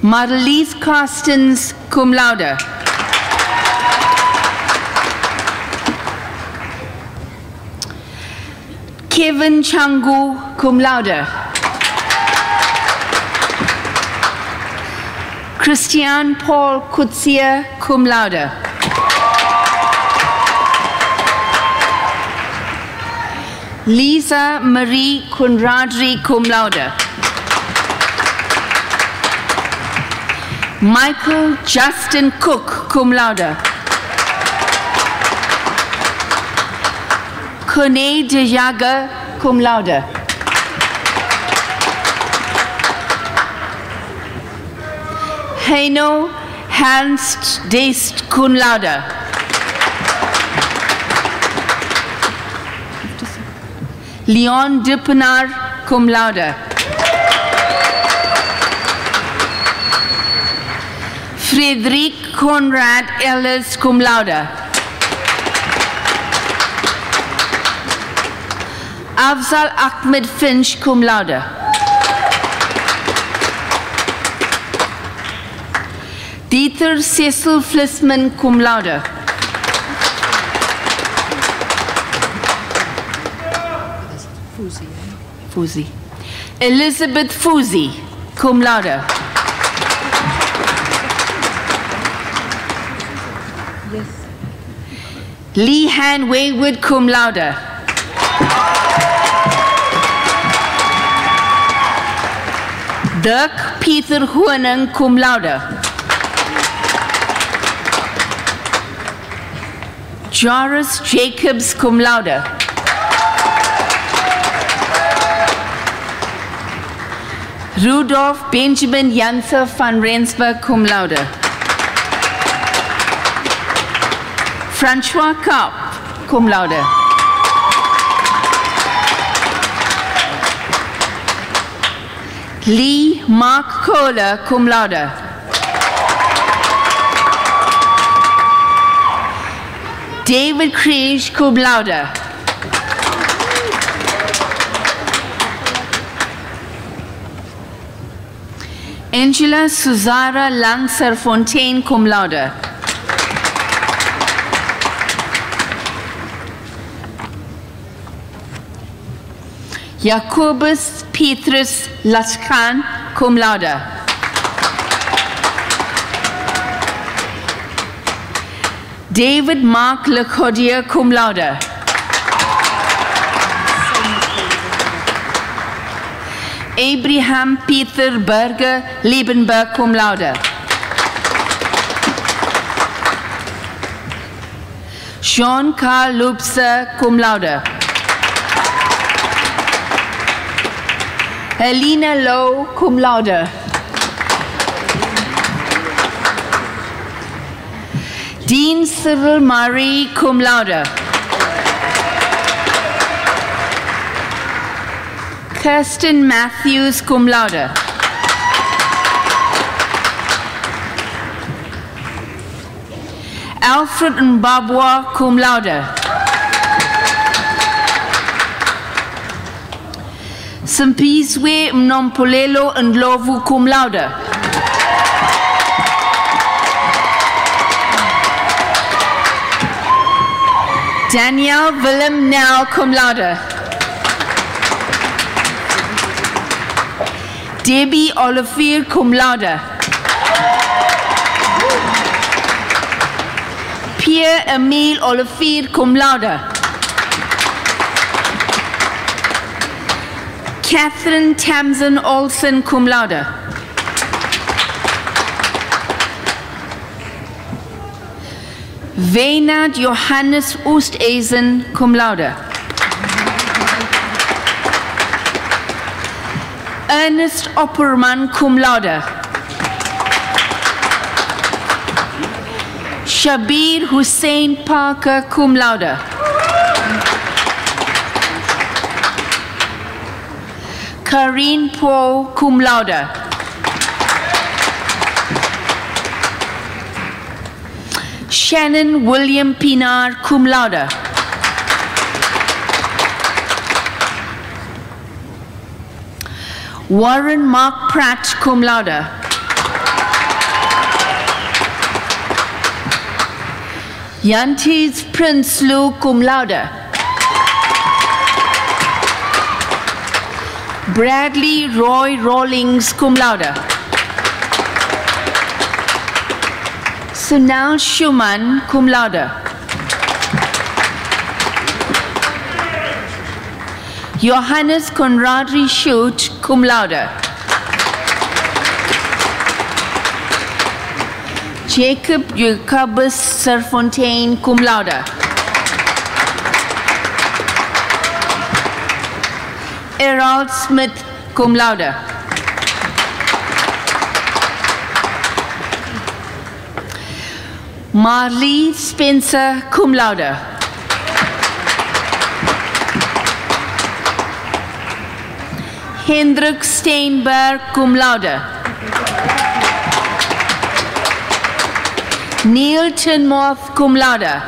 Speaker 13: Marlies Carstens, cum laude. Kevin Changu, cum laude. Christian Paul Kutzier, cum laude. Lisa Marie Conradri, cum laude. Michael Justin Cook, cum laude. Corné de Jager, cum laude. Heino Ernst Deist, cum laude. Leon Dippenar, cum laude. Friedrich Konrad Ellis, cum laude. Afzal Ahmed Finch, cum laude. Dieter Cecil Flissman, cum laude. Fusi. Elizabeth Fusi, cum laude. Yes. Lee Han Waywood, cum laude. Dirk Pieter Honing, cum laude. Joris Jacobs, cum laude. Rudolf Benjamin Janse van Rensburg, cum laude. François Kapp, cum laude. Lee Mark Kohler, cum laude. David Kriege, cum laude. Angela Suzara Langser-Fontaine, cum laude. Jacobus Petrus Laschan, cum laude. David Mark Lecodier, cum laude. Abraham Peter Berger Liebenberg, cum laude. Jean Karl Lubser, cum laude. Helena Lowe, cum laude. Dean Cyril Murray, cum laude. Kirsten Matthews, cum laude. Alfred Mbabwa, cum laude. Simpiswe Mnompolelo Ndlovu, cum laude. Danielle Willem Nel, cum laude. Debbie Olivier, cum laude. Pierre Emile Olivier, cum laude. Catherine Tamsin Olsen, cum laude. Weinert Johannes Oosteisen, cum laude. Ernest Opperman, cum laude. Shabir Hussein Parker, cum laude. Karine Poe, cum laude. Shannon William Pinar, cum laude. Warren Mark Pratt, cum laude. Yantis Prince Lou, cum laude. Bradley Roy Rawlings, cum laude. Sunal Schumann, cum laude. Johannes Conradri Schut, cum laude. Jacob Jacobus Serfontaine, cum laude. Errol Smith, cum laude. Marlee Spencer, cum laude. Hendrik Steinberg, cum laude. Neil Tinmoth, cum laude.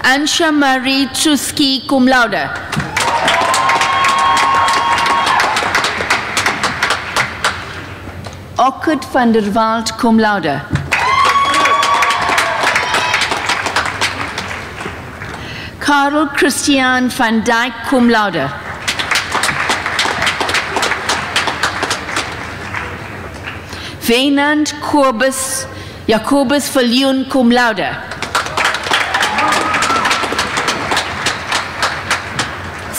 Speaker 13: Ansha Marie Trusky, cum laude. Okkert van der Walt, cum laude. Karel Christian van Dijk, cum laude. Weinand Jacobus Verleun, cum laude.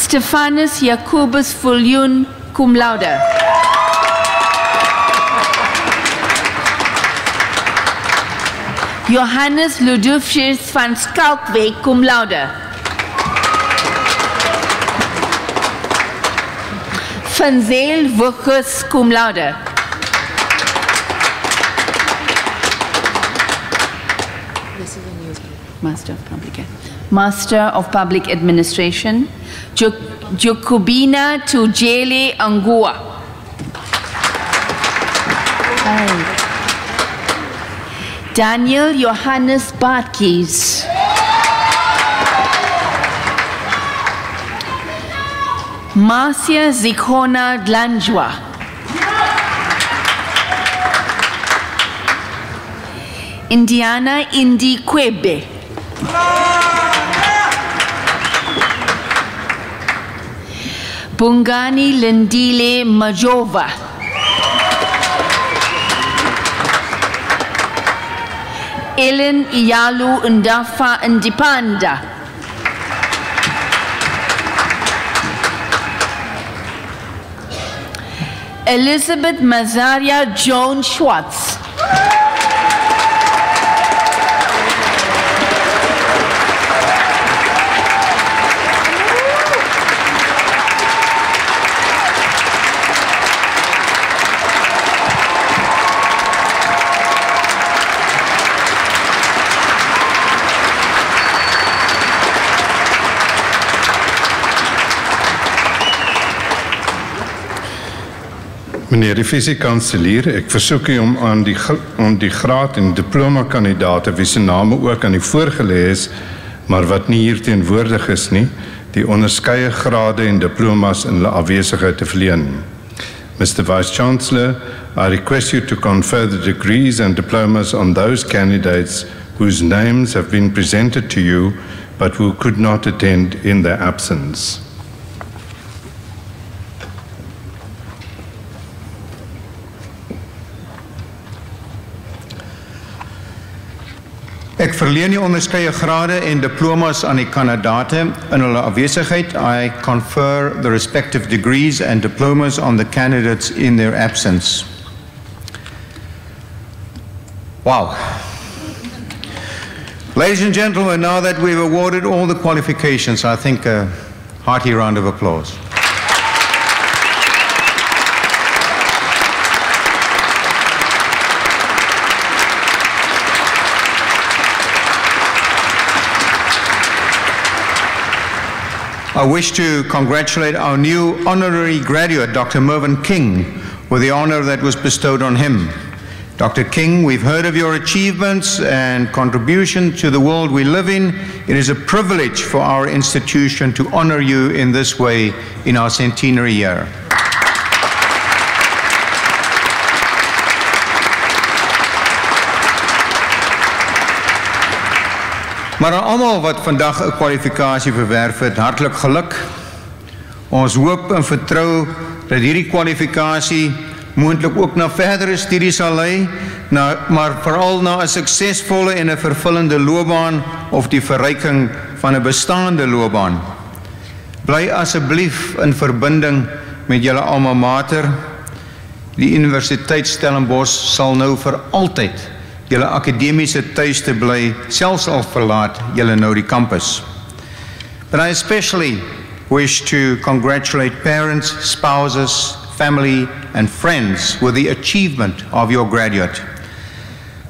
Speaker 13: Stephanus Jacobus Viljoen, cum laude. Johannes Ludovicius van Schalkwijk, cum laude. Van Zeel Wuchus, cum laude. Master of Public Administration, Jacobina Tujele Angua. Daniel Johannes Bartkies. Marcia Zikona Dlanjwa. Indiana Indi Kwebe. Bungani Lindile Majova. Ellen Iyalu Ndafa Ndipanda. Elizabeth Mazaria Joan Schwartz.
Speaker 7: Meneer die visiekanselier, ek versoek u om aan die graad en diploma-kandidaate wie se name ook aan die voorgelê is, maar wat nie hier teenwoordig is nie, die onderskeie grade en diplomas in hulle afwesigheid te verleen. Mr. Vice-Chancellor, I request you to confer the degrees and diplomas on those candidates whose names have been presented to you, but who could not attend in their absence.
Speaker 3: Ek verleen die onderskeie grade en diplomas aan die kandidate in hulle afwesigheid. I confer the respective degrees and diplomas on the candidates in their absence. Wow. Ladies and gentlemen, now that we've awarded all the qualifications, I think a hearty round of applause. I wish to congratulate our new honorary graduate, Dr. Mervyn King, with the honor that was bestowed on him. Dr. King, we've heard of your achievements and contribution to the world we live in. It is a privilege for our institution to honor you in this way in our centenary year. Maar aan almal wat vandag 'n kwalifikasie verwerf het, hartlik geluk. Ons hoop en vertrou dat hierdie kwalifikasie moontlik ook na verdere studies sal lei, maar veral na 'n suksesvolle en 'n vervullende loopbaan of die verryking van 'n bestaande loopbaan. Bly asseblief in verbinding met julle alma mater. Die Universiteit Stellenbosch sal nou vir altyd julle akademiese tuiste bly, selfs al verlaat julle nou die campus. But I especially wish to congratulate parents, spouses, family, and friends with the achievement of your graduate.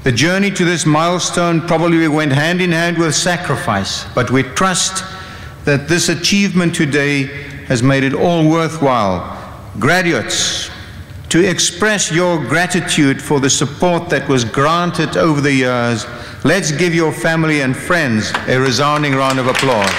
Speaker 3: The journey to this milestone probably went hand in hand with sacrifice, but we trust that this achievement today has made it all worthwhile. Graduates, to express your gratitude for the support that was granted over the years, let's give your family and friends a resounding round of applause.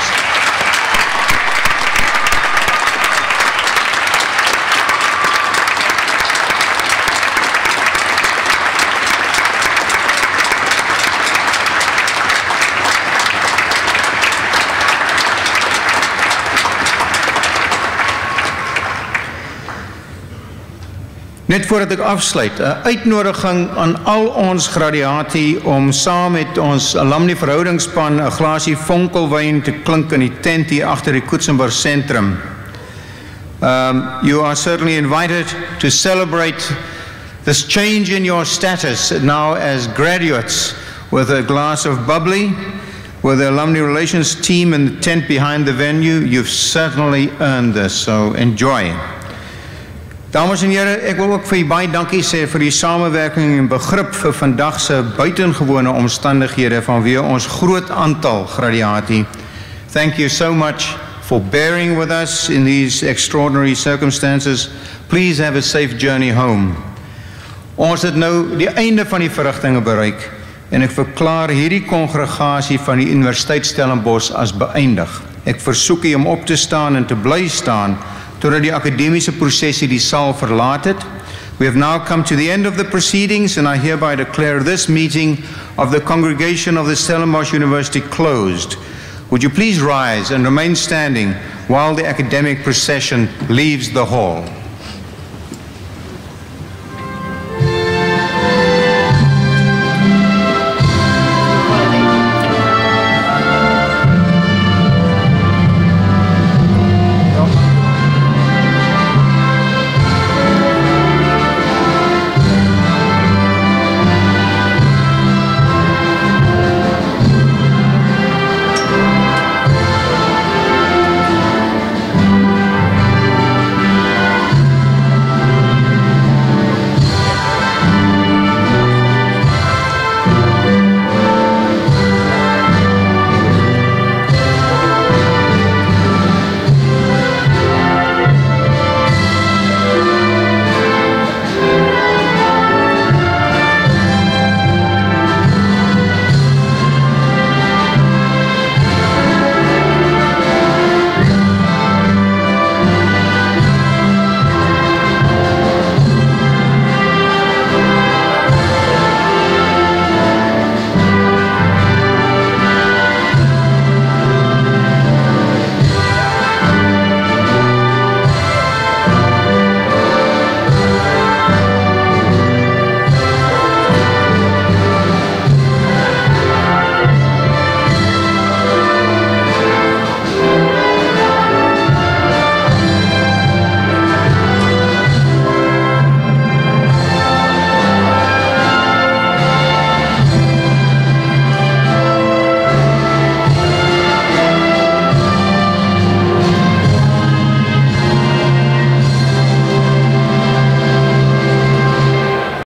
Speaker 3: Net voordat ek afsluit, 'n uitnodiging aan al ons gradiati om saam met ons alumni verhoudingsspan 'n glasie vonkelwyn te klink in die tent hier agter die Koetsenburg sentrum. You are certainly invited to celebrate this change in your status now as graduates with a glass of bubbly, with the alumni relations team in the tent behind the venue. You've certainly earned this, so enjoy. Dames en here, ek wil ook vir julle baie dankie sê vir die samewerking en begrip vir vandag se buitengewone omstandighede vanweë ons groot aantal gradiati. Thank you so much for bearing with us in these extraordinary circumstances. Please have a safe journey home. Ons het nou die einde van die verrigtinge bereik en ek verklaar hierdie kongregasie van die Universiteit Stellenbosch as beëindig. Ek versoek u om op te staan en te bly staan totdat die akademiese prosesie die saal verlaat het. We have now come to the end of the proceedings and I hereby declare this meeting of the congregation of the Stellenbosch University closed. Would you please rise and remain standing while the academic procession leaves the hall?